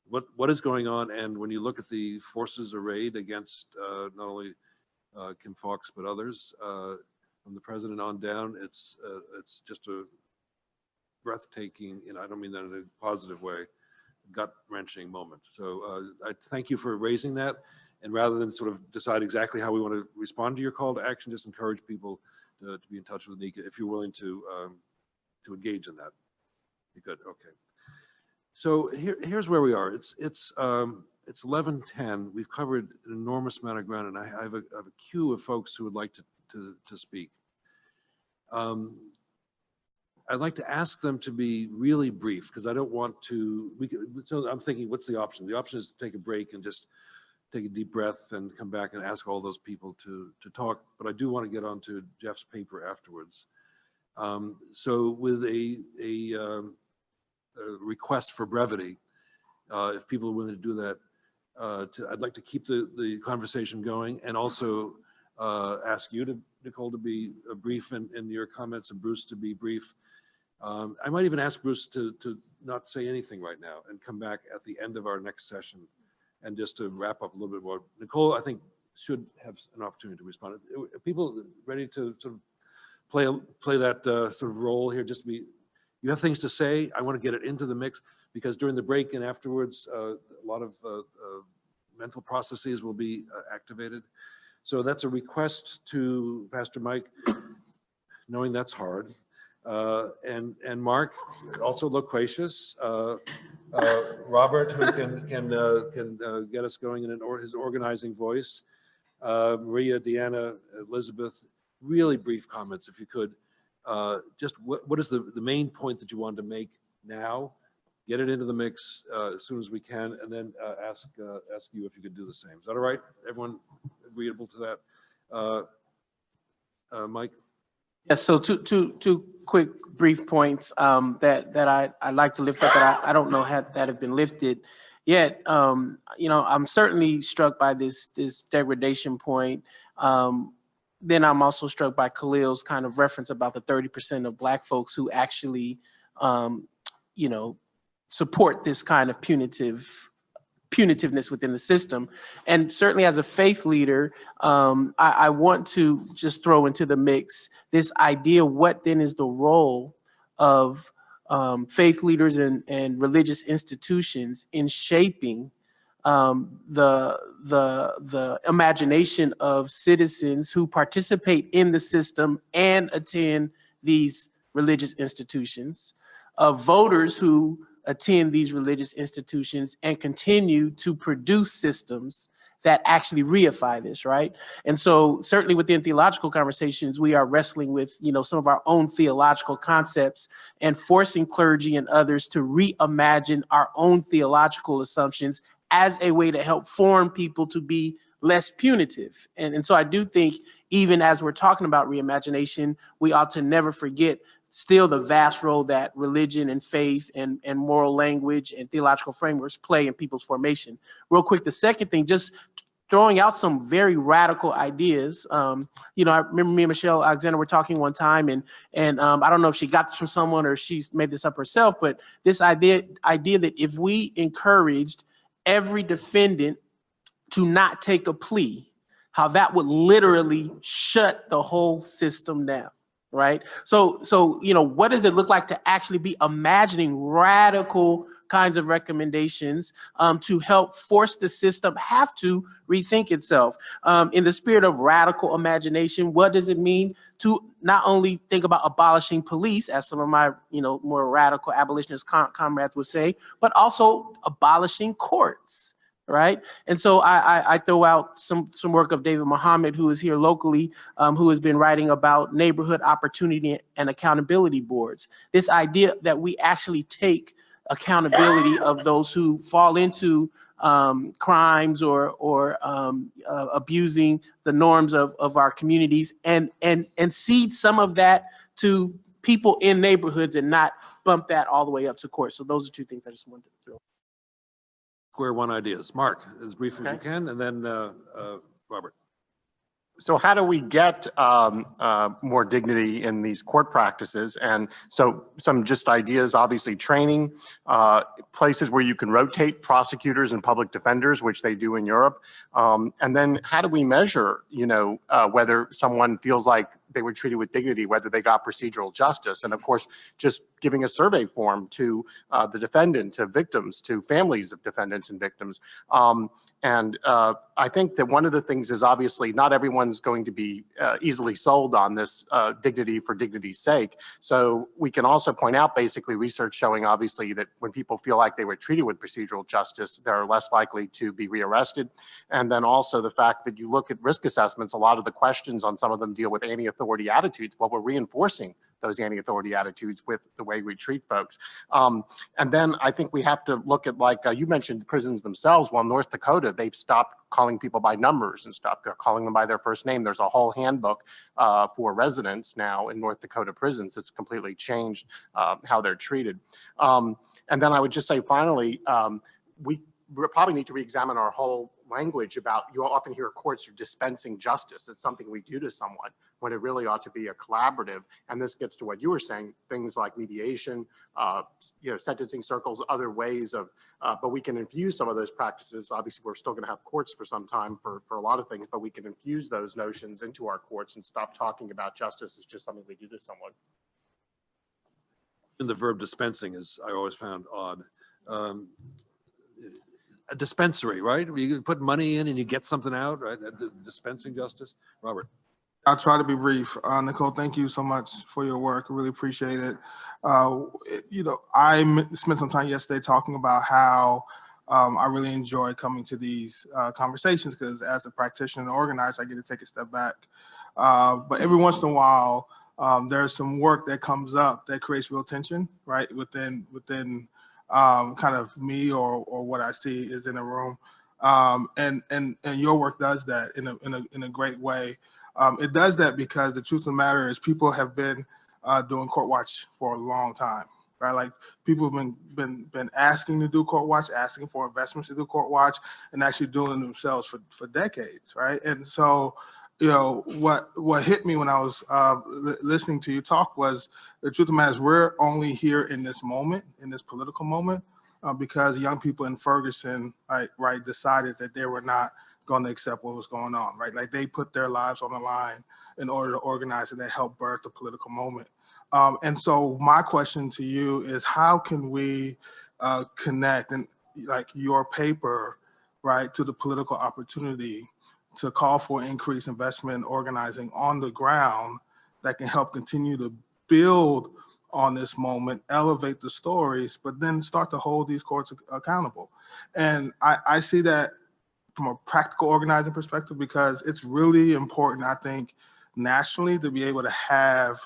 what is going on? And when you look at the forces arrayed against not only Kim Foxx, but others, from the president on down, it's just a breathtaking, I don't mean that in a positive way, gut-wrenching moment. So I thank you for raising that. And rather than sort of decide exactly how we want to respond to your call to action, just encourage people to be in touch with Nika if you're willing to engage in that. Be good. Okay. So here's where we are. It's 11:10. We've covered an enormous amount of ground, and I have a queue of folks who would like to speak. I'd like to ask them to be really brief because I don't want to. So I'm thinking, what's the option? The option is to take a break and just take a deep breath and come back and ask all those people to talk. But I do want to get onto Jeff's paper afterwards. So with a request for brevity, if people are willing to do that, I'd like to keep the conversation going and also ask you, Nicole, to be brief in your comments and Bruce to be brief. I might even ask Bruce to not say anything right now and come back at the end of our next session and just to wrap up a little bit more. Nicole, I think, should have an opportunity to respond. Are people ready to sort of play that sort of role here? Just to be, you have things to say. I want to get it into the mix because during the break and afterwards, a lot of mental processes will be activated. So that's a request to Pastor Mike, knowing that's hard. And Mark, also loquacious. Robert, who can get us going in his organizing voice. Maria, Deanna, Elizabeth, really brief comments if you could. Just what is the main point that you wanted to make now? Get it into the mix as soon as we can, and then ask you if you could do the same. Is that all right? Everyone agreeable to that? Mike? Yes, so two quick brief points that I'd like to lift up that I don't know that have been lifted yet. I'm certainly struck by this degradation point. Then I'm also struck by Khalil's kind of reference about the 30% of Black folks who actually, support this kind of punitiveness within the system. And certainly as a faith leader, I want to just throw into the mix this idea, what then is the role of faith leaders and religious institutions in shaping the imagination of citizens who participate in the system and attend these religious institutions, of voters who attend these religious institutions and continue to produce systems that actually reify this, right? And so certainly within theological conversations, we are wrestling with, some of our own theological concepts and forcing clergy and others to reimagine our own theological assumptions as a way to help form people to be less punitive. And so I do think even as we're talking about reimagination, we ought to never forget still the vast role that religion and faith and moral language and theological frameworks play in people's formation. Real quick, the second thing, just throwing out some very radical ideas. I remember me and Michelle Alexander were talking one time, and I don't know if she got this from someone or she's made this up herself, but this idea that if we encouraged every defendant to not take a plea, how that would literally shut the whole system down. Right. So, what does it look like to actually be imagining radical kinds of recommendations to help force the system have to rethink itself? In the spirit of radical imagination, what does it mean to not only think about abolishing police, as some of my, more radical abolitionist comrades would say, but also abolishing courts? Right. And so I throw out some work of David Muhammad, who is here locally, who has been writing about neighborhood opportunity and accountability boards. This idea that we actually take accountability of those who fall into crimes or abusing the norms of our communities and cede some of that to people in neighborhoods and not bump that all the way up to court. So those are two things I just wanted to throw. Square one ideas. Mark, as brief as you can, and then Robert. So how do we get more dignity in these court practices? And so some just ideas, obviously training, places where you can rotate prosecutors and public defenders, which they do in Europe. And then how do we measure, whether someone feels like they were treated with dignity, whether they got procedural justice? And of course, just giving a survey form to the defendant, to victims, to families of defendants and victims. I think that one of the things is obviously not everyone's going to be easily sold on this dignity for dignity's sake. So we can also point out basically research showing obviously that when people feel like they were treated with procedural justice, they're less likely to be rearrested. And then also the fact that you look at risk assessments, a lot of the questions on some of them deal with anti-authority attitudes. Well, we're reinforcing those anti-authority attitudes with the way we treat folks. And then I think we have to look at, like you mentioned, prisons themselves. Well, North Dakota, they've stopped calling people by numbers and stuff. They're calling them by their first name. There's a whole handbook for residents now in North Dakota prisons. It's completely changed how they're treated. And then I would just say, finally, we probably need to re-examine our whole language about, you often hear courts are dispensing justice. It's something we do to someone when it really ought to be a collaborative. And this gets to what you were saying, things like mediation, sentencing circles, other ways of, but we can infuse some of those practices. Obviously, we're still gonna have courts for some time for a lot of things, but we can infuse those notions into our courts and stop talking about justice as just something we do to someone. And the verb dispensing is, I always found odd. A dispensary, right? You put money in and you get something out, right? Dispensing justice. Robert. I'll try to be brief. Nicole, thank you so much for your work. I really appreciate it. I spent some time yesterday talking about how I really enjoy coming to these conversations because as a practitioner and organizer, I get to take a step back. But every once in a while, there's some work that comes up that creates real tension, right? Within kind of me or what I see is in a room. And your work does that in a great way. It does that because the truth of the matter is people have been doing court watch for a long time, right? Like people have been asking to do court watch, asking for investments to do court watch, and actually doing it themselves for decades, right? And so, what hit me when I was listening to you talk was the truth of the matter is we're only here in this moment, in this political moment, because young people in Ferguson, right, decided that they were not going to accept what was going on, right? Like they put their lives on the line in order to organize and they help birth the political moment. And so my question to you is how can we connect and like your paper, right, to the political opportunity to call for increased investment in organizing on the ground that can help continue to build on this moment, elevate the stories, but then start to hold these courts accountable. And I see that from a practical organizing perspective because it's really important, I think, nationally to be able to have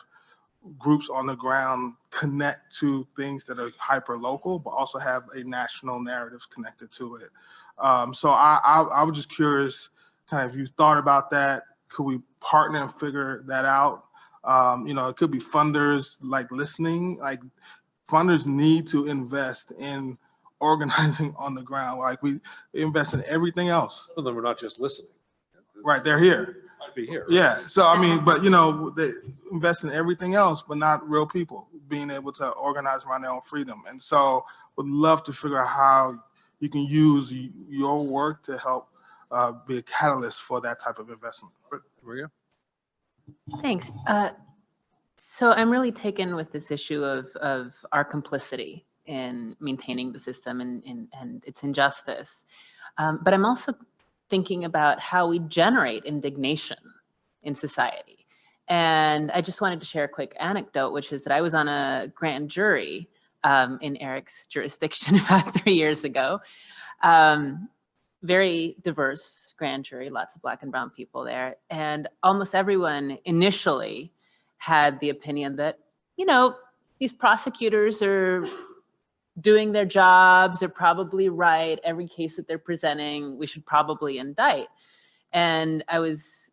groups on the ground connect to things that are hyper local, but also have a national narrative connected to it. So I was just curious, kind of, if you thought about that, could we partner and figure that out? It could be funders like listening, like funders need to invest in organizing on the ground. Like we invest in everything else. Some of them are not just listening. Right, they're here. Might be here. Yeah, so I mean, but they invest in everything else, but not real people being able to organize around their own freedom. And so would love to figure out how you can use your work to help be a catalyst for that type of investment. Maria? Thanks. So I'm really taken with this issue of our complicity in maintaining the system and its injustice. But I'm also thinking about how we generate indignation in society. And I just wanted to share a quick anecdote, which is that I was on a grand jury in Eric's jurisdiction about 3 years ago. Very diverse grand jury, lots of Black and brown people there. And almost everyone initially had the opinion that, these prosecutors are doing their jobs, they're probably right, every case that they're presenting, we should probably indict. And I was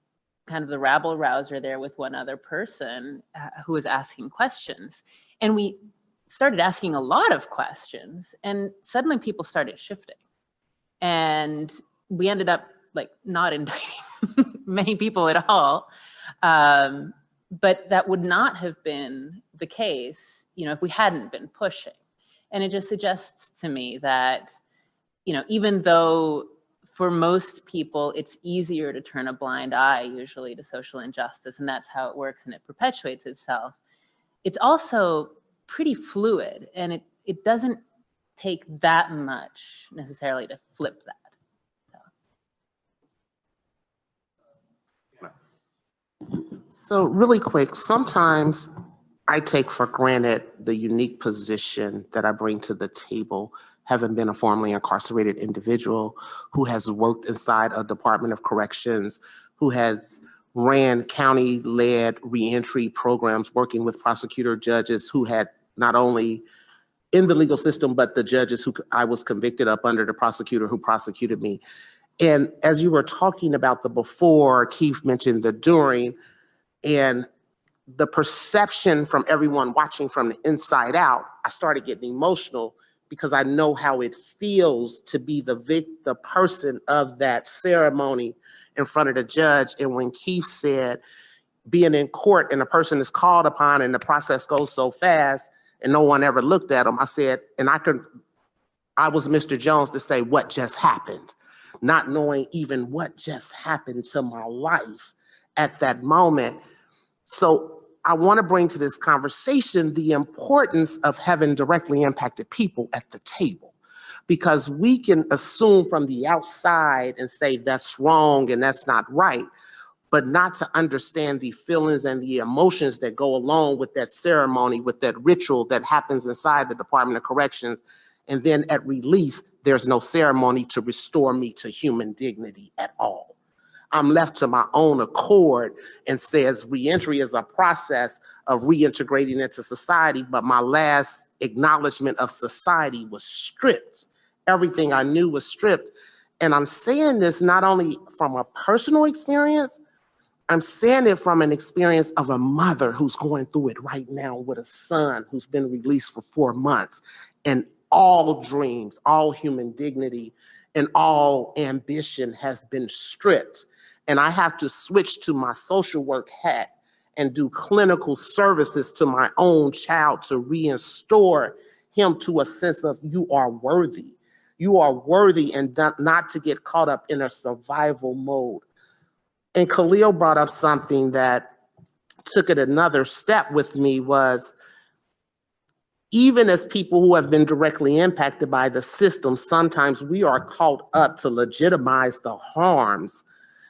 kind of the rabble rouser there with one other person who was asking questions. And we started asking a lot of questions and suddenly people started shifting. And we ended up like not indicting many people at all. But that would not have been the case, if we hadn't been pushing. And it just suggests to me that, even though for most people, it's easier to turn a blind eye usually to social injustice, and that's how it works and it perpetuates itself. It's also pretty fluid, and it doesn't take that much necessarily to flip that. So really quick, sometimes I take for granted the unique position that I bring to the table, having been a formerly incarcerated individual who has worked inside a Department of Corrections, who has ran county-led reentry programs, working with prosecutor judges who had not only in the legal system, but the judges who I was convicted up under the prosecutor who prosecuted me. And as you were talking about the before, Keith mentioned the during, and the perception from everyone watching from the inside out, I started getting emotional because I know how it feels to be the person of that ceremony in front of the judge. And when Keith said, being in court and a person is called upon and the process goes so fast and no one ever looked at him, I said, and I was Mr. Jones to say, what just happened? Not knowing even what just happened to my life at that moment. So I want to bring to this conversation the importance of having directly impacted people at the table, because we can assume from the outside and say that's wrong and that's not right, but not to understand the feelings and the emotions that go along with that ceremony, with that ritual that happens inside the Department of Corrections. And then at release, there's no ceremony to restore me to human dignity at all. I'm left to my own accord and says reentry is a process of reintegrating into society, but my last acknowledgement of society was stripped. Everything I knew was stripped. And I'm saying this not only from a personal experience, I'm saying it from an experience of a mother who's going through it right now with a son who's been released for 4 months, and all dreams, all human dignity, and all ambition has been stripped. And I have to switch to my social work hat and do clinical services to my own child to restore him to a sense of you are worthy. You are worthy, and not to get caught up in a survival mode. And Khalil brought up something that took it another step with me, was even as people who have been directly impacted by the system, sometimes we are caught up to legitimize the harms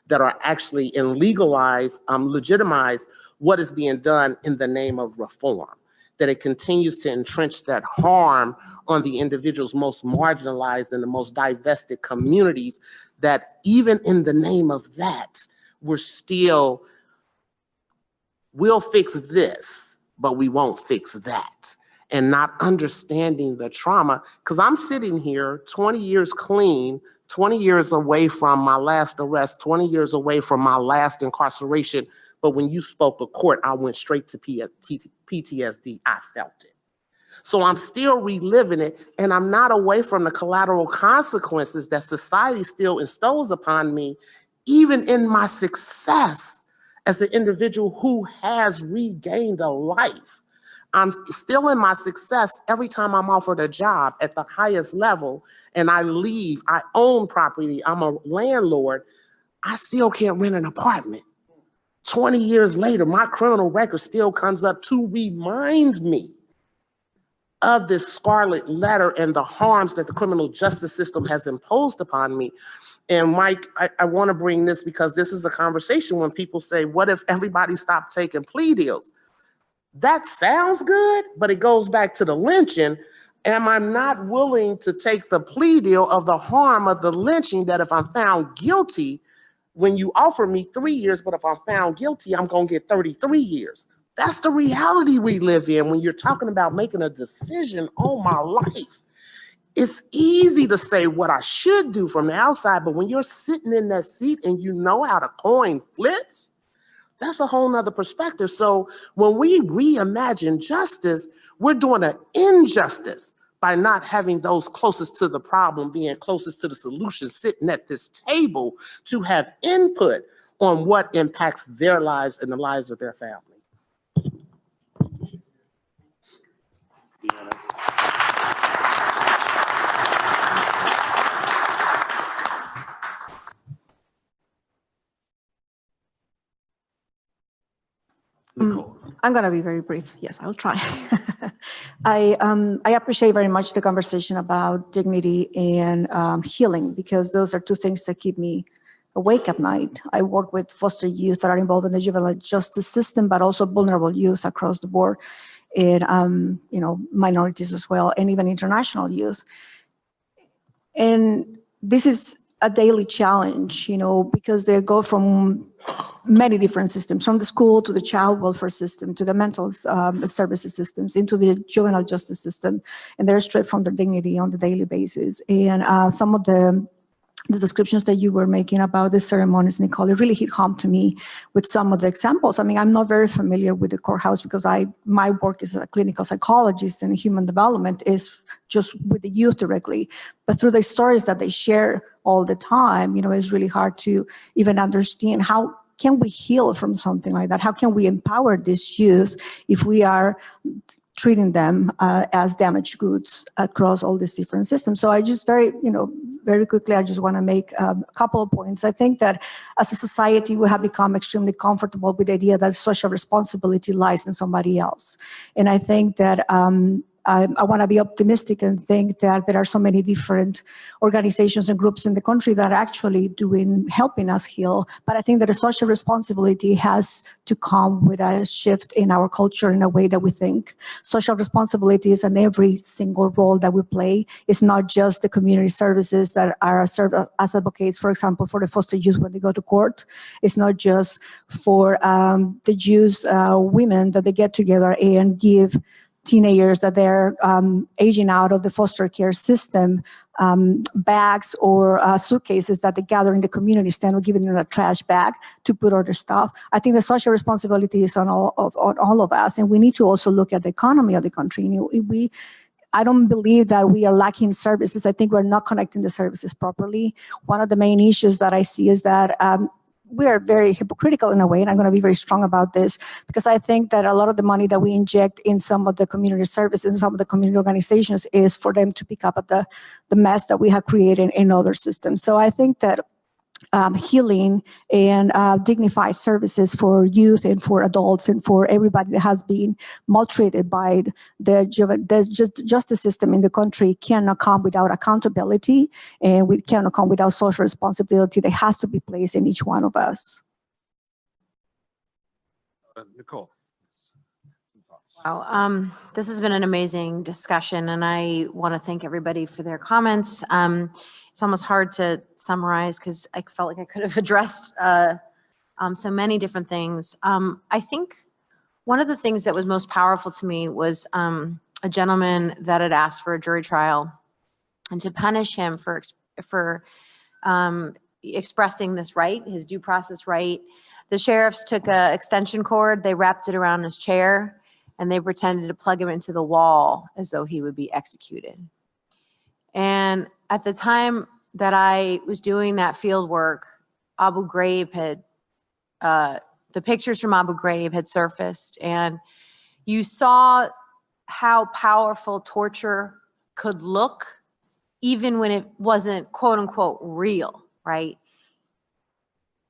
that are actually and legitimize what is being done in the name of reform, that it continues to entrench that harm on the individuals most marginalized and the most divested communities, that even in the name of that, we'll fix this, but we won't fix that. And not understanding the trauma, because I'm sitting here 20 years clean, 20 years away from my last arrest, 20 years away from my last incarceration. But when you spoke of court, I went straight to PTSD. I felt it. So I'm still reliving it, and I'm not away from the collateral consequences that society still instills upon me, even in my success as an individual who has regained a life. I'm still in my success every time I'm offered a job at the highest level and I leave, I own property, I'm a landlord, I still can't rent an apartment. 20 years later, my criminal record still comes up to remind me of this scarlet letter and the harms that the criminal justice system has imposed upon me. And Mike, I want to bring this because this is a conversation when people say, what if everybody stopped taking plea deals? That sounds good, but it goes back to the lynching. Am I not willing to take the plea deal of the harm of the lynching, that if I'm found guilty, when you offer me 3 years, but if I'm found guilty, I'm going to get 33 years. That's the reality we live in when you're talking about making a decision on my life. It's easy to say what I should do from the outside, but when you're sitting in that seat and you know how the coin flips, that's a whole nother perspective. So when we reimagine justice, we're doing an injustice by not having those closest to the problem being closest to the solution sitting at this table to have input on what impacts their lives and the lives of their family. I'm going to be very brief. Yes, I'll try. I appreciate very much the conversation about dignity and healing, because those are two things that keep me awake at night. I work with foster youth that are involved in the juvenile justice system, but also vulnerable youth across the board, and minorities as well, and even international youth. And this is a daily challenge, because they go from many different systems, from the school to the child welfare system, to the mental services systems, into the juvenile justice system, and they're stripped from their dignity on the daily basis. And some of the descriptions that you were making about the ceremonies, Nicole, it really hit home to me with some of the examples. I mean, I'm not very familiar with the courthouse because my work as a clinical psychologist and human development is just with the youth directly. But through the stories that they share all the time, it's really hard to even understand how can we heal from something like that? How can we empower this youth if we are treating them as damaged goods across all these different systems? So I just very quickly, I just want to make a couple of points. I think that as a society, we have become extremely comfortable with the idea that social responsibility lies in somebody else. And I think that I want to be optimistic and think that there are so many different organizations and groups in the country that are actually helping us heal. But I think that a social responsibility has to come with a shift in our culture in a way that we think. Social responsibility is in every single role that we play. It's not just the community services that are served as advocates, for example, for the foster youth when they go to court. It's not just for the youth women that they get together and give teenagers that they're aging out of the foster care system bags or suitcases that they gather in the community instead of giving them a trash bag to put all their stuff. I think the social responsibility is on all of us, and we need to also look at the economy of the country. I don't believe that we are lacking services. I think we're not connecting the services properly. One of the main issues that I see is that we are very hypocritical in a way, and I'm going to be very strong about this, because I think that a lot of the money that we inject in some of the community services and some of the community organizations is for them to pick up at the mess that we have created in other systems. So I think that healing and dignified services for youth and for adults and for everybody that has been maltreated by the justice system in the country cannot come without accountability, and we cannot come without social responsibility that has to be placed in each one of us. Nicole. Wow, this has been an amazing discussion, and I want to thank everybody for their comments. It's almost hard to summarize because I felt like I could have addressed so many different things. I think one of the things that was most powerful to me was a gentleman that had asked for a jury trial, and to punish him for expressing this right, his due process right. The sheriffs took an extension cord, they wrapped it around his chair, and they pretended to plug him into the wall as though he would be executed. And at the time that I was doing that field work, Abu Ghraib had, the pictures from Abu Ghraib had surfaced, and you saw how powerful torture could look even when it wasn't quote unquote real, right?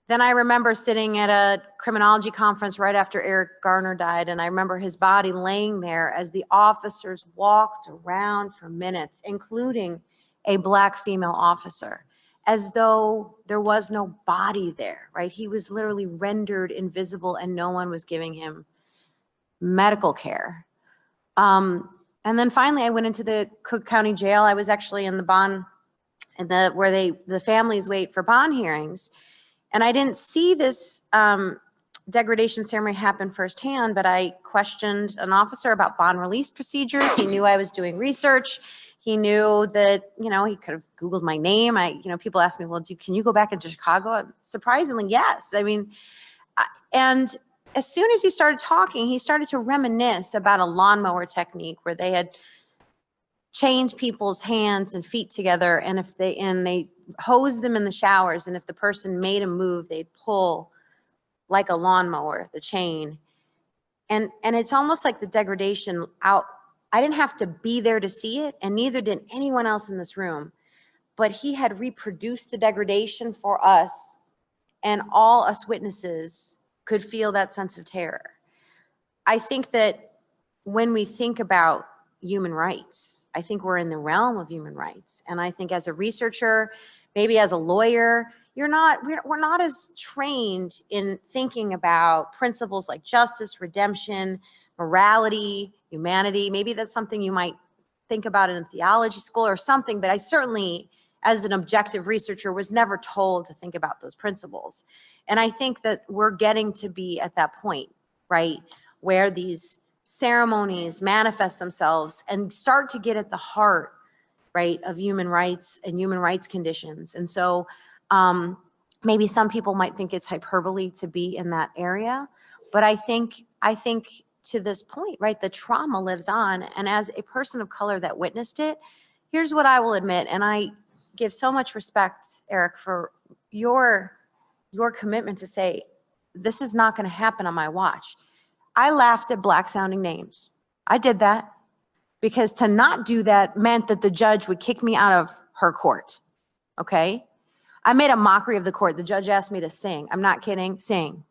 Then I remember sitting at a criminology conference right after Eric Garner died, and I remember his body laying there as the officers walked around for minutes, including a Black female officer, as though there was no body there, right? He was literally rendered invisible and no one was giving him medical care. And then finally I went into the Cook County Jail. I was actually in the bond, where the families wait for bond hearings. And I didn't see this degradation ceremony happen firsthand, but I questioned an officer about bond release procedures. He knew I was doing research. He knew that, he could have Googled my name. People ask me, well, can you go back into Chicago? Surprisingly, yes. And as soon as he started talking, he started to reminisce about a lawnmower technique where they had chained people's hands and feet together, and if they hose them in the showers, and if the person made a move, they'd pull like a lawnmower, the chain. And it's almost like the degradation out. I didn't have to be there to see it, and neither did anyone else in this room. But he had reproduced the degradation for us, and all us witnesses could feel that sense of terror. I think that when we think about human rights, I think we're in the realm of human rights. And I think as a researcher, maybe as a lawyer, we're not as trained in thinking about principles like justice, redemption, morality, humanity. Maybe that's something you might think about in theology school or something, but I certainly, as an objective researcher, was never told to think about those principles. And I think that we're getting to be at that point, right, where these ceremonies manifest themselves and start to get at the heart, right, of human rights and human rights conditions. And so maybe some people might think it's hyperbole to be in that area, but I think to this point, right, the trauma lives on. And as a person of color that witnessed it, here's what I will admit, and I give so much respect, Eric, for your commitment to say, this is not going to happen on my watch. I laughed at Black sounding names. I did that because to not do that meant that the judge would kick me out of her court. Okay. I made a mockery of the court. The judge asked me to sing. I'm not kidding, sing.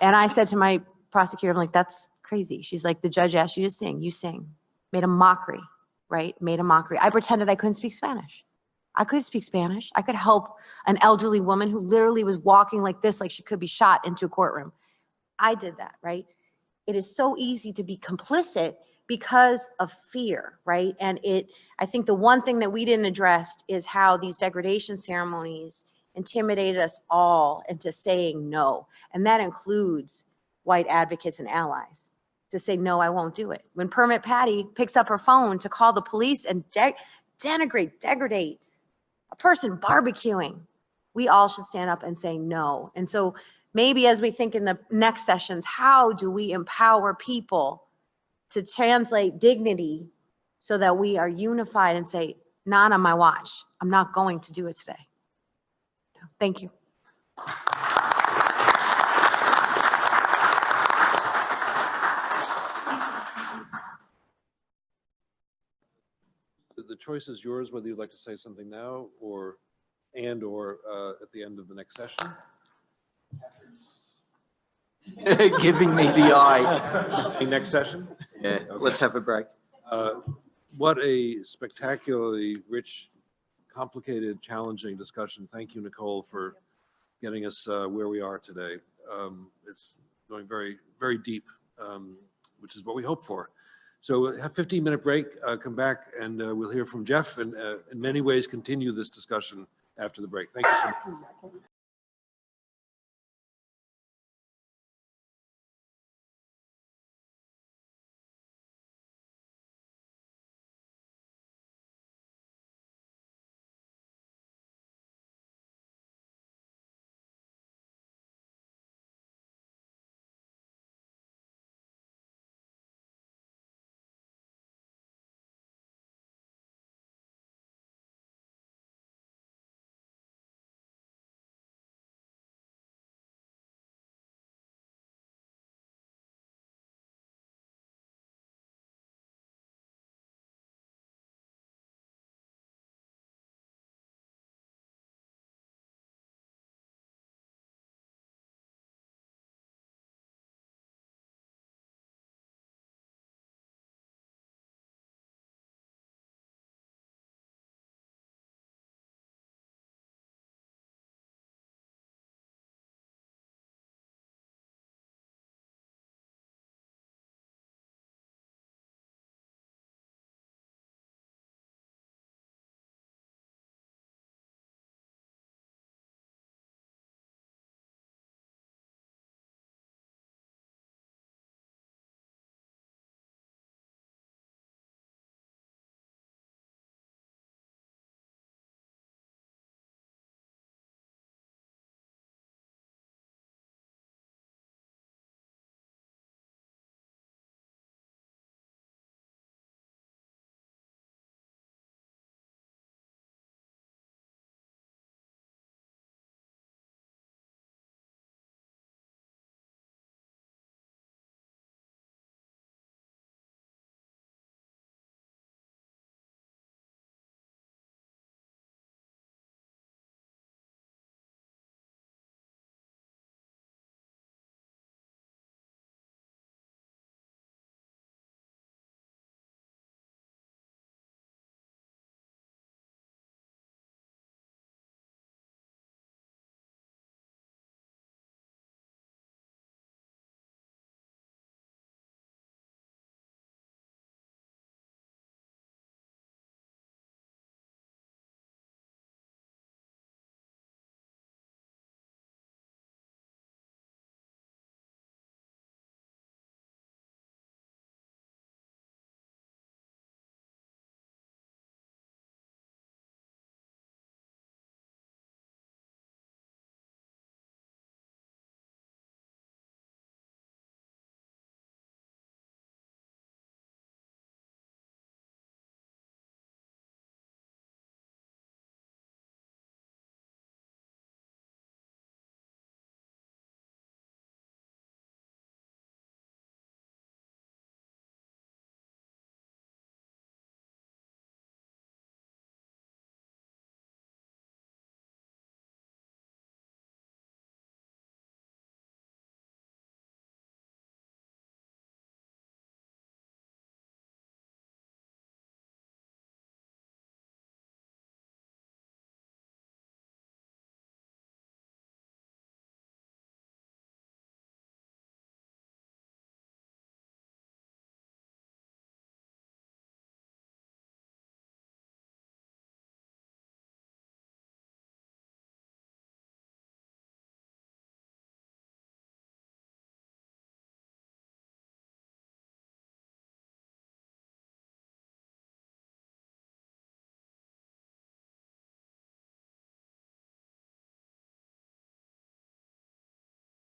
And I said to my prosecutor, I'm like, that's crazy. She's like, the judge asked you to sing, you sing. Made a mockery, right? Made a mockery. I pretended I couldn't speak Spanish. I could speak Spanish. I could help an elderly woman who literally was walking like this, like she could be shot into a courtroom. I did that, right? It is so easy to be complicit because of fear, right? And I think the one thing that we didn't address is how these degradation ceremonies intimidated us all into saying no. And that includes white advocates and allies to say, no, I won't do it. When Permit Patty picks up her phone to call the police and degrade a person barbecuing, we all should stand up and say no. And so maybe as we think in the next sessions, how do we empower people to translate dignity so that we are unified and say, not on my watch. I'm not going to do it today. So, thank you. The choice is yours, whether you'd like to say something now or at the end of the next session. Giving me the eye. Next session? Yeah, let's have a break. What a spectacularly rich, complicated, challenging discussion. Thank you, Nicole, for getting us where we are today. It's going very, very deep, which is what we hope for. So we'll have a 15-minute break, come back, and we'll hear from Jeff, and in many ways continue this discussion after the break. Thank you so much.